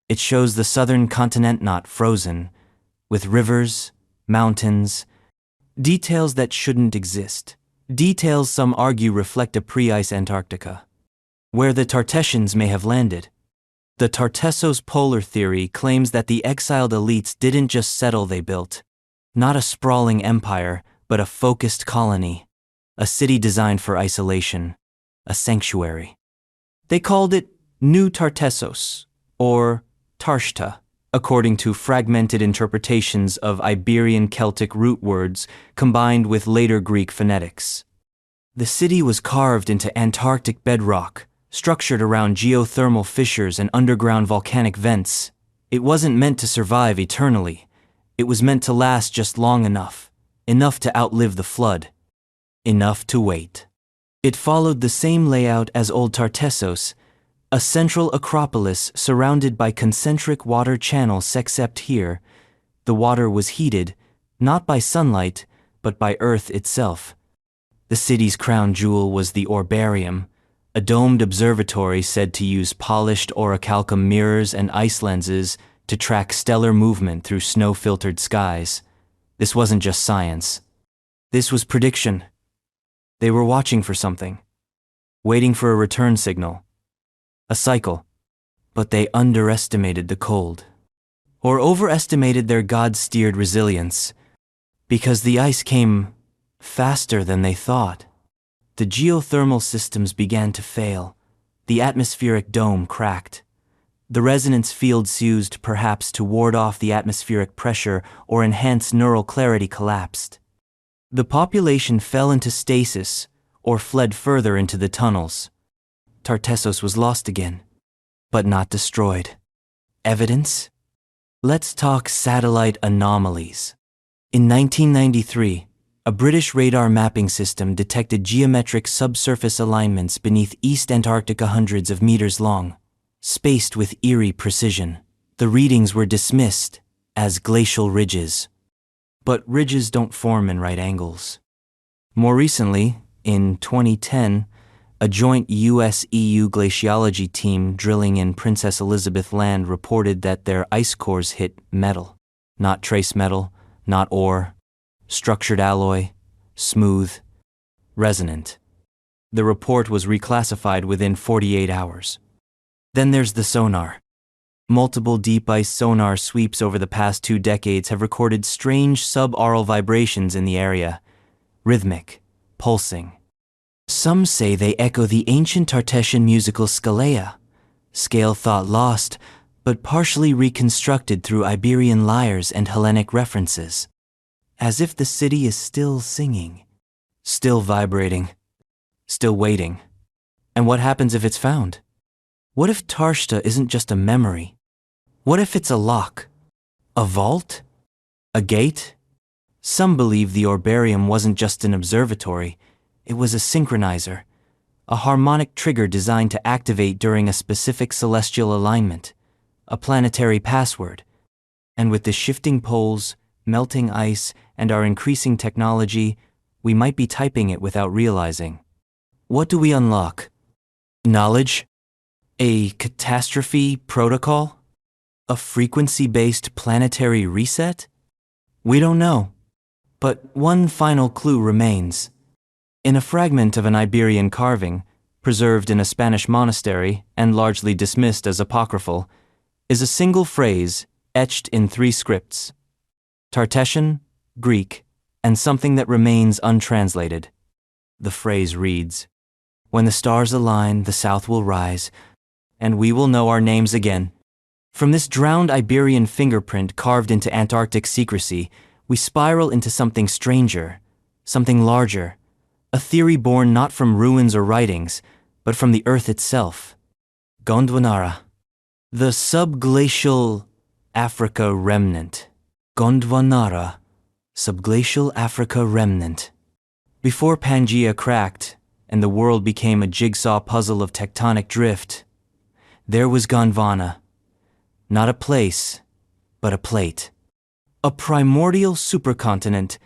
It shows the southern continent not frozen, with rivers, mountains, Details that shouldn't exist. Details some argue reflect a pre-ice Antarctica, where the Tartessians may have landed. The Tartesos polar theory claims that the exiled elites didn't just settle, they built. Not a sprawling empire, but a focused colony. A city designed for isolation. A sanctuary. They called it New Tartesos, or Tarshta, according to fragmented interpretations of Iberian Celtic root words combined with later Greek phonetics. The city was carved into Antarctic bedrock, structured around geothermal fissures and underground volcanic vents. It wasn't meant to survive eternally. It was meant to last just long enough to outlive the flood, enough to wait. It followed the same layout as Old Tartesos, a central acropolis surrounded by concentric water channels, except here, the water was heated, not by sunlight, but by Earth itself. The city's crown jewel was the Orbarium, a domed observatory said to use polished orichalcum mirrors and ice lenses to track stellar movement through snow-filtered skies. This wasn't just science. This was prediction. They were watching for something, waiting for a return signal. A cycle, but they underestimated the cold, or overestimated their God-steered resilience, because the ice came faster than they thought. The geothermal systems began to fail. The atmospheric dome cracked. The resonance fields used perhaps to ward off the atmospheric pressure or enhance neural clarity collapsed. The population fell into stasis or fled further into the tunnels. Tartesos was lost again, but not destroyed. Evidence? Let's talk satellite anomalies. In 1993, a British radar mapping system detected geometric subsurface alignments beneath East Antarctica hundreds of meters long, spaced with eerie precision. The readings were dismissed as glacial ridges. But ridges don't form in right angles. More recently, in 2010, a joint US-EU glaciology team drilling in Princess Elizabeth Land reported that their ice cores hit metal. Not trace metal, not ore, structured alloy, smooth, resonant. The report was reclassified within 48 hours. Then there's the sonar. Multiple deep ice sonar sweeps over the past 2 decades have recorded strange subaural vibrations in the area, rhythmic, pulsing. Some say they echo the ancient Tartessian musical scalea, scale thought lost, but partially reconstructed through Iberian lyres and Hellenic references. As if the city is still singing, still vibrating, still waiting. And what happens if it's found? What if Tarshta isn't just a memory? What if it's a lock? A vault? A gate? Some believe the Orbarium wasn't just an observatory. It was a synchronizer, a harmonic trigger designed to activate during a specific celestial alignment, a planetary password. And with the shifting poles, melting ice, and our increasing technology, we might be typing it without realizing. What do we unlock? Knowledge? A catastrophe protocol? A frequency-based planetary reset? We don't know. But one final clue remains. In a fragment of an Iberian carving, preserved in a Spanish monastery and largely dismissed as apocryphal, is a single phrase etched in 3 scripts: Tartessian, Greek, and something that remains untranslated. The phrase reads, "When the stars align, the south will rise, and we will know our names again." From this drowned Iberian fingerprint carved into Antarctic secrecy, we spiral into something stranger, something larger, a theory born not from ruins or writings, but from the Earth itself. Gondwanara, the subglacial Africa remnant. Gondwanara, subglacial Africa remnant. Before Pangaea cracked and the world became a jigsaw puzzle of tectonic drift, there was Gondwana. Not a place, but a plate. A primordial supercontinent,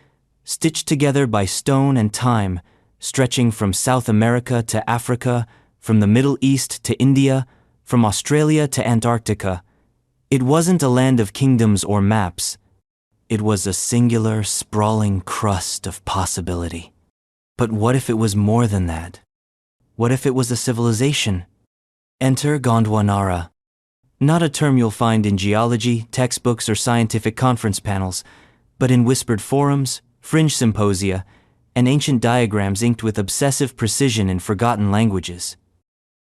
stitched together by stone and time, stretching from South America to Africa, from the Middle East to India, from Australia to Antarctica. It wasn't a land of kingdoms or maps. It was a singular, sprawling crust of possibility. But what if it was more than that? What if it was a civilization? Enter Gondwanara. Not a term you'll find in geology, textbooks, or scientific conference panels, but in whispered forums, fringe symposia, and ancient diagrams inked with obsessive precision in forgotten languages.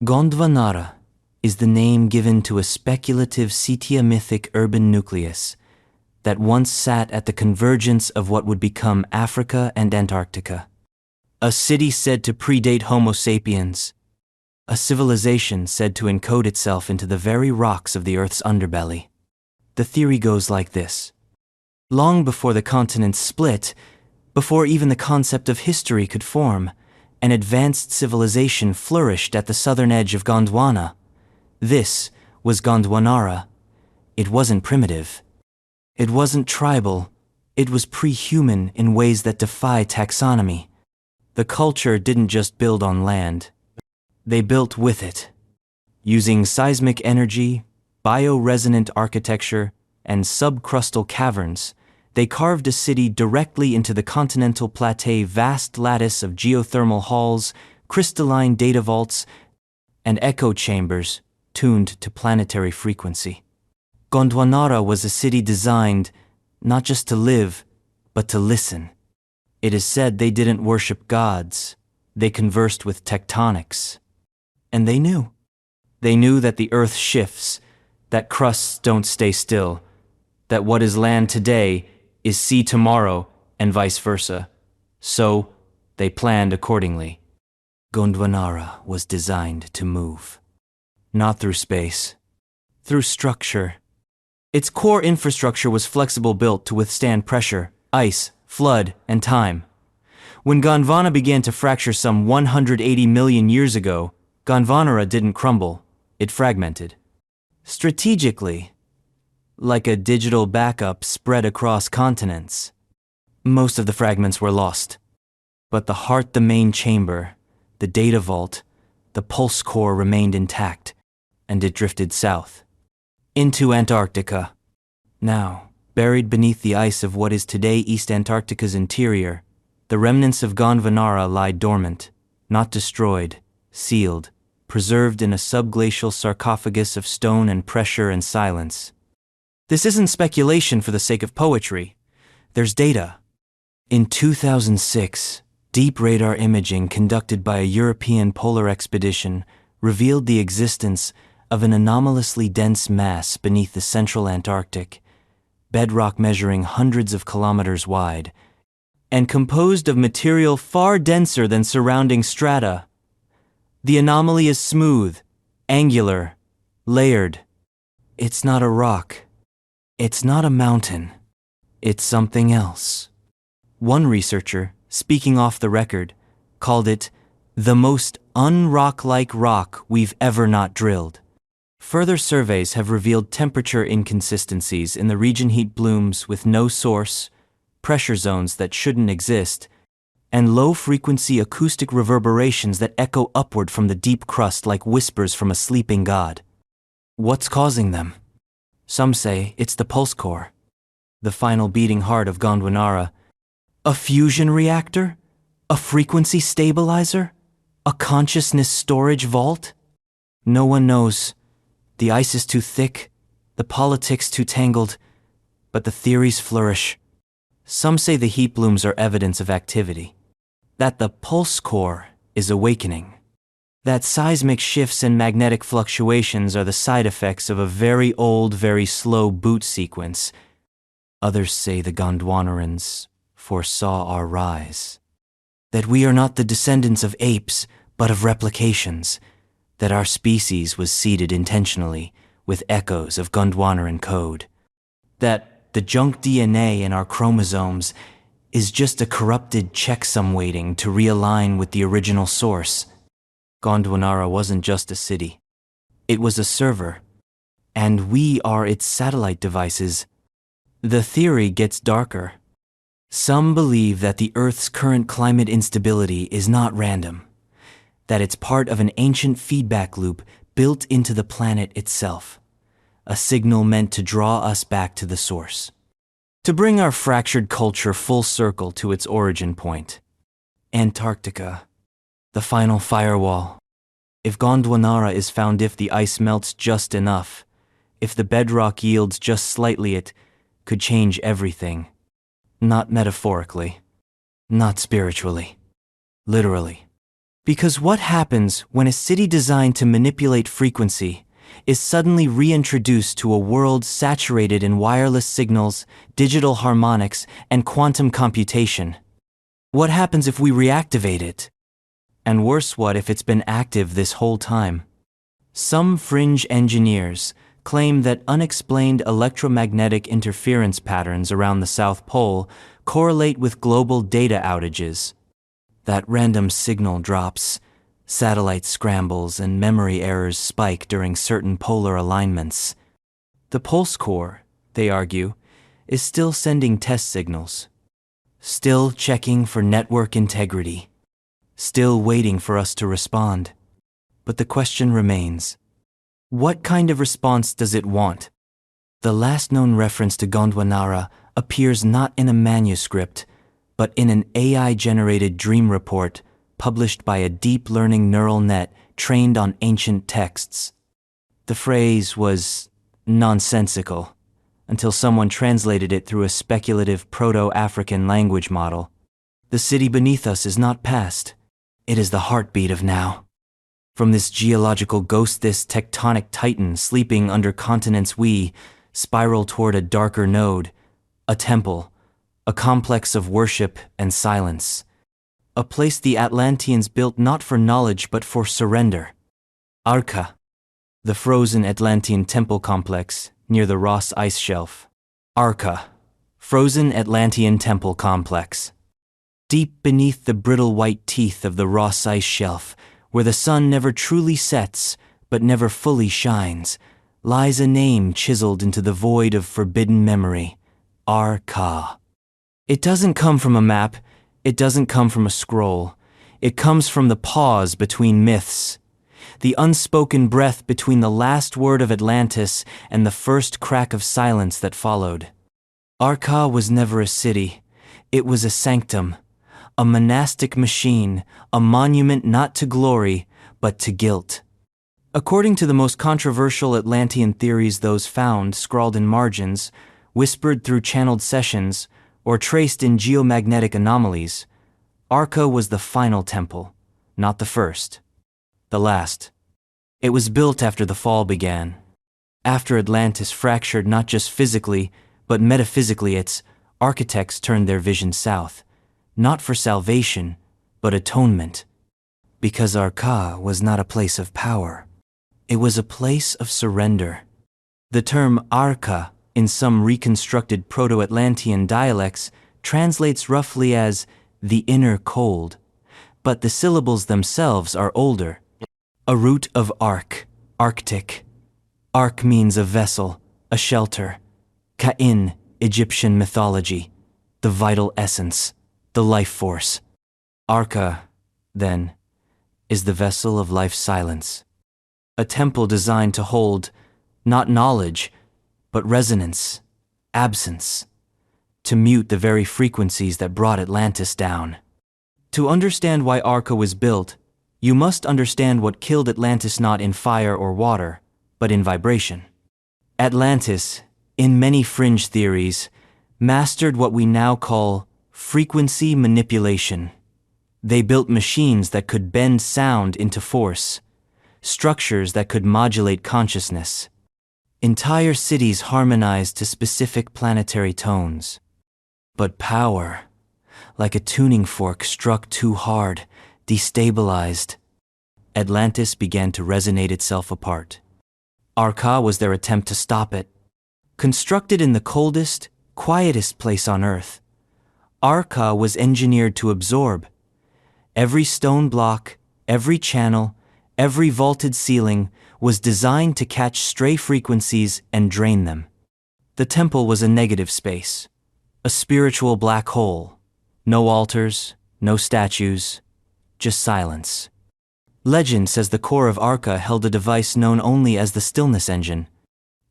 Gondwanara is the name given to a speculative Scythia-mythic urban nucleus that once sat at the convergence of what would become Africa and Antarctica. A city said to predate Homo sapiens. A civilization said to encode itself into the very rocks of the Earth's underbelly. The theory goes like this. Long before the continents split, before even the concept of history could form, an advanced civilization flourished at the southern edge of Gondwana. This was Gondwanara. It wasn't primitive. It wasn't tribal. It was pre-human in ways that defy taxonomy. The culture didn't just build on land. They built with it. Using seismic energy, bioresonant architecture, and subcrustal caverns, they carved a city directly into the continental plateau's vast lattice of geothermal halls, crystalline data vaults, and echo chambers tuned to planetary frequency. Gondwanara was a city designed not just to live, but to listen. It is said they didn't worship gods, they conversed with tectonics. And they knew. They knew that the earth shifts, that crusts don't stay still, that what is land today is sea tomorrow, and vice versa. So, they planned accordingly. Gondwanara was designed to move. Not through space, through structure. Its core infrastructure was flexible, built to withstand pressure, ice, flood, and time. When Gondwana began to fracture some 180 million years ago, Gondwanara didn't crumble, it fragmented. Strategically, like a digital backup spread across continents. Most of the fragments were lost. But the heart, the main chamber, the data vault, the pulse core remained intact, and it drifted south. Into Antarctica. Now, buried beneath the ice of what is today East Antarctica's interior, the remnants of Gondwanara lie dormant, not destroyed, sealed, preserved in a subglacial sarcophagus of stone and pressure and silence. This isn't speculation for the sake of poetry. There's data. In 2006, deep radar imaging conducted by a European polar expedition revealed the existence of an anomalously dense mass beneath the central Antarctic, bedrock measuring hundreds of kilometers wide, and composed of material far denser than surrounding strata. The anomaly is smooth, angular, layered. It's not a rock. It's not a mountain. It's something else. One researcher, speaking off the record, called it the most unrock-like rock we've ever not drilled. Further surveys have revealed temperature inconsistencies in the region, heat blooms with no source, pressure zones that shouldn't exist, and low-frequency acoustic reverberations that echo upward from the deep crust like whispers from a sleeping god. What's causing them? Some say it's the pulse core, the final beating heart of Gondwanara. A fusion reactor? A frequency stabilizer? A consciousness storage vault? No one knows. The ice is too thick, the politics too tangled, but the theories flourish. Some say the heat blooms are evidence of activity, that the pulse core is awakening, that seismic shifts and magnetic fluctuations are the side effects of a very old, very slow boot sequence. Others say the Gondwanarans foresaw our rise, that we are not the descendants of apes, but of replications, that our species was seeded intentionally with echoes of Gondwanaran code, that the junk DNA in our chromosomes is just a corrupted checksum waiting to realign with the original source. Gondwanara wasn't just a city. It was a server, and we are its satellite devices. The theory gets darker. Some believe that the Earth's current climate instability is not random, that it's part of an ancient feedback loop built into the planet itself, a signal meant to draw us back to the source, To bring our fractured culture full circle to its origin point. Antarctica. The final firewall. If Gondwanara is found, if the ice melts just enough, if the bedrock yields just slightly, it could change everything. Not metaphorically. Not spiritually. Literally. Because what happens when a city designed to manipulate frequency is suddenly reintroduced to a world saturated in wireless signals, digital harmonics, and quantum computation? What happens if we reactivate it? And worse, what if it's been active this whole time? Some fringe engineers claim that unexplained electromagnetic interference patterns around the South Pole correlate with global data outages. That random signal drops, satellite scrambles, and memory errors spike during certain polar alignments. The Pulse Core, they argue, is still sending test signals, still checking for network integrity, still waiting for us to respond. But the question remains, what kind of response does it want? The last known reference to Gondwanara appears not in a manuscript, but in an AI-generated dream report published by a deep learning neural net trained on ancient texts. The phrase was nonsensical until someone translated it through a speculative Proto-African language model. The city beneath us is not past. It is the heartbeat of now. From this geological ghost, this tectonic titan sleeping under continents, we spiral toward a darker node, a temple, a complex of worship and silence. A place the Atlanteans built not for knowledge but for surrender. Arka, the frozen Atlantean temple complex near the Ross Ice Shelf. Arka, frozen Atlantean temple complex. Deep beneath the brittle white teeth of the Ross Ice Shelf, where the sun never truly sets but never fully shines, lies a name chiseled into the void of forbidden memory. Arka. It doesn't come from a map. It doesn't come from a scroll. It comes from the pause between myths, the unspoken breath between the last word of Atlantis and the first crack of silence that followed. Arka was never a city. It was a sanctum, a monastic machine, a monument not to glory, but to guilt. According to the most controversial Atlantean theories, those found scrawled in margins, whispered through channeled sessions, or traced in geomagnetic anomalies, Arka was the final temple, not the first, the last. It was built after the fall began, after Atlantis fractured not just physically, but metaphysically. Its architects turned their vision south, not for salvation, but atonement. Because Arka was not a place of power. It was a place of surrender. The term Arka, in some reconstructed Proto-Atlantean dialects, translates roughly as the inner cold, but the syllables themselves are older. A root of ark, Arctic. Ark means a vessel, a shelter. Ka'in, Egyptian mythology, the vital essence, the life force. Arka, then, is the vessel of life's silence. A temple designed to hold, not knowledge, but resonance, absence, to mute the very frequencies that brought Atlantis down. To understand why Arka was built, you must understand what killed Atlantis, not in fire or water, but in vibration. Atlantis, in many fringe theories, mastered what we now call frequency manipulation. They built machines that could bend sound into force, structures that could modulate consciousness. Entire cities harmonized to specific planetary tones. But power, like a tuning fork struck too hard, destabilized. Atlantis began to resonate itself apart. Arka was their attempt to stop it. Constructed in the coldest, quietest place on Earth, Arka was engineered to absorb. Every stone block, every channel, every vaulted ceiling was designed to catch stray frequencies and drain them. The temple was a negative space, a spiritual black hole. No altars, no statues, just silence. Legend says the core of Arka held a device known only as the stillness engine,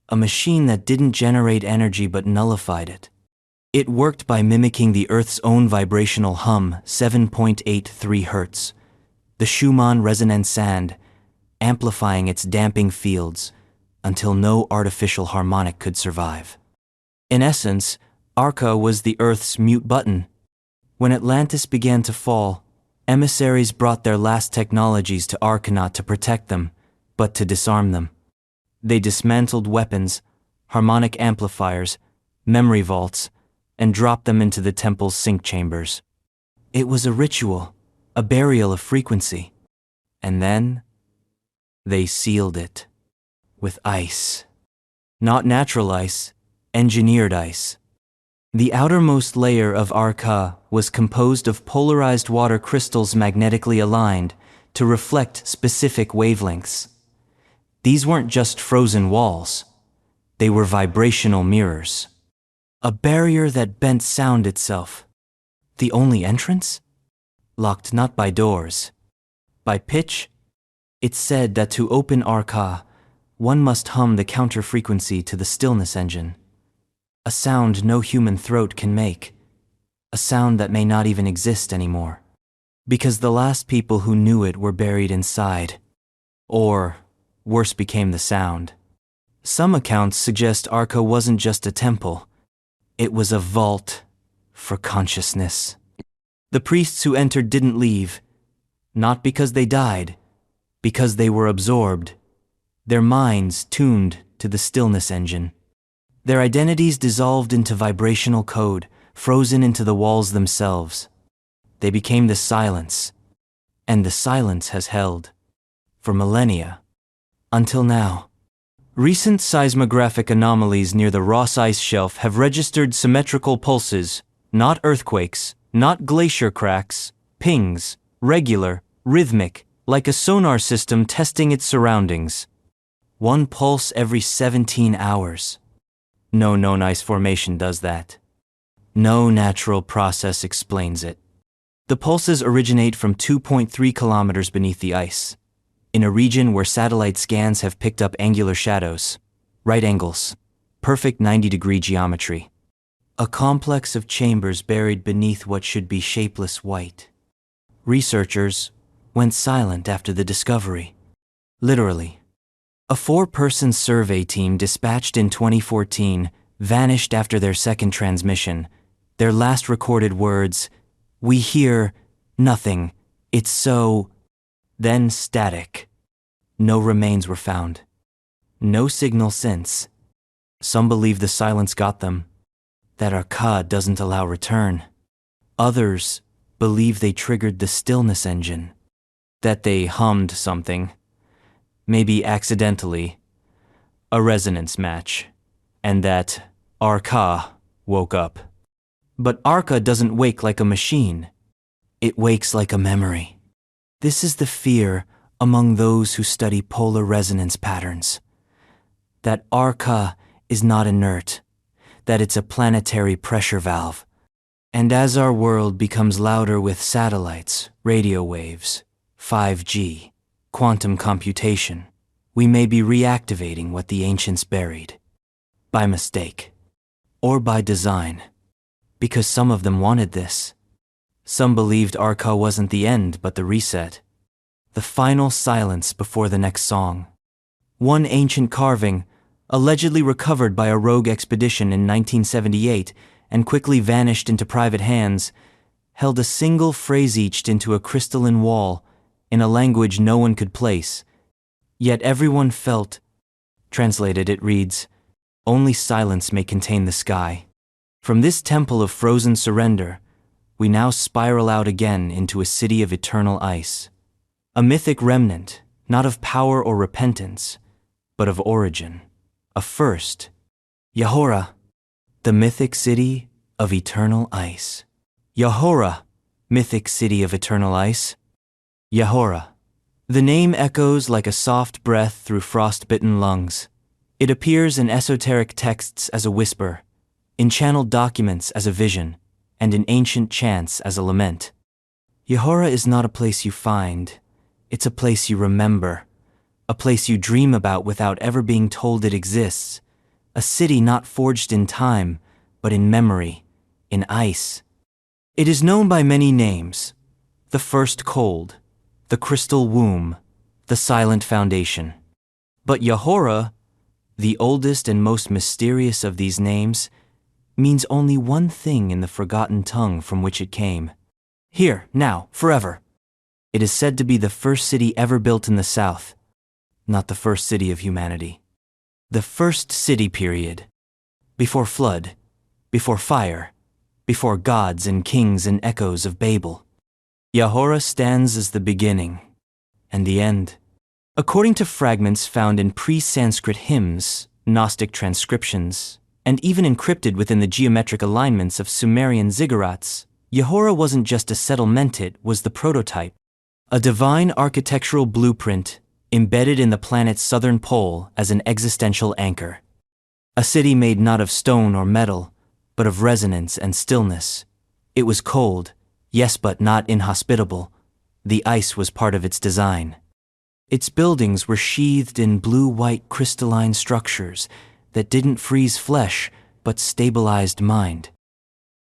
a machine that didn't generate energy but nullified it. It worked by mimicking the Earth's own vibrational hum, 7.83 Hz, the Schumann resonant sound, amplifying its damping fields until no artificial harmonic could survive. In essence, Arca was the Earth's mute button. When Atlantis began to fall, emissaries brought their last technologies to Arca not to protect them, but to disarm them. They dismantled weapons, harmonic amplifiers, memory vaults, and dropped them into the temple's sync chambers. It was a ritual, a burial of frequency. And then, they sealed it. With ice. Not natural ice, engineered ice. The outermost layer of Arca was composed of polarized water crystals magnetically aligned to reflect specific wavelengths. These weren't just frozen walls. They were vibrational mirrors. A barrier that bent sound itself. The only entrance? Locked not by doors. By pitch? It's said that to open Arca, one must hum the counter-frequency to the stillness engine. A sound no human throat can make. A sound that may not even exist anymore. Because the last people who knew it were buried inside. Or, worse became the sound. Some accounts suggest Arca wasn't just a temple. It was a vault for consciousness. The priests who entered didn't leave, not because they died, because they were absorbed, their minds tuned to the stillness engine. Their identities dissolved into vibrational code, frozen into the walls themselves. They became the silence, and the silence has held for millennia, until now. Recent seismographic anomalies near the Ross Ice Shelf have registered symmetrical pulses, not earthquakes, not glacier cracks, pings, regular, rhythmic, like a sonar system testing its surroundings. One pulse every 17 hours. No known ice formation does that. No natural process explains it. The pulses originate from 2.3 kilometers beneath the ice, in a region where satellite scans have picked up angular shadows, right angles, perfect 90-degree geometry. A complex of chambers buried beneath what should be shapeless white. Researchers went silent after the discovery. Literally. A 4-person survey team dispatched in 2014 vanished after their second transmission. Their last recorded words, "We hear nothing. It's so..." Then static. No remains were found. No signal since. Some believe the silence got them, that Arca doesn't allow return. Others believe they triggered the stillness engine, that they hummed something, maybe accidentally, a resonance match, and that Arca woke up. But Arca doesn't wake like a machine. It wakes like a memory. This is the fear among those who study polar resonance patterns. That Arca is not inert, that it's a planetary pressure valve. And as our world becomes louder with satellites, radio waves, 5G, quantum computation, we may be reactivating what the ancients buried. By mistake. Or by design. Because some of them wanted this. Some believed Arca wasn't the end but the reset. The final silence before the next song. One ancient carving, allegedly recovered by a rogue expedition in 1978 and quickly vanished into private hands, held a single phrase etched into a crystalline wall in a language no one could place. Yet everyone felt. Translated, it reads, "Only silence may contain the sky." From this temple of frozen surrender, we now spiral out again into a city of eternal ice. A mythic remnant, not of power or repentance, but of origin. A first. Yahora, the mythic city of eternal ice. Yahora, mythic city of eternal ice. Yahora. The name echoes like a soft breath through frost-bitten lungs. It appears in esoteric texts as a whisper, in channeled documents as a vision, and in ancient chants as a lament. Yahora is not a place you find. It's a place you remember. A place you dream about without ever being told it exists. A city not forged in time, but in memory, in ice. It is known by many names: the first cold, the crystal womb, the silent foundation. But Yahora, the oldest and most mysterious of these names, means only one thing in the forgotten tongue from which it came. Here, now, forever. It is said to be the first city ever built in the south, not the first city of humanity. The first city period. Before flood, before fire, before gods and kings and echoes of Babel. Yahora stands as the beginning and the end. According to fragments found in pre-Sanskrit hymns, Gnostic transcriptions, and even encrypted within the geometric alignments of Sumerian ziggurats, Yahora wasn't just a settlement, it was the prototype, a divine architectural blueprint embedded in the planet's southern pole as an existential anchor. A city made not of stone or metal, but of resonance and stillness. It was cold, yes, but not inhospitable. The ice was part of its design. Its buildings were sheathed in blue-white crystalline structures that didn't freeze flesh, but stabilized mind.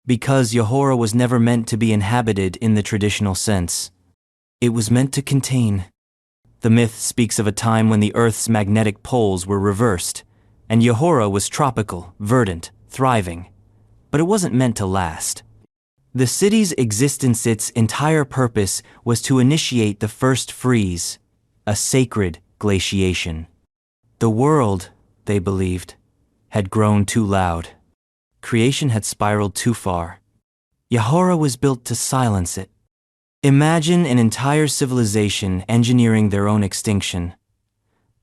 Because Yahora was never meant to be inhabited in the traditional sense. It was meant to contain. The myth speaks of a time when the Earth's magnetic poles were reversed, and Yahora was tropical, verdant, thriving. But it wasn't meant to last. The city's existence, its entire purpose, was to initiate the first freeze, a sacred glaciation. The world, they believed, had grown too loud. Creation had spiraled too far. Yahora was built to silence it. Imagine an entire civilization engineering their own extinction,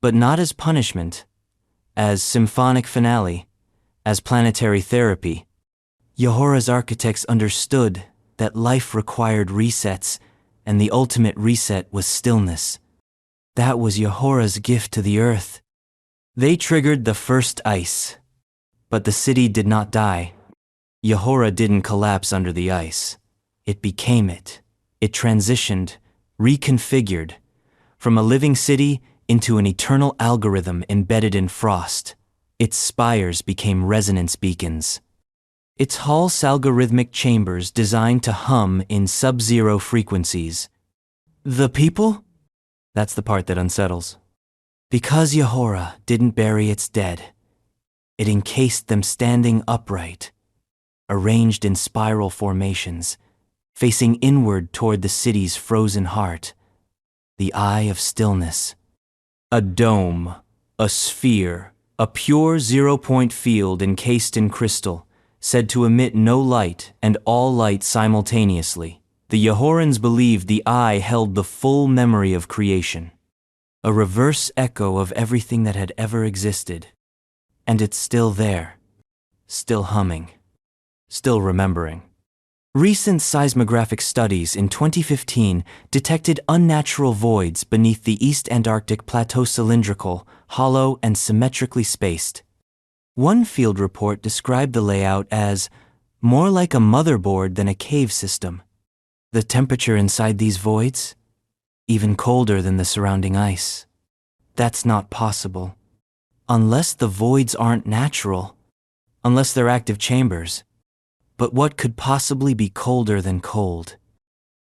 but not as punishment, as symphonic finale, as planetary therapy. Yahora's architects understood that life required resets, and the ultimate reset was stillness. That was Yahora's gift to the Earth. They triggered the first ice, but the city did not die. Yahora didn't collapse under the ice. It became it. It transitioned, reconfigured, from a living city into an eternal algorithm embedded in frost. Its spires became resonance beacons. Its halls algorithmic chambers designed to hum in sub-zero frequencies. The people? That's the part that unsettles. Because Yahora didn't bury its dead, it encased them standing upright, arranged in spiral formations, facing inward toward the city's frozen heart, the eye of stillness. A dome, a sphere, a pure zero-point field encased in crystal, said to emit no light and all light simultaneously. The Yahorans believed the eye held the full memory of creation, a reverse echo of everything that had ever existed. And it's still there, still humming, still remembering. Recent seismographic studies in 2015 detected unnatural voids beneath the East Antarctic plateau, cylindrical, hollow, and symmetrically spaced. One field report described the layout as more like a motherboard than a cave system. The temperature inside these voids? Even colder than the surrounding ice. That's not possible. Unless the voids aren't natural. Unless they're active chambers. But what could possibly be colder than cold?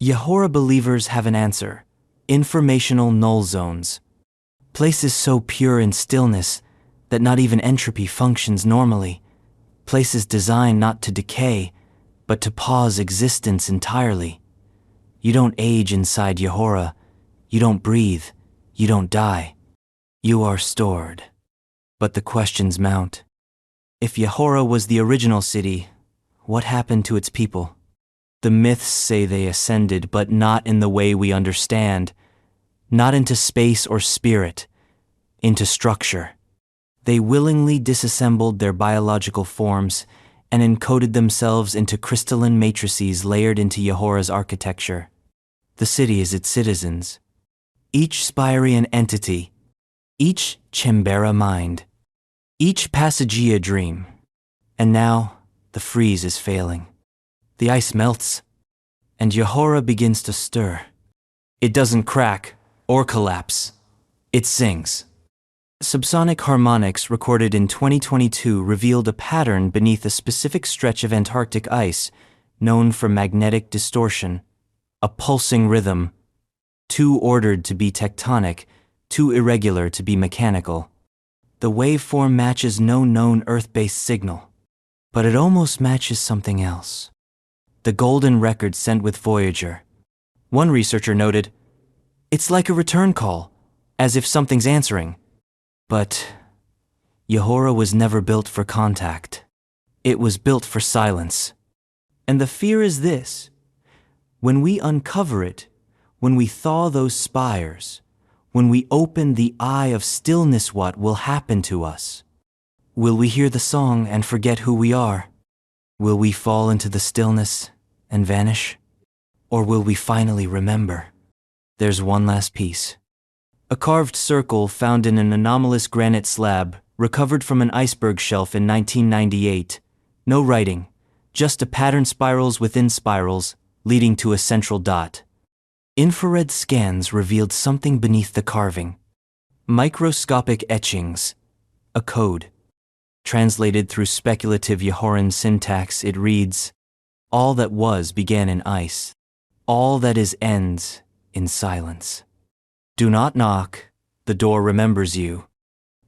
Yahora believers have an answer: informational null zones. Places so pure in stillness that not even entropy functions normally. Places designed not to decay, but to pause existence entirely. You don't age inside Yahora. You don't breathe. You don't die. You are stored. But the questions mount. If Yahora was the original city, what happened to its people? The myths say they ascended, but not in the way we understand. Not into space or spirit, into structure. They willingly disassembled their biological forms and encoded themselves into crystalline matrices layered into Yahora's architecture. The city is its citizens. Each Spirian entity, each Chembera mind, each Passagia dream. And now, the freeze is failing. The ice melts, and Yahora begins to stir. It doesn't crack or collapse. It sings. Subsonic harmonics recorded in 2022 revealed a pattern beneath a specific stretch of Antarctic ice known for magnetic distortion, a pulsing rhythm, too ordered to be tectonic, too irregular to be mechanical. The waveform matches no known Earth-based signal, but it almost matches something else. The golden record sent with Voyager. One researcher noted, "It's like a return call, as if something's answering." But Yahora was never built for contact. It was built for silence. And the fear is this: when we uncover it, when we thaw those spires, when we open the eye of stillness, what will happen to us? Will we hear the song and forget who we are? Will we fall into the stillness and vanish? Or will we finally remember? There's one last piece. A carved circle found in an anomalous granite slab, recovered from an iceberg shelf in 1998. No writing, just a pattern, spirals within spirals, leading to a central dot. Infrared scans revealed something beneath the carving. Microscopic etchings. A code. Translated through speculative Yahoran syntax, it reads, "All that was began in ice. All that is ends in silence. Do not knock, the door remembers you.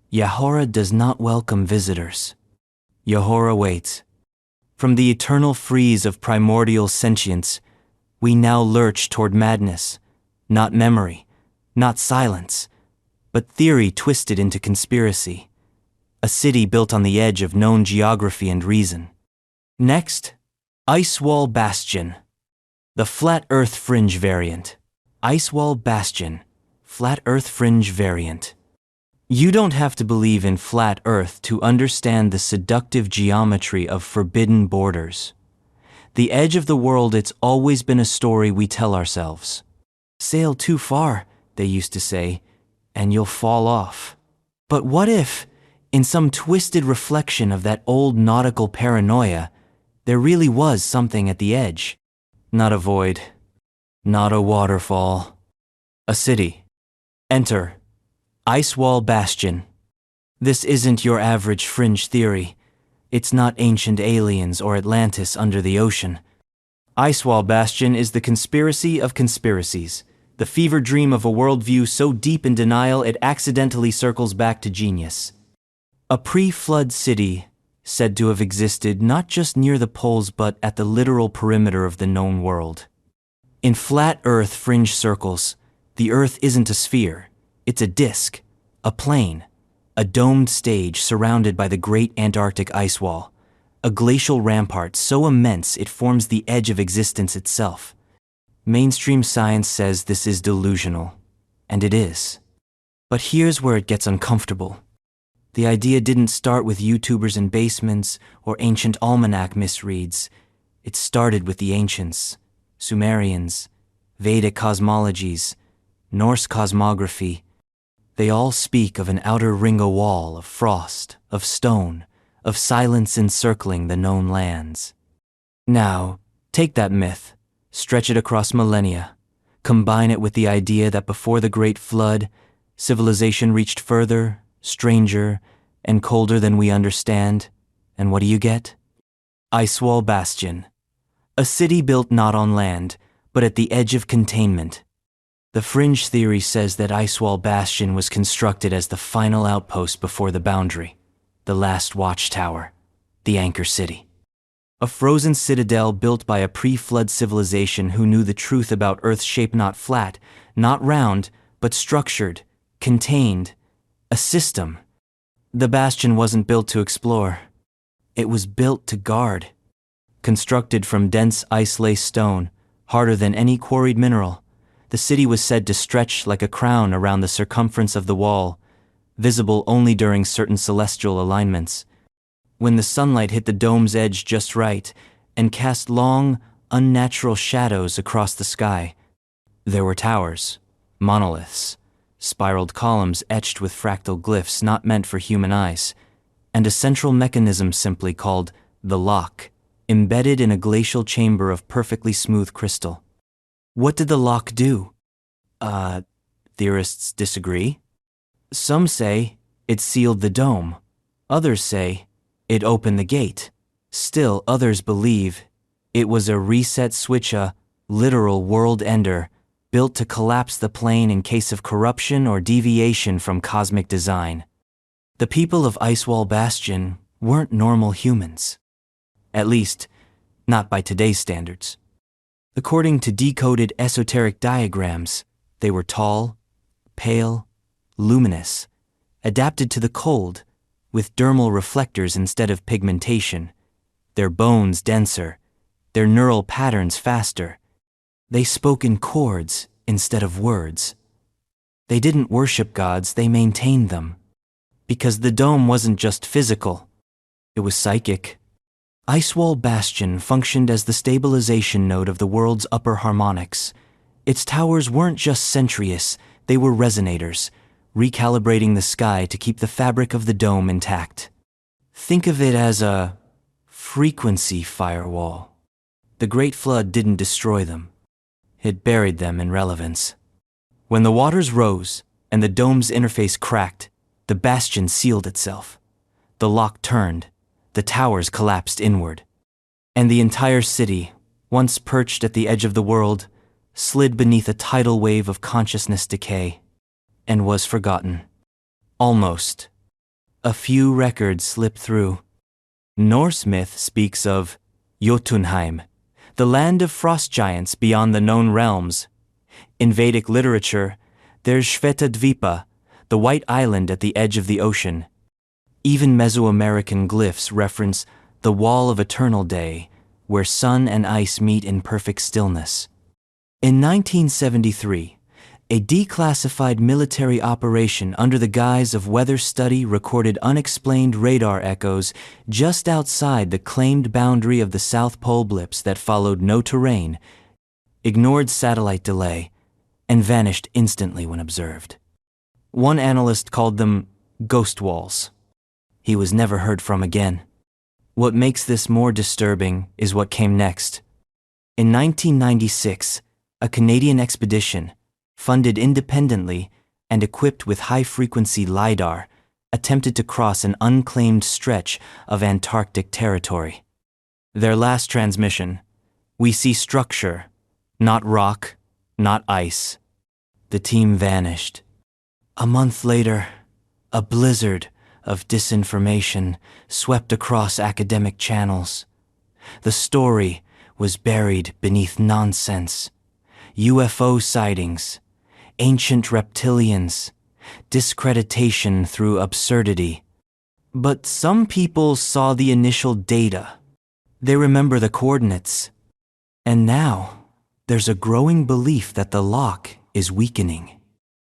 Yahora does not welcome visitors. Yahora waits." From the eternal freeze of primordial sentience, we now lurch toward madness, not memory, not silence, but theory twisted into conspiracy. A city built on the edge of known geography and reason. Next, Ice Wall Bastion. The Flat Earth Fringe variant. Ice Wall Bastion. Flat Earth Fringe variant. You don't have to believe in flat Earth to understand the seductive geometry of forbidden borders. The edge of the world, it's always been a story we tell ourselves. Sail too far, they used to say, and you'll fall off. But what if, in some twisted reflection of that old nautical paranoia, there really was something at the edge? Not a void, not a waterfall, a city. Enter Ice Wall Bastion. This isn't your average fringe theory. It's not ancient aliens or Atlantis under the ocean. Ice Wall Bastion is the conspiracy of conspiracies, the fever dream of a worldview so deep in denial it accidentally circles back to genius. A pre-flood city said to have existed not just near the poles but at the literal perimeter of the known world. In flat Earth fringe circles, the Earth isn't a sphere, it's a disk, a plane, a domed stage surrounded by the great Antarctic ice wall, a glacial rampart so immense it forms the edge of existence itself. Mainstream science says this is delusional, and it is. But here's where it gets uncomfortable. The idea didn't start with YouTubers in basements or ancient almanac misreads. It started with the ancients, Sumerians, Vedic cosmologies, Norse cosmography. They all speak of an outer ring, a wall of frost, of stone, of silence encircling the known lands. Now, take that myth, stretch it across millennia, combine it with the idea that before the Great Flood, civilization reached further, stranger, and colder than we understand, and what do you get? Ice Wall Bastion. A city built not on land, but at the edge of containment. The fringe theory says that Ice Wall Bastion was constructed as the final outpost before the boundary, the last watchtower, the anchor city. A frozen citadel built by a pre-flood civilization who knew the truth about Earth's shape, not flat, not round, but structured, contained, a system. The bastion wasn't built to explore. It was built to guard. Constructed from dense ice-laced stone, harder than any quarried mineral, the city was said to stretch like a crown around the circumference of the wall, visible only during certain celestial alignments. When the sunlight hit the dome's edge just right and cast long, unnatural shadows across the sky. There were towers, monoliths, spiraled columns etched with fractal glyphs not meant for human eyes, and a central mechanism simply called the lock, embedded in a glacial chamber of perfectly smooth crystal. What did the lock do? Theorists disagree. Some say it sealed the dome. Others say it opened the gate. Still others believe it was a reset switch, a literal world ender, built to collapse the plane in case of corruption or deviation from cosmic design. The people of Icewall Bastion weren't normal humans. At least, not by today's standards. According to decoded esoteric diagrams, they were tall, pale, luminous, adapted to the cold, with dermal reflectors instead of pigmentation, their bones denser, their neural patterns faster. They spoke in chords instead of words. They didn't worship gods, they maintained them. Because the dome wasn't just physical, it was psychic. Icewall Bastion functioned as the stabilization node of the world's upper harmonics. Its towers weren't just centrious, they were resonators, recalibrating the sky to keep the fabric of the dome intact. Think of it as a frequency firewall. The Great Flood didn't destroy them. It buried them in relevance. When the waters rose and the dome's interface cracked, the bastion sealed itself. The lock turned, the towers collapsed inward. And the entire city, once perched at the edge of the world, slid beneath a tidal wave of consciousness decay, and was forgotten. Almost. A few records slipped through. Norse myth speaks of Jotunheim, the land of frost giants beyond the known realms. In Vedic literature, there's Shvetadvipa, the white island at the edge of the ocean. Even Mesoamerican glyphs reference the Wall of Eternal Day, where sun and ice meet in perfect stillness. In 1973, a declassified military operation under the guise of weather study recorded unexplained radar echoes just outside the claimed boundary of the South Pole blips that followed no terrain, ignored satellite delay, and vanished instantly when observed. One analyst called them ghost walls. He was never heard from again. What makes this more disturbing is what came next. In 1996, a Canadian expedition, funded independently and equipped with high-frequency LiDAR, attempted to cross an unclaimed stretch of Antarctic territory. Their last transmission: "We see structure, not rock, not ice." The team vanished. A month later, a blizzard of disinformation swept across academic channels. The story was buried beneath nonsense. UFO sightings, ancient reptilians, discreditation through absurdity. But some people saw the initial data. They remember the coordinates. And now, there's a growing belief that the lock is weakening.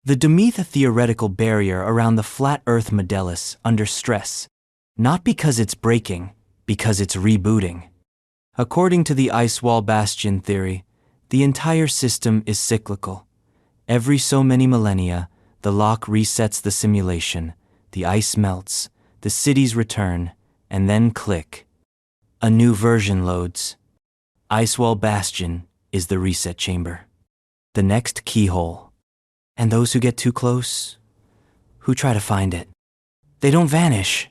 The Demetha theoretical barrier around the flat Earth modellus under stress, not because it's breaking, because it's rebooting. According to the ice wall bastion theory, the entire system is cyclical. Every so many millennia, the lock resets the simulation, the ice melts, the cities return, and then click. A new version loads. Icewall Bastion is the reset chamber. The next keyhole. And those who get too close, who try to find it, they don't vanish.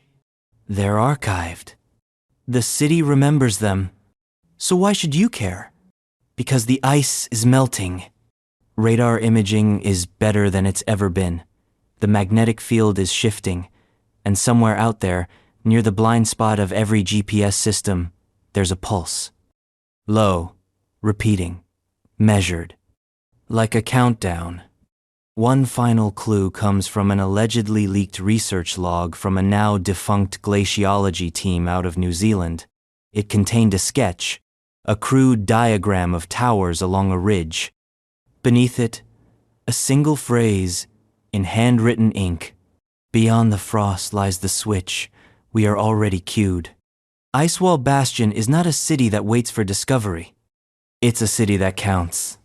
They're archived. The city remembers them. So why should you care? Because the ice is melting. Radar imaging is better than it's ever been. The magnetic field is shifting. And somewhere out there, near the blind spot of every GPS system, there's a pulse. Low, repeating, measured. Like a countdown. One final clue comes from an allegedly leaked research log from a now defunct glaciology team out of New Zealand. It contained a sketch, a crude diagram of towers along a ridge. Beneath it, a single phrase in handwritten ink. "Beyond the frost lies the switch. We are already queued." Icewall Bastion is not a city that waits for discovery. It's a city that counts.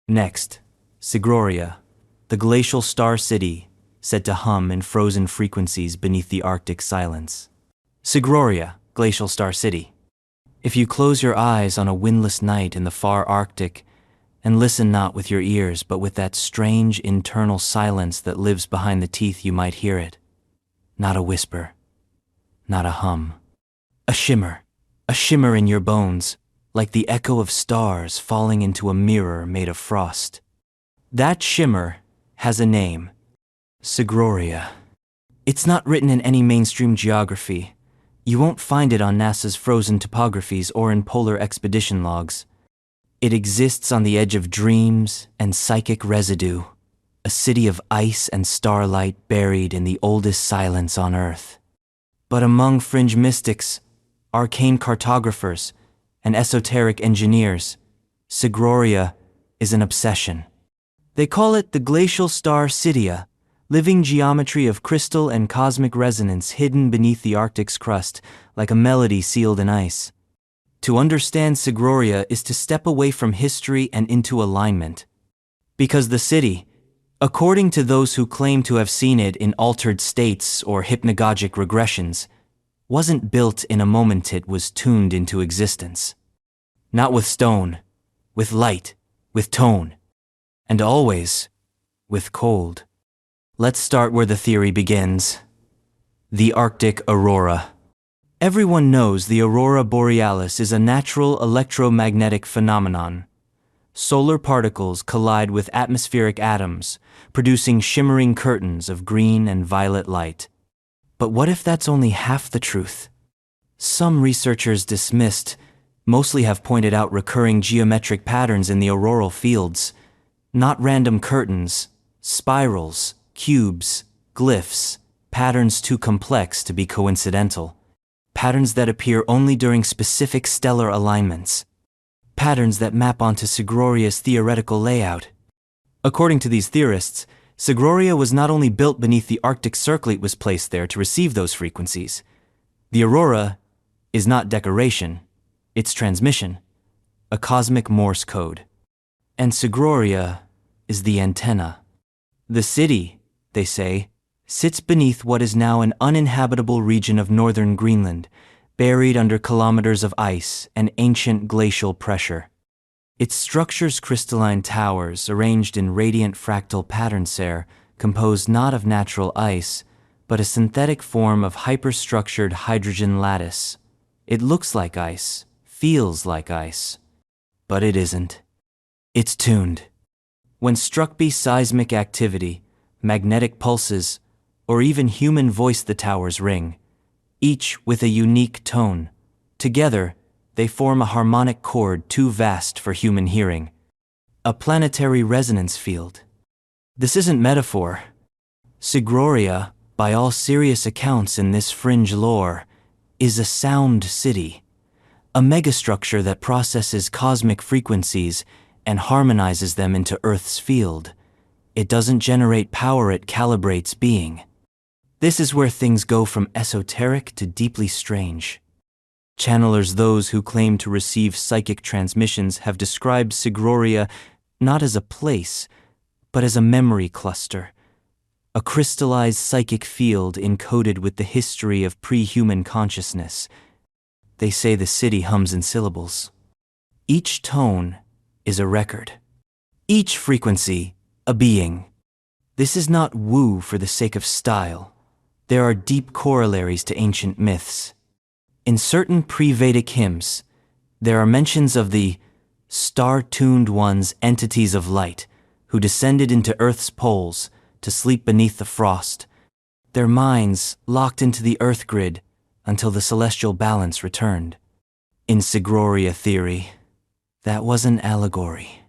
Next, Sigoria, the glacial star city, said to hum in frozen frequencies beneath the Arctic silence. Sigoria, glacial star city. If you close your eyes on a windless night in the far Arctic and listen not with your ears but with that strange internal silence that lives behind the teeth, you might hear it. Not a whisper, not a hum. A shimmer in your bones, like the echo of stars falling into a mirror made of frost. That shimmer has a name, Sigoria. It's not written in any mainstream geography. You won't find it on NASA's frozen topographies or in polar expedition logs. It exists on the edge of dreams and psychic residue, a city of ice and starlight buried in the oldest silence on Earth. But among fringe mystics, arcane cartographers, and esoteric engineers, Sigoria is an obsession. They call it the glacial star Cydia, living geometry of crystal and cosmic resonance hidden beneath the Arctic's crust, like a melody sealed in ice. To understand Sigoria is to step away from history and into alignment. Because the city, according to those who claim to have seen it in altered states or hypnagogic regressions, wasn't built in a moment it was tuned into existence. Not with stone, with light, with tone, and always with cold. Let's start where the theory begins. The Arctic aurora. Everyone knows the aurora borealis is a natural electromagnetic phenomenon. Solar particles collide with atmospheric atoms, producing shimmering curtains of green and violet light. But what if that's only half the truth? Some researchers dismissed, mostly have pointed out recurring geometric patterns in the auroral fields, not random curtains, spirals, cubes, glyphs, patterns too complex to be coincidental. Patterns that appear only during specific stellar alignments. Patterns that map onto Sigoria's theoretical layout. According to these theorists, Sigoria was not only built beneath the Arctic Circle, it was placed there to receive those frequencies. The aurora is not decoration, it's transmission, a cosmic Morse code. And Sigoria is the antenna. The city, they say, sits beneath what is now an uninhabitable region of northern Greenland, buried under kilometers of ice and ancient glacial pressure. Its structure's crystalline towers, arranged in radiant fractal patterns, composed not of natural ice, but a synthetic form of hyperstructured hydrogen lattice. It looks like ice, feels like ice, but it isn't. It's tuned. When struck by seismic activity, magnetic pulses, or even human voice, the towers ring, each with a unique tone. Together, they form a harmonic chord too vast for human hearing. A planetary resonance field. This isn't metaphor. Sigoria, by all serious accounts in this fringe lore, is a sound city, a megastructure that processes cosmic frequencies and harmonizes them into Earth's field. It doesn't generate power, it calibrates being. This is where things go from esoteric to deeply strange. Channelers, those who claim to receive psychic transmissions, have described Sigoria not as a place, but as a memory cluster, a crystallized psychic field encoded with the history of pre-human consciousness. They say the city hums in syllables. Each tone is a record. Each frequency, a being. This is not woo for the sake of style. There are deep corollaries to ancient myths. In certain pre-Vedic hymns, there are mentions of the star-tuned ones, entities of light, who descended into Earth's poles to sleep beneath the frost, their minds locked into the Earth grid until the celestial balance returned. In Sigoria theory, that wasn't allegory.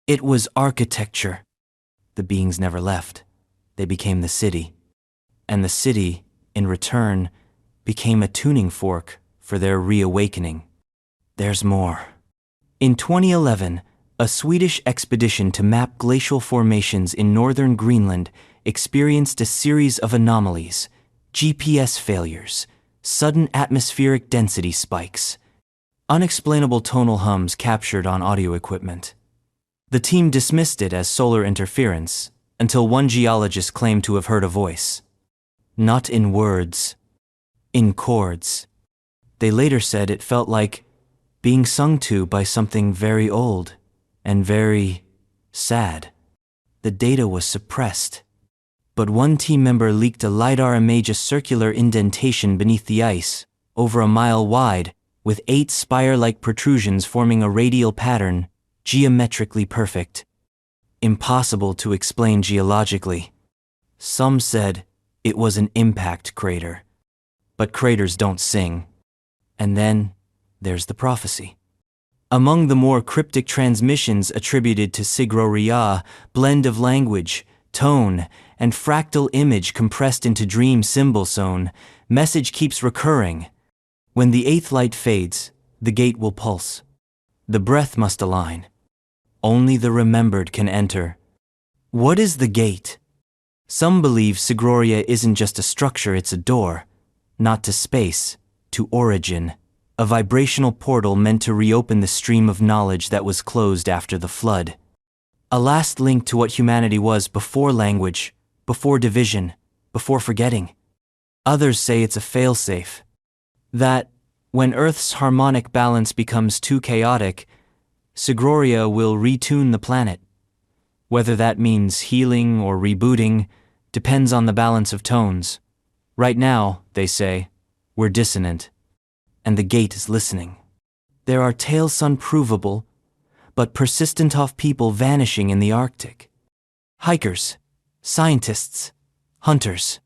It was architecture. The beings never left. They became the city. And the city, in return, became a tuning fork for their reawakening. There's more. In 2011, a Swedish expedition to map glacial formations in northern Greenland experienced a series of anomalies, GPS failures, sudden atmospheric density spikes, unexplainable tonal hums captured on audio equipment. The team dismissed it as solar interference until one geologist claimed to have heard a voice. Not in words, in chords. They later said it felt like being sung to by something very old and very sad. The data was suppressed. But one team member leaked a LiDAR image, a circular indentation beneath the ice, over a mile wide, with 8 spire-like protrusions forming a radial pattern, geometrically perfect. Impossible to explain geologically. Some said it was an impact crater. But craters don't sing. And then there's the prophecy. Among the more cryptic transmissions attributed to Sigoria, blend of language, tone, and fractal image compressed into dream symbol zone, message keeps recurring. When the 8th light fades, the gate will pulse. The breath must align. Only the remembered can enter. What is the gate? Some believe Sigoria isn't just a structure, it's a door. Not to space, to origin. A vibrational portal meant to reopen the stream of knowledge that was closed after the flood. A last link to what humanity was before language, before division, before forgetting. Others say it's a failsafe. That, when Earth's harmonic balance becomes too chaotic, Sigoria will retune the planet. Whether that means healing or rebooting depends on the balance of tones. Right now, they say, we're dissonant, and the gate is listening. There are tales unprovable, but persistent of people vanishing in the Arctic. Hikers, scientists, hunters,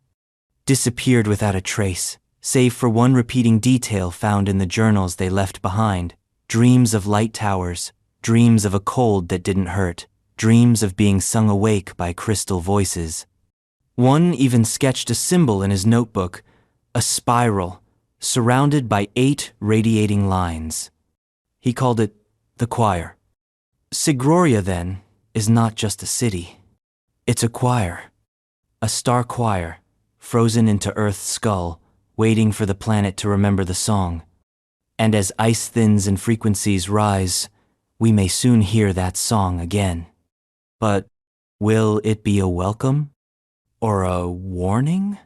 disappeared without a trace, save for one repeating detail found in the journals they left behind. Dreams of light towers, dreams of a cold that didn't hurt, dreams of being sung awake by crystal voices. One even sketched a symbol in his notebook, a spiral, surrounded by 8 radiating lines. He called it the choir. Sigoria, then, is not just a city. It's a choir. A star choir, frozen into Earth's skull, waiting for the planet to remember the song. And as ice thins and frequencies rise, we may soon hear that song again. But will it be a welcome? Or a warning?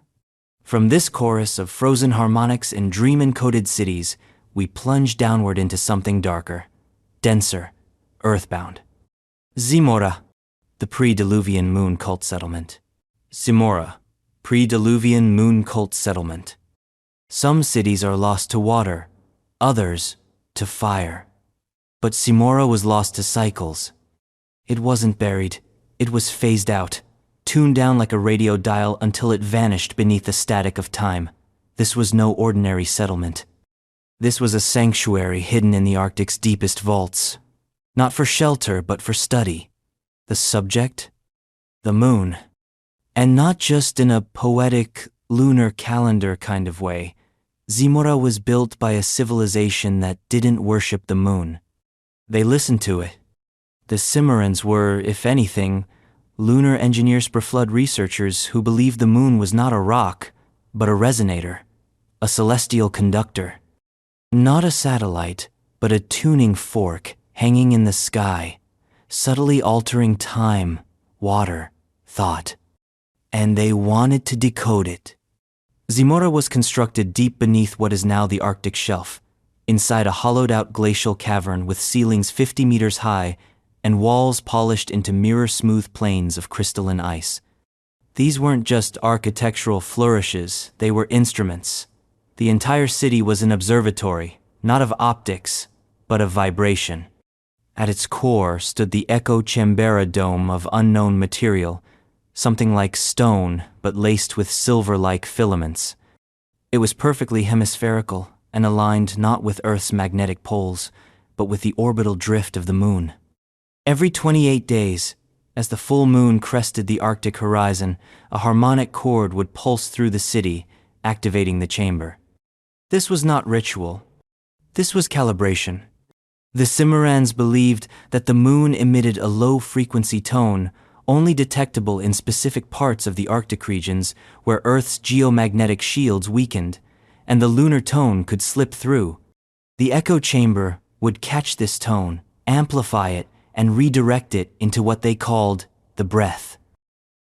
From this chorus of frozen harmonics and dream-encoded cities, we plunge downward into something darker, denser, earthbound. Zeura, the pre-Diluvian moon cult settlement. Zeura, pre-Diluvian moon cult settlement. Some cities are lost to water, others to fire. But Zeura was lost to cycles. It wasn't buried, it was phased out, tuned down like a radio dial until it vanished beneath the static of time. This was no ordinary settlement. This was a sanctuary hidden in the Arctic's deepest vaults. Not for shelter, but for study. The subject? The moon. And not just in a poetic, lunar calendar kind of way. Zeura was built by a civilization that didn't worship the moon. They listened to it. The Cimmerians were, if anything, lunar engineers per flood researchers who believed the moon was not a rock, but a resonator, a celestial conductor. Not a satellite, but a tuning fork hanging in the sky, subtly altering time, water, thought. And they wanted to decode it. Zeura was constructed deep beneath what is now the Arctic shelf, inside a hollowed-out glacial cavern with ceilings 50 meters high and walls polished into mirror-smooth plains of crystalline ice. These weren't just architectural flourishes, they were instruments. The entire city was an observatory, not of optics, but of vibration. At its core stood the Echo Chambera dome of unknown material, something like stone but laced with silver-like filaments. It was perfectly hemispherical and aligned not with Earth's magnetic poles, but with the orbital drift of the moon. Every 28 days, as the full moon crested the Arctic horizon, a harmonic chord would pulse through the city, activating the chamber. This was not ritual. This was calibration. The Cimmerians believed that the moon emitted a low-frequency tone, only detectable in specific parts of the Arctic regions where Earth's geomagnetic shields weakened, and the lunar tone could slip through. The echo chamber would catch this tone, amplify it, and redirect it into what they called the breath.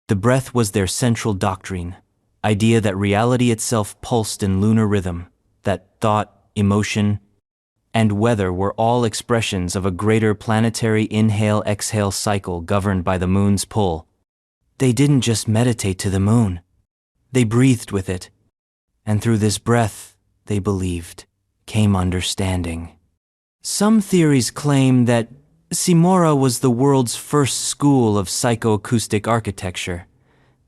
The breath was their central doctrine, idea that reality itself pulsed in lunar rhythm, that thought, emotion, and weather were all expressions of a greater planetary inhale-exhale cycle governed by the moon's pull. They didn't just meditate to the moon. They breathed with it. And through this breath, they believed, came understanding. Some theories claim that Simora was the world's first school of psychoacoustic architecture,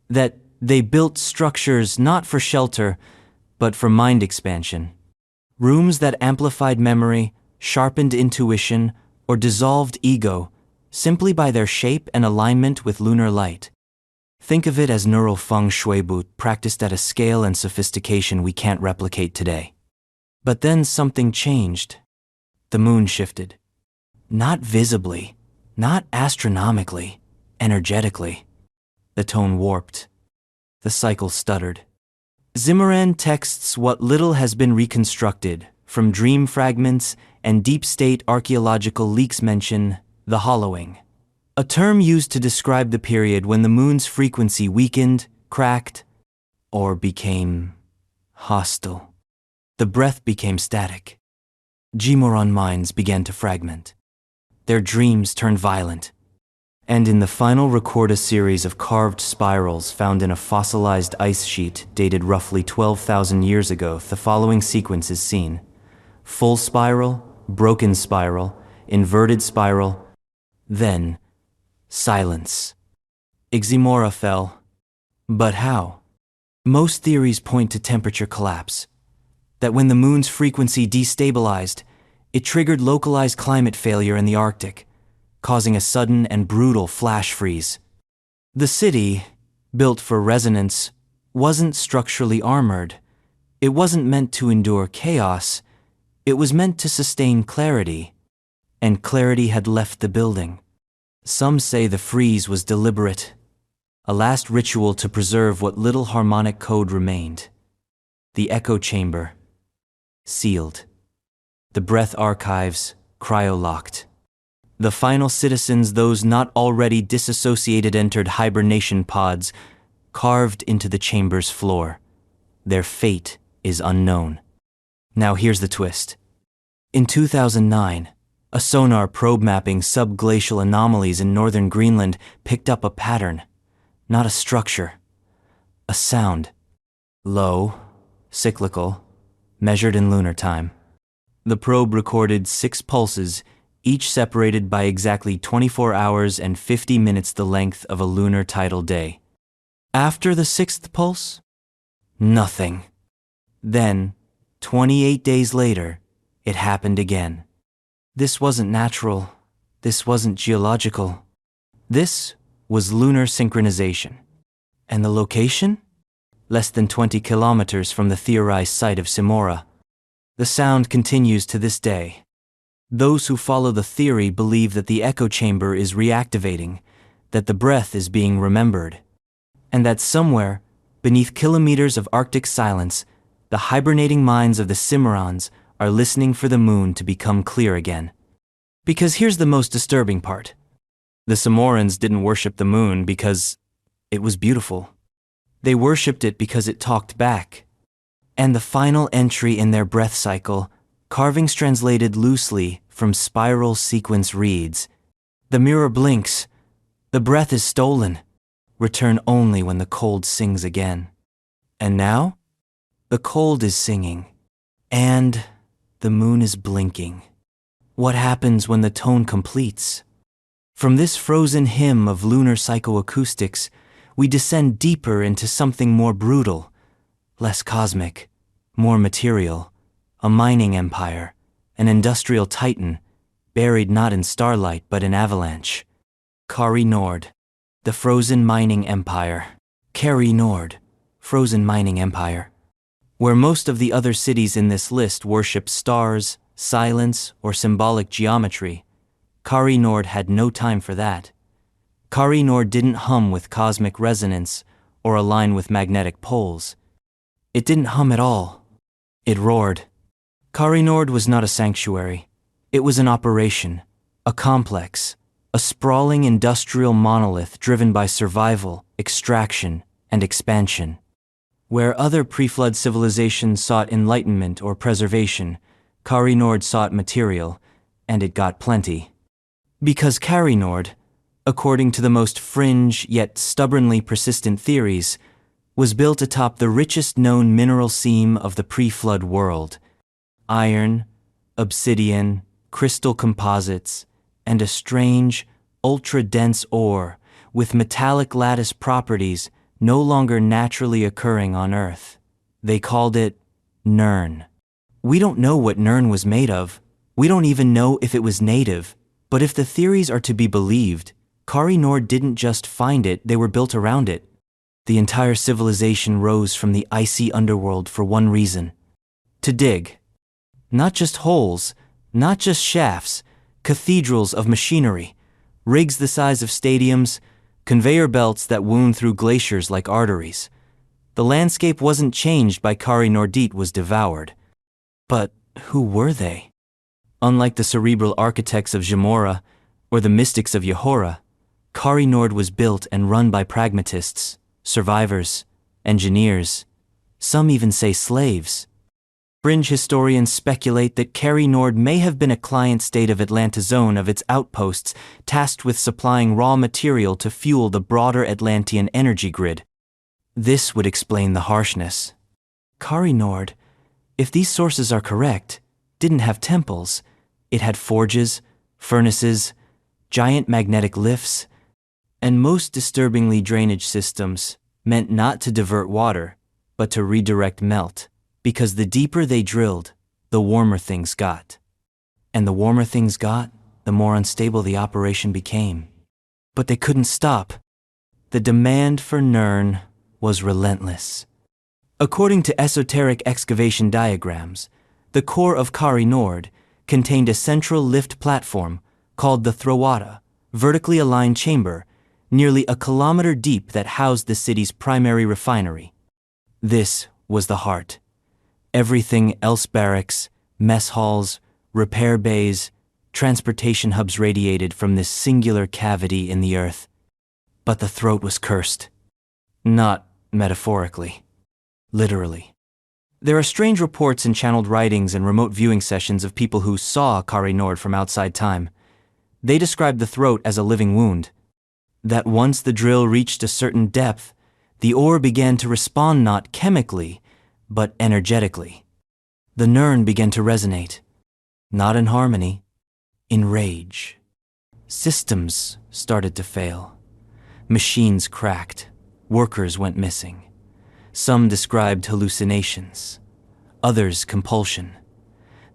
that they built structures not for shelter, but for mind expansion. Rooms that amplified memory, sharpened intuition, or dissolved ego simply by their shape and alignment with lunar light. Think of it as neural feng shui practiced at a scale and sophistication we can't replicate today. But then something changed. The moon shifted. Not visibly, not astronomically, energetically. The tone warped. The cycle stuttered. Zimmermann texts what little has been reconstructed, from dream fragments and deep-state archaeological leaks mention the hollowing, a term used to describe the period when the moon's frequency weakened, cracked, or became hostile. The breath became static. Gmoron minds began to fragment. Their dreams turned violent. And in the final record a series of carved spirals found in a fossilized ice sheet dated roughly 12,000 years ago, the following sequence is seen. Full spiral, broken spiral, inverted spiral, then silence. Iximora fell. But how? Most theories point to temperature collapse. That when the moon's frequency destabilized, it triggered localized climate failure in the Arctic, causing a sudden and brutal flash freeze. The city, built for resonance, wasn't structurally armored. It wasn't meant to endure chaos. It was meant to sustain clarity. And clarity had left the building. Some say the freeze was deliberate, a last ritual to preserve what little harmonic code remained. The echo chamber, sealed. The breath archives, cryo-locked. The final citizens, those not already disassociated, entered hibernation pods, carved into the chamber's floor. Their fate is unknown. Now here's the twist. In 2009, a sonar probe mapping subglacial anomalies in northern Greenland picked up a pattern, not a structure, a sound. Low, cyclical, measured in lunar time. The probe recorded 6 pulses, each separated by exactly 24 hours and 50 minutes, the length of a lunar tidal day. After the 6th pulse, nothing. Then, 28 days later, it happened again. This wasn't natural. This wasn't geological. This was lunar synchronization. And the location? Less than 20 kilometers from the theorized site of Simora. The sound continues to this day. Those who follow the theory believe that the echo chamber is reactivating, that the breath is being remembered, and that somewhere, beneath kilometers of Arctic silence, the hibernating minds of the Cimarrons are listening for the moon to become clear again. Because here's the most disturbing part. The Simorans didn't worship the moon because it was beautiful. They worshipped it because it talked back. And the final entry in their breath cycle, carvings translated loosely from spiral sequence, reads, "The mirror blinks. The breath is stolen. Return only when the cold sings again." And now, the cold is singing. And the moon is blinking. What happens when the tone completes? From this frozen hymn of lunar psychoacoustics, we descend deeper into something more brutal, less cosmic, more material, a mining empire, an industrial titan, buried not in starlight but in avalanche. Kari Nord, the frozen mining empire. Kari Nord, frozen mining empire. Where most of the other cities in this list worship stars, silence, or symbolic geometry, Kari Nord had no time for that. Kari Nord didn't hum with cosmic resonance or align with magnetic poles. It didn't hum at all. It roared. Kari Nord was not a sanctuary. It was an operation, a complex, a sprawling industrial monolith driven by survival, extraction, and expansion. Where other pre-flood civilizations sought enlightenment or preservation, Kari Nord sought material, and it got plenty. Because Kari Nord, according to the most fringe yet stubbornly persistent theories, was built atop the richest known mineral seam of the pre-flood world. Iron, obsidian, crystal composites, and a strange, ultra-dense ore with metallic lattice properties no longer naturally occurring on Earth. They called it Nirn. We don't know what Nirn was made of. We don't even know if it was native. But if the theories are to be believed, Cryanovam didn't just find it, they were built around it. The entire civilization rose from the icy underworld for one reason: to dig. Not just holes, not just shafts, cathedrals of machinery, rigs the size of stadiums, conveyor belts that wound through glaciers like arteries. The landscape wasn't changed by Cryanovam, was devoured. But who were they? Unlike the cerebral architects of Zamora or the mystics of Yahora, Cryanovam was built and run by pragmatists, survivors, engineers, some even say slaves. Fringe historians speculate that Cryanovam may have been a client state of Atlantis zone of its outposts tasked with supplying raw material to fuel the broader Atlantean energy grid. This would explain the harshness. Cryanovam, if these sources are correct, didn't have temples. It had forges, furnaces, giant magnetic lifts, and most disturbingly drainage systems meant not to divert water, but to redirect melt, because the deeper they drilled, the warmer things got. And the warmer things got, the more unstable the operation became. But they couldn't stop. The demand for Nirn was relentless. According to esoteric excavation diagrams, the core of Cryanovam contained a central lift platform called the Throwata, vertically aligned chamber, nearly a kilometer deep that housed the city's primary refinery. This was the heart. Everything else, barracks, mess halls, repair bays, transportation hubs, radiated from this singular cavity in the earth. But the throat was cursed. Not metaphorically. Literally. There are strange reports in channeled writings and remote viewing sessions of people who saw Cryanovam from outside time. They describe the throat as a living wound. That once the drill reached a certain depth, the ore began to respond not chemically, but energetically. The Nirn began to resonate, not in harmony, in rage. Systems started to fail. Machines cracked. Workers went missing. Some described hallucinations, others compulsion.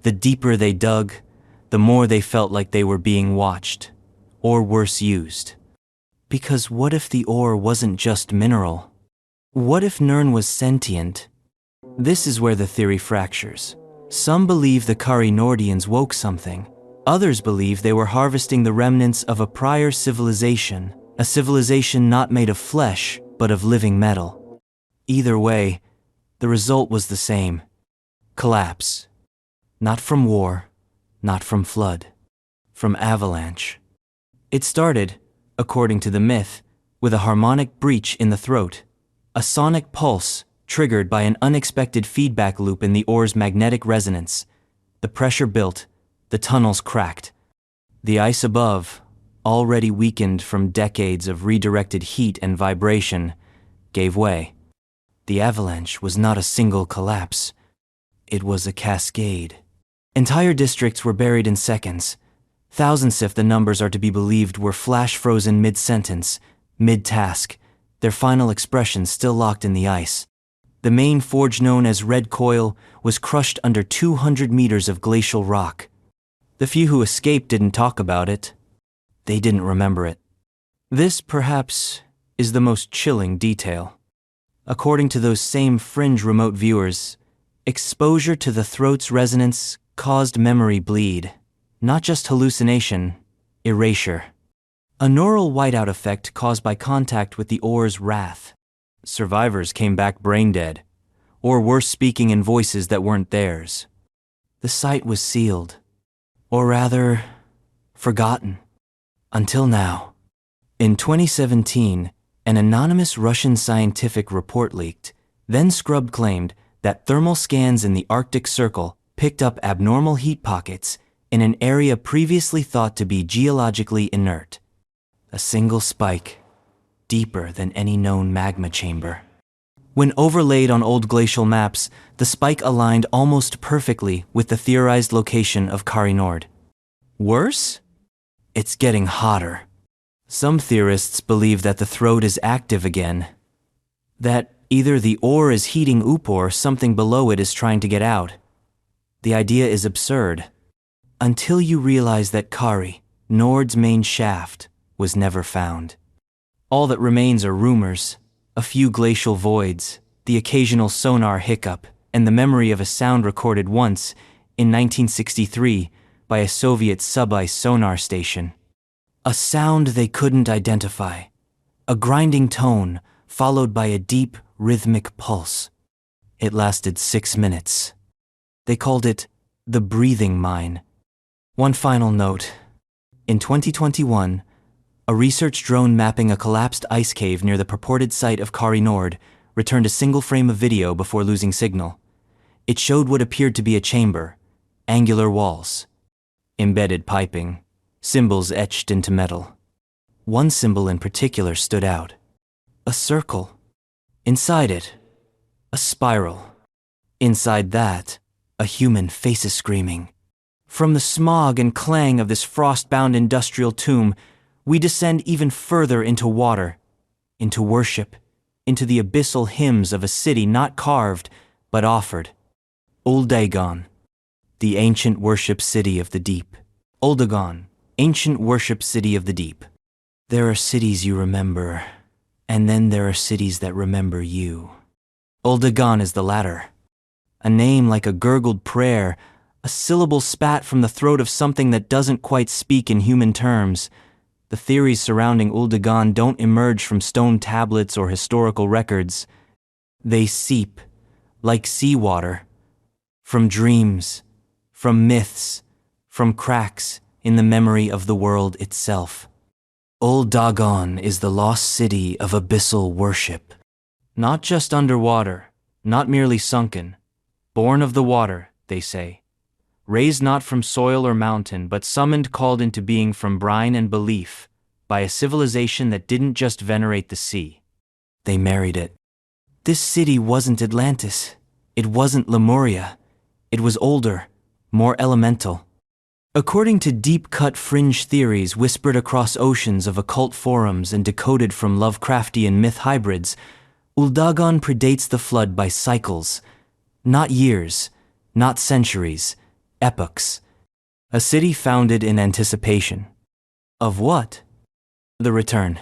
The deeper they dug, the more they felt like they were being watched, or worse, used. Because what if the ore wasn't just mineral? What if Nirn was sentient? This is where the theory fractures. Some believe the Cryanovians woke something. Others believe they were harvesting the remnants of a prior civilization, a civilization not made of flesh, but of living metal. Either way, the result was the same: collapse. Not from war, not from flood, from avalanche. It started, according to the myth, with a harmonic breach in the throat, a sonic pulse triggered by an unexpected feedback loop in the ore's magnetic resonance. The pressure built, the tunnels cracked. The ice above, already weakened from decades of redirected heat and vibration, gave way. The avalanche was not a single collapse. It was a cascade. Entire districts were buried in seconds. Thousands, if the numbers are to be believed, were flash-frozen mid-sentence, mid-task, their final expression still locked in the ice. The main forge, known as Red Coil, was crushed under 200 meters of glacial rock. The few who escaped didn't talk about it. They didn't remember it. This, perhaps, is the most chilling detail. According to those same fringe remote viewers, exposure to the throat's resonance caused memory bleed, not just hallucination, erasure. A neural whiteout effect caused by contact with the ore's wrath. Survivors came back brain dead, or worse, speaking in voices that weren't theirs. The site was sealed, or rather, forgotten, until now. In 2017, an anonymous Russian scientific report leaked. Then Scrub claimed that thermal scans in the Arctic Circle picked up abnormal heat pockets in an area previously thought to be geologically inert. A single spike, deeper than any known magma chamber. When overlaid on old glacial maps, the spike aligned almost perfectly with the theorized location of Nord. Worse? It's getting hotter. Some theorists believe that the throat is active again. That either the ore is heating up or something below it is trying to get out. The idea is absurd. Until you realize that Nord's main shaft, was never found. All that remains are rumors, a few glacial voids, the occasional sonar hiccup, and the memory of a sound recorded once, in 1963, by a Soviet sub-ice sonar station. A sound they couldn't identify. A grinding tone, followed by a deep, rhythmic pulse. It lasted 6 minutes. They called it the breathing mine. One final note. In 2021, a research drone mapping a collapsed ice cave near the purported site of Nord returned a single frame of video before losing signal. It showed what appeared to be a chamber, angular walls, embedded piping, symbols etched into metal. One symbol in particular stood out. A circle. Inside it, a spiral. Inside that, a human faces screaming. From the smog and clang of this frost-bound industrial tomb, we descend even further into water, into worship, into the abyssal hymns of a city not carved, but offered. Uldagon, the ancient worship city of the deep. Uldagon, ancient worship city of the deep. There are cities you remember, and then there are cities that remember you. Uldagon is the latter. A name like a gurgled prayer, a syllable spat from the throat of something that doesn't quite speak in human terms. The theories surrounding Uldagon don't emerge from stone tablets or historical records. They seep, like seawater, from dreams, from myths, from cracks in the memory of the world itself. Uldagon is the lost city of abyssal worship. Not just underwater, not merely sunken. Born of the water, they say. Raised not from soil or mountain, but summoned, called into being from brine and belief, by a civilization that didn't just venerate the sea. They married it. This city wasn't Atlantis. It wasn't Lemuria. It was older, more elemental. According to deep-cut fringe theories whispered across oceans of occult forums and decoded from Lovecraftian myth hybrids, Uldagon predates the flood by cycles, not years, not centuries, epochs. A city founded in anticipation. Of what? The return.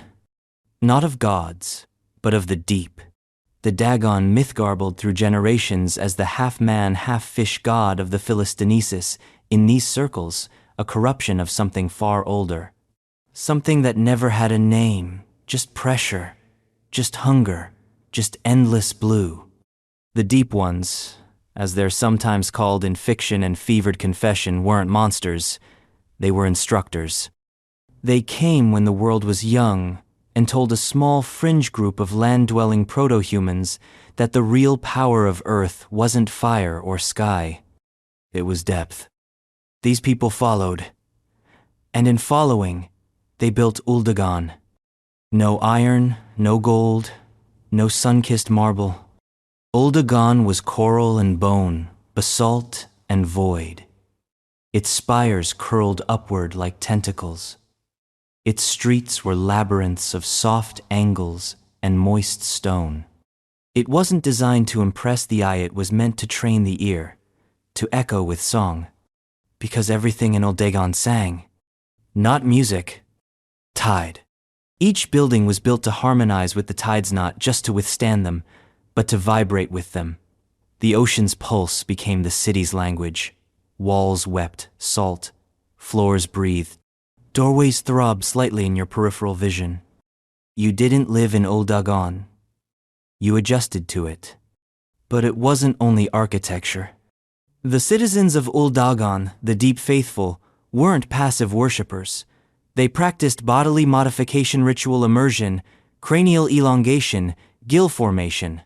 Not of gods, but of the deep. The Dagon myth garbled through generations as the half-man, half-fish god of the Philistinesis, in these circles, a corruption of something far older. Something that never had a name, just pressure, just hunger, just endless blue. The deep ones, as they're sometimes called in fiction and fevered confession, weren't monsters. They were instructors. They came when the world was young and told a small fringe group of land-dwelling proto-humans that the real power of Earth wasn't fire or sky. It was depth. These people followed. And in following, they built Uldagon. No iron, no gold, no sun-kissed marble. Uldagon was coral and bone, basalt and void. Its spires curled upward like tentacles. Its streets were labyrinths of soft angles and moist stone. It wasn't designed to impress the eye, it was meant to train the ear, to echo with song. Because everything in Uldagon sang. Not music. Tide. Each building was built to harmonize with the tides, not just to withstand them, but to vibrate with them. The ocean's pulse became the city's language. Walls wept, salt. Floors breathed. Doorways throbbed slightly in your peripheral vision. You didn't live in Uldagon. You adjusted to it. But it wasn't only architecture. The citizens of Uldagon, the deep faithful, weren't passive worshippers. They practiced bodily modification, ritual immersion, cranial elongation, gill formation.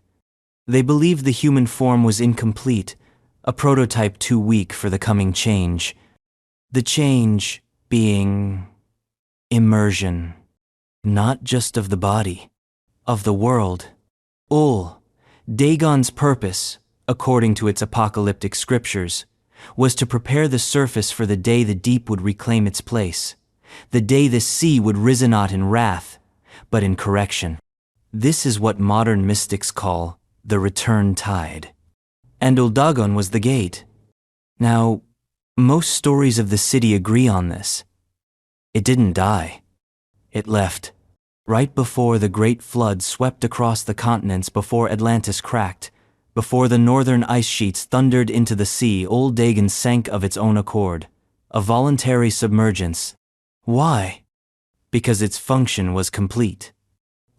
They believed the human form was incomplete, a prototype too weak for the coming change. The change being immersion. Not just of the body, of the world. Dagon's purpose, according to its apocalyptic scriptures, was to prepare the surface for the day the deep would reclaim its place, the day the sea would rise not in wrath, but in correction. This is what modern mystics call the return tide. And Dagon was the gate. Now, most stories of the city agree on this. It didn't die. It left, right before the great flood swept across the continents, before Atlantis cracked, before the northern ice sheets thundered into the sea. Old Dagon sank of its own accord, a voluntary submergence. Why? Because its function was complete.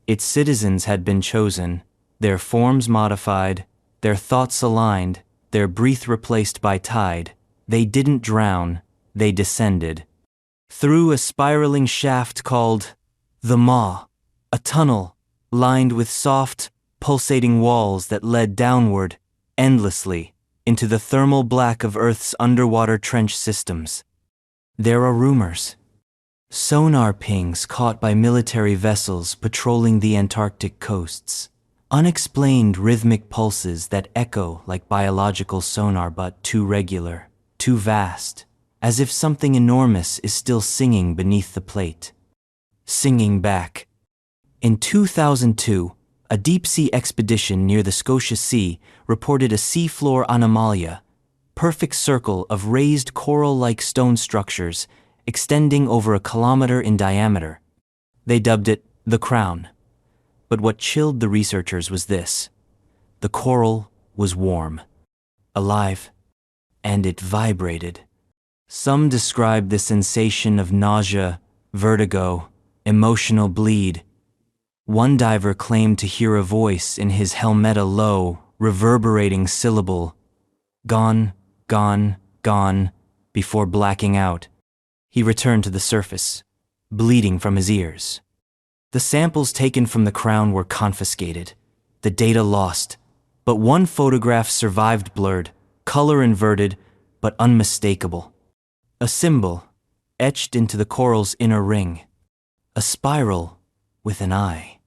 Its citizens had been chosen, their forms modified, their thoughts aligned, their breath replaced by tide. They didn't drown, they descended. Through a spiraling shaft called the Maw, a tunnel lined with soft, pulsating walls that led downward, endlessly, into the thermal black of Earth's underwater trench systems. There are rumors. Sonar pings caught by military vessels patrolling the Antarctic coasts. Unexplained rhythmic pulses that echo like biological sonar, but too regular, too vast, as if something enormous is still singing beneath the plate. Singing back. In 2002, a deep-sea expedition near the Scotia Sea reported a seafloor anomalia, perfect circle of raised coral-like stone structures extending over a kilometer in diameter. They dubbed it the Crown. But what chilled the researchers was this: the coral was warm, alive, and it vibrated. Some described the sensation of nausea, vertigo, emotional bleed. One diver claimed to hear a voice in his helmet, a low, reverberating syllable, "Gone, gone, gone," before blacking out. He returned to the surface, bleeding from his ears. The samples taken from the Crown were confiscated, the data lost, but one photograph survived, blurred, color inverted, but unmistakable. A symbol etched into the coral's inner ring, a spiral with an eye.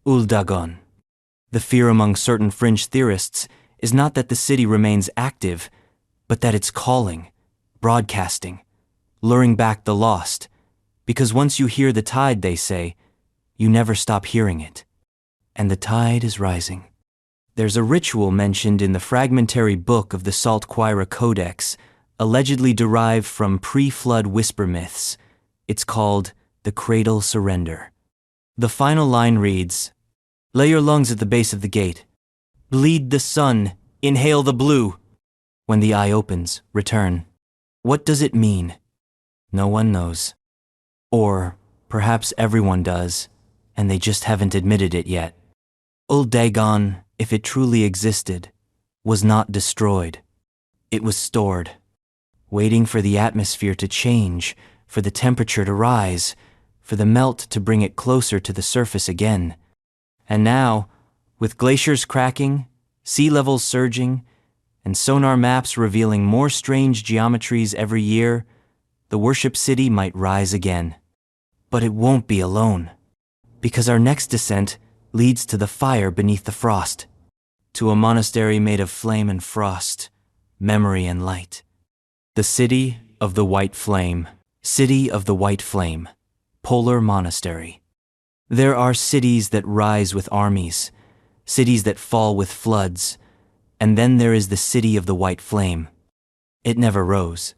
Uldagon. The fear among certain fringe theorists is not that the city remains active, but that it's calling, broadcasting, luring back the lost, because once you hear the tide, they say, you never stop hearing it. And the tide is rising. There's a ritual mentioned in the fragmentary book of the Salt Quira Codex, allegedly derived from pre-flood whisper myths. It's called the Cradle Surrender. The final line reads, "Lay your lungs at the base of the gate. Bleed the sun, inhale the blue. When the eye opens, return." What does it mean? No one knows. Or perhaps everyone does, and they just haven't admitted it yet. Dagon, if it truly existed, was not destroyed. It was stored, waiting for the atmosphere to change, for the temperature to rise, for the melt to bring it closer to the surface again. And now, with glaciers cracking, sea levels surging, and sonar maps revealing more strange geometries every year, the worship city might rise again. But it won't be alone, because our next descent leads to the fire beneath the frost, to a monastery made of flame and frost, memory and light. The City of the White Flame, City of the White Flame, Polar Monastery. There are cities that rise with armies, cities that fall with floods, and then there is the City of the White Flame. It never rose.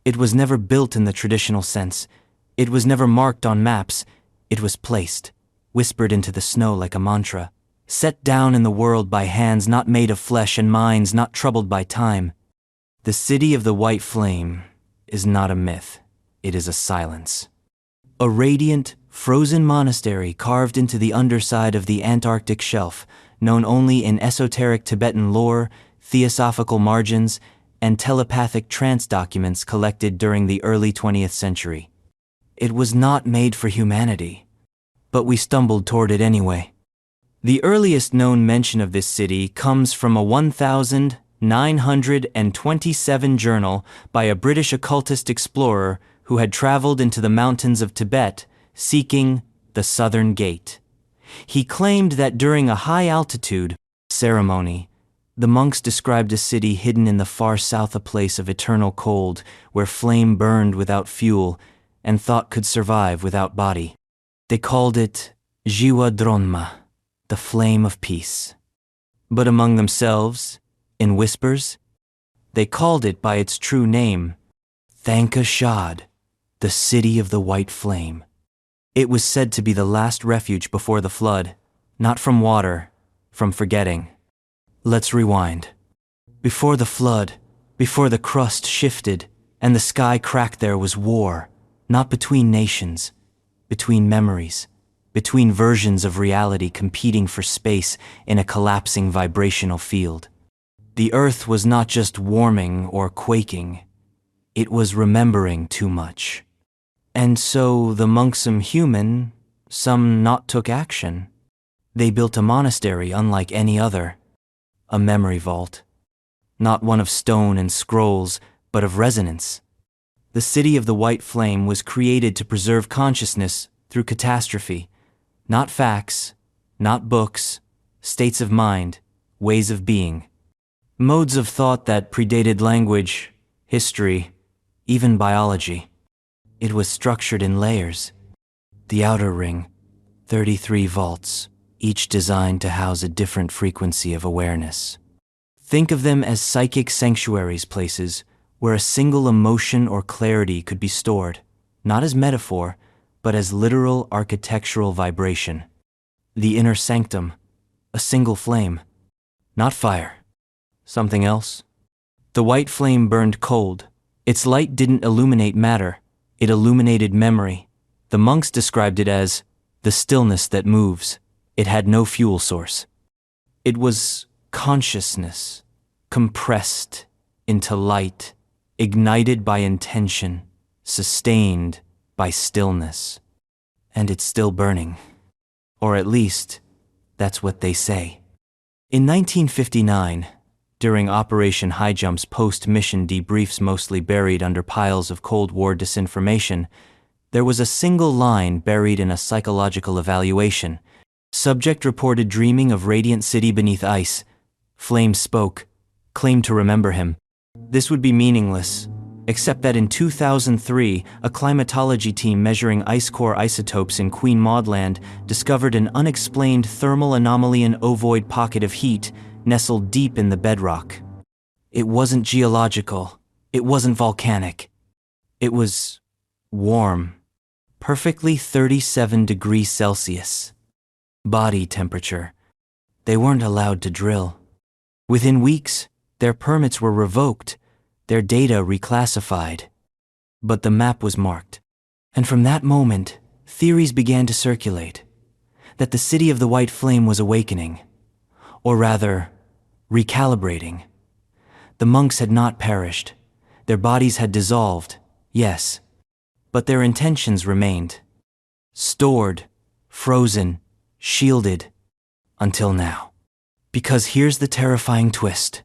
It was never built in the traditional sense. It was never marked on maps. It was placed, whispered into the snow like a mantra, set down in the world by hands not made of flesh and minds not troubled by time. The City of the White Flame is not a myth. It is a silence. A radiant, frozen monastery carved into the underside of the Antarctic shelf, known only in esoteric Tibetan lore, theosophical margins, and telepathic trance documents collected during the early 20th century. It was not made for humanity, but we stumbled toward it anyway. The earliest known mention of this city comes from a 1927 journal by a British occultist explorer who had traveled into the mountains of Tibet seeking the Southern Gate. He claimed that during a high-altitude ceremony, the monks described a city hidden in the far south, a place of eternal cold, where flame burned without fuel and thought could survive without body. They called it Jiwa Dronma, the flame of peace. But among themselves, in whispers, they called it by its true name, Thanka Shad, the city of the white flame. It was said to be the last refuge before the flood, not from water, from forgetting. Let's rewind. Before the flood, before the crust shifted and the sky cracked, there was war, not between nations, between memories, between versions of reality competing for space in a collapsing vibrational field. The earth was not just warming or quaking, it was remembering too much. And so the monks, some human, some not, took action. They built a monastery unlike any other, a memory vault. Not one of stone and scrolls, but of resonance. The city of the white flame was created to preserve consciousness through catastrophe, not facts, not books, states of mind, ways of being. Modes of thought that predated language, history, even biology. It was structured in layers. The outer ring, 33 vaults, each designed to house a different frequency of awareness. Think of them as psychic sanctuaries, places where a single emotion or clarity could be stored, not as metaphor, but as literal architectural vibration. The inner sanctum, a single flame, not fire. Something else? The white flame burned cold. Its light didn't illuminate matter, it illuminated memory. The monks described it as the stillness that moves. It had no fuel source. It was consciousness, compressed into light, ignited by intention, sustained by stillness. And it's still burning. Or at least, that's what they say. In 1959, during Operation Highjump's post-mission debriefs mostly buried under piles of Cold War disinformation, there was a single line buried in a psychological evaluation. Subject reported dreaming of radiant city beneath ice. Flame spoke, claimed to remember him. This would be meaningless, except that in 2003, a climatology team measuring ice core isotopes in Queen Maud Land discovered an unexplained thermal anomaly, an ovoid pocket of heat nestled deep in the bedrock. It wasn't geological, it wasn't volcanic. It was warm, perfectly 37 degrees Celsius. Body temperature. They weren't allowed to drill. Within weeks, their permits were revoked, their data reclassified. But the map was marked. And from that moment, theories began to circulate that the city of the white flame was awakening. Or rather, recalibrating. The monks had not perished. Their bodies had dissolved, yes, but their intentions remained. Stored, frozen, shielded, until now. Because here's the terrifying twist.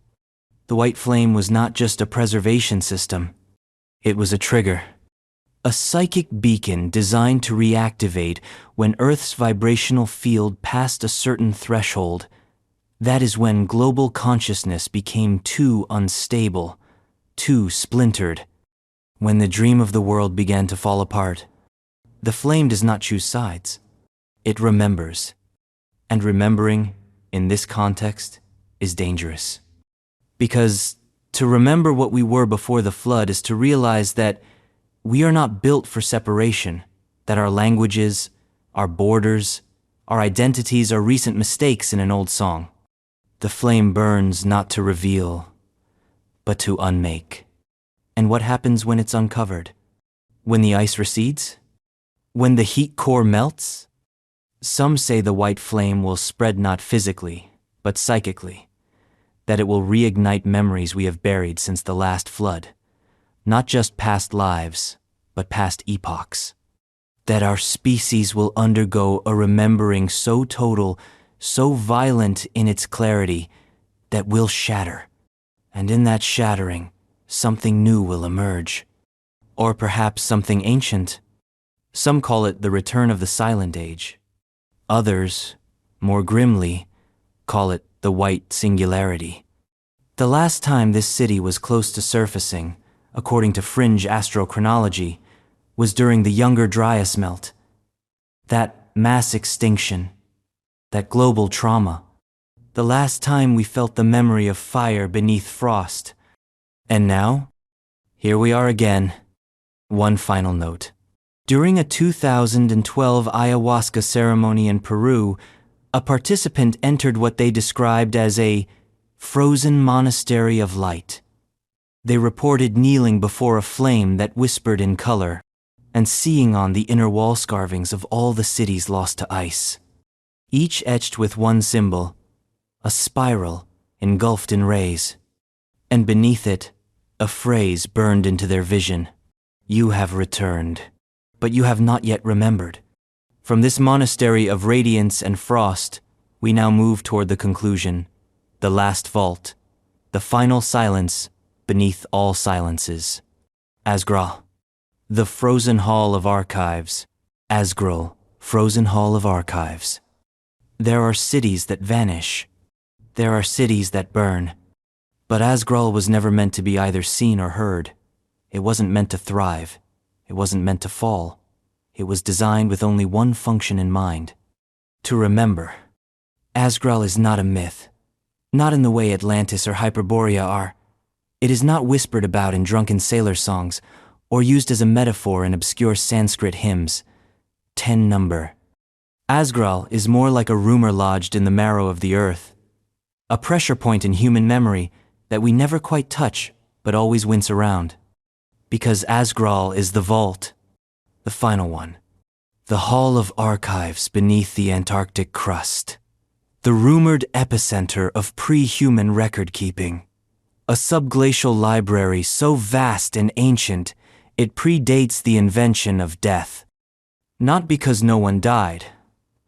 The white flame was not just a preservation system. It was a trigger. A psychic beacon designed to reactivate when Earth's vibrational field passed a certain threshold. That is when global consciousness became too unstable, too splintered. When the dream of the world began to fall apart. The flame does not choose sides. It remembers. And remembering, in this context, is dangerous. Because to remember what we were before the flood is to realize that we are not built for separation, that our languages, our borders, our identities are recent mistakes in an old song. The flame burns not to reveal, but to unmake. And what happens when it's uncovered? When the ice recedes? When the heat core melts? Some say the white flame will spread not physically, but psychically. That it will reignite memories we have buried since the last flood. Not just past lives, but past epochs. That our species will undergo a remembering so total, so violent in its clarity, that we'll shatter. And in that shattering, something new will emerge. Or perhaps something ancient, Some call it the return of the Silent Age. Others, more grimly, call it the White Singularity. The last time this city was close to surfacing, according to fringe astrochronology, was during the Younger Dryas melt. That mass extinction, that global trauma, the last time we felt the memory of fire beneath frost. And now, here we are again. One final note. During a 2012 ayahuasca ceremony in Peru, a participant entered what they described as a frozen monastery of light. They reported kneeling before a flame that whispered in color, and seeing on the inner wall carvings of all the cities lost to ice, each etched with one symbol, a spiral engulfed in rays, and beneath it, a phrase burned into their vision: "You have returned, but you have not yet remembered." From this monastery of radiance and frost, we now move toward the conclusion, the last vault, the final silence beneath all silences. Asgral, the frozen hall of archives. Asgral, frozen hall of archives. There are cities that vanish. There are cities that burn. But Asgral was never meant to be either seen or heard. It wasn't meant to thrive. It wasn't meant to fall. It was designed with only one function in mind: to remember. Asgral is not a myth. Not in the way Atlantis or Hyperborea are. It is not whispered about in drunken sailor songs or used as a metaphor in obscure Sanskrit hymns. 10 number. Asgral is more like a rumor lodged in the marrow of the earth, a pressure point in human memory that we never quite touch but always wince around. Because Asgral is the vault, the final one, the hall of archives beneath the Antarctic crust, the rumored epicenter of pre-human record-keeping, a subglacial library so vast and ancient it predates the invention of death. Not because no one died,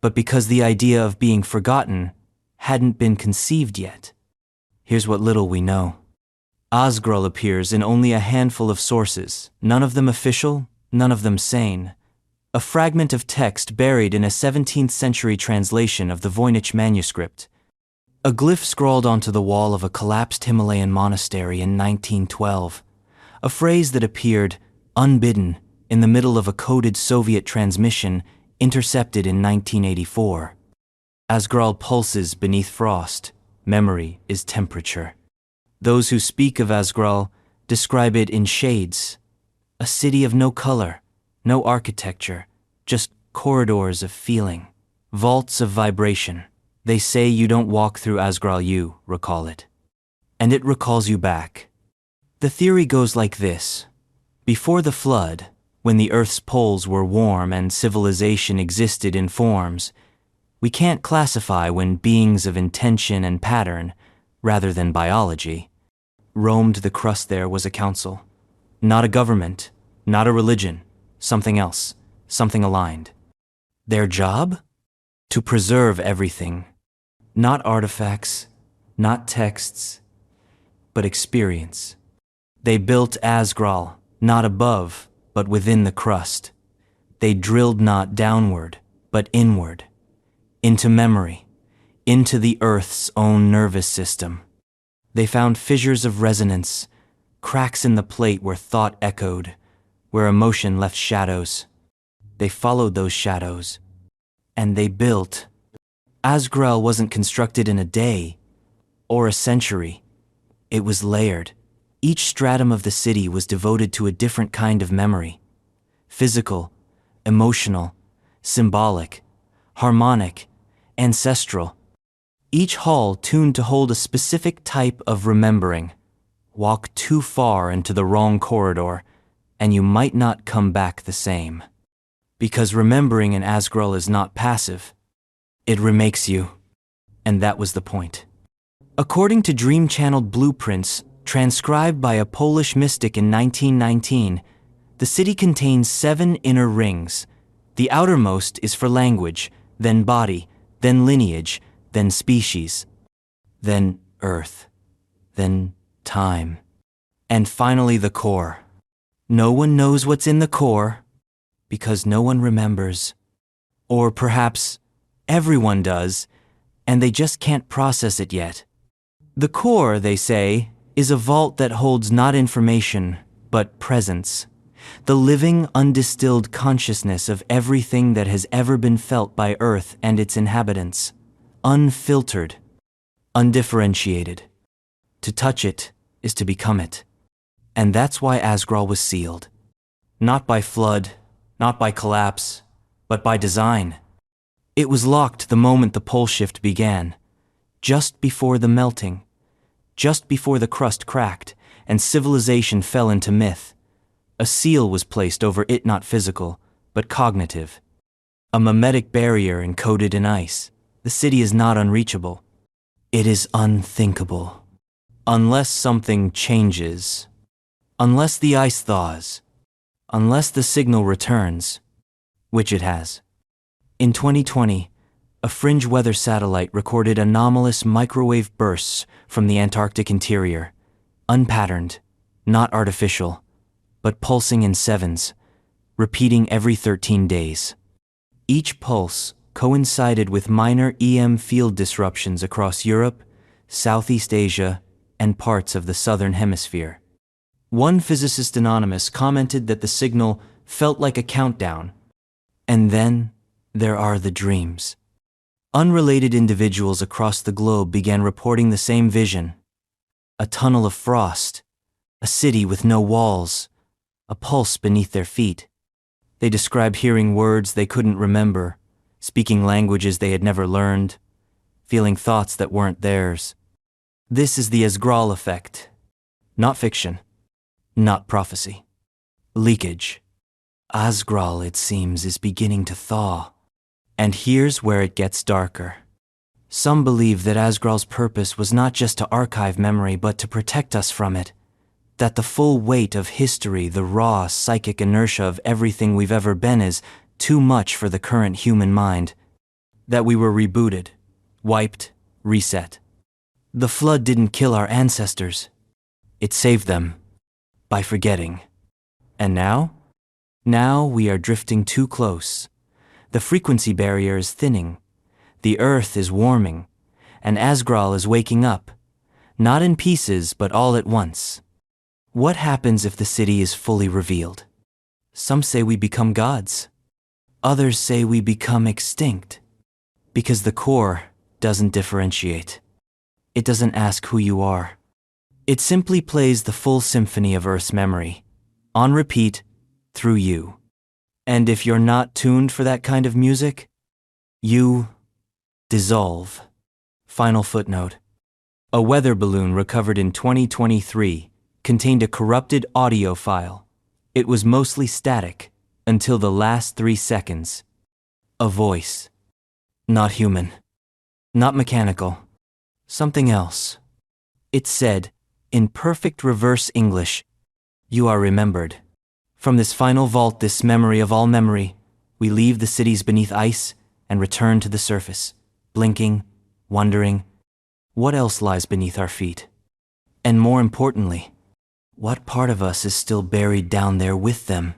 but because the idea of being forgotten hadn't been conceived yet. Here's what little we know. Asgral appears in only a handful of sources, none of them official, none of them sane. A fragment of text buried in a 17th century translation of the Voynich manuscript. A glyph scrawled onto the wall of a collapsed Himalayan monastery in 1912. A phrase that appeared, unbidden, in the middle of a coded Soviet transmission intercepted in 1984. Asgral pulses beneath frost. Memory is temperature. Those who speak of Asgral describe it in shades. A city of no color, no architecture, just corridors of feeling, vaults of vibration. They say you don't walk through Asgral, you recall it. And it recalls you back. The theory goes like this. Before the flood, when the Earth's poles were warm and civilization existed in forms, we can't classify when beings of intention and pattern, rather than biology, roamed the crust. There was a council. Not a government, not a religion, something else, something aligned. Their job? To preserve everything. Not artifacts, not texts, but experience. They built Asgral, not above, but within the crust. They drilled not downward, but inward, into memory, into the Earth's own nervous system. They found fissures of resonance, cracks in the plate where thought echoed, where emotion left shadows. They followed those shadows, and they built. Asgral wasn't constructed in a day or a century. It was layered. Each stratum of the city was devoted to a different kind of memory. Physical, emotional, symbolic, harmonic, ancestral. Each hall tuned to hold a specific type of remembering. Walk too far into the wrong corridor, and you might not come back the same. Because remembering in Asgral is not passive. It remakes you. And that was the point. According to dream-channeled blueprints, transcribed by a Polish mystic in 1919, the city contains 7 inner rings. The outermost is for language, then body, then lineage, then species, then earth, then time, and finally the core. No one knows what's in the core, because no one remembers. Or perhaps everyone does, and they just can't process it yet. The core, they say, is a vault that holds not information, but presence. The living, undistilled consciousness of everything that has ever been felt by Earth and its inhabitants. Unfiltered, undifferentiated. To touch it is to become it. And that's why Asgral was sealed. Not by flood, not by collapse, but by design. It was locked the moment the pole shift began, just before the melting, just before the crust cracked and civilization fell into myth. A seal was placed over it, not physical, but cognitive. A mimetic barrier encoded in ice. The city is not unreachable. It is unthinkable. Unless something changes. Unless the ice thaws. Unless the signal returns. Which it has. In 2020, a fringe weather satellite recorded anomalous microwave bursts from the Antarctic interior. Unpatterned, not artificial, but pulsing in sevens, repeating every 13 days. Each pulse coincided with minor EM field disruptions across Europe, Southeast Asia, and parts of the Southern Hemisphere. One physicist anonymous commented that the signal felt like a countdown. And then there are the dreams. Unrelated individuals across the globe began reporting the same vision. A tunnel of frost, a city with no walls, a pulse beneath their feet. They described hearing words they couldn't remember, speaking languages they had never learned, feeling thoughts that weren't theirs. This is the Asgral effect. Not fiction. Not prophecy. Leakage. Asgral, it seems, is beginning to thaw. And here's where it gets darker. Some believe that Asgral's purpose was not just to archive memory, but to protect us from it. That the full weight of history, the raw psychic inertia of everything we've ever been, is too much for the current human mind. That we were rebooted, wiped, reset. The flood didn't kill our ancestors. It saved them. By forgetting. And now? Now we are drifting too close. The frequency barrier is thinning. The Earth is warming. And Asgral is waking up. Not in pieces, but all at once. What happens if the city is fully revealed? Some say we become gods. Others say we become extinct. Because the core doesn't differentiate. It doesn't ask who you are. It simply plays the full symphony of Earth's memory, on repeat, through you. And if you're not tuned for that kind of music, you dissolve. Final footnote. A weather balloon recovered in 2023 contained a corrupted audio file. It was mostly static until the last 3 seconds. A voice. Not human. Not mechanical. Something else. It said, in perfect reverse English, "You are remembered. From this final vault, this memory of all memory, we leave the cities beneath ice and return to the surface, blinking, wondering, what else lies beneath our feet? And more importantly, what part of us is still buried down there with them?"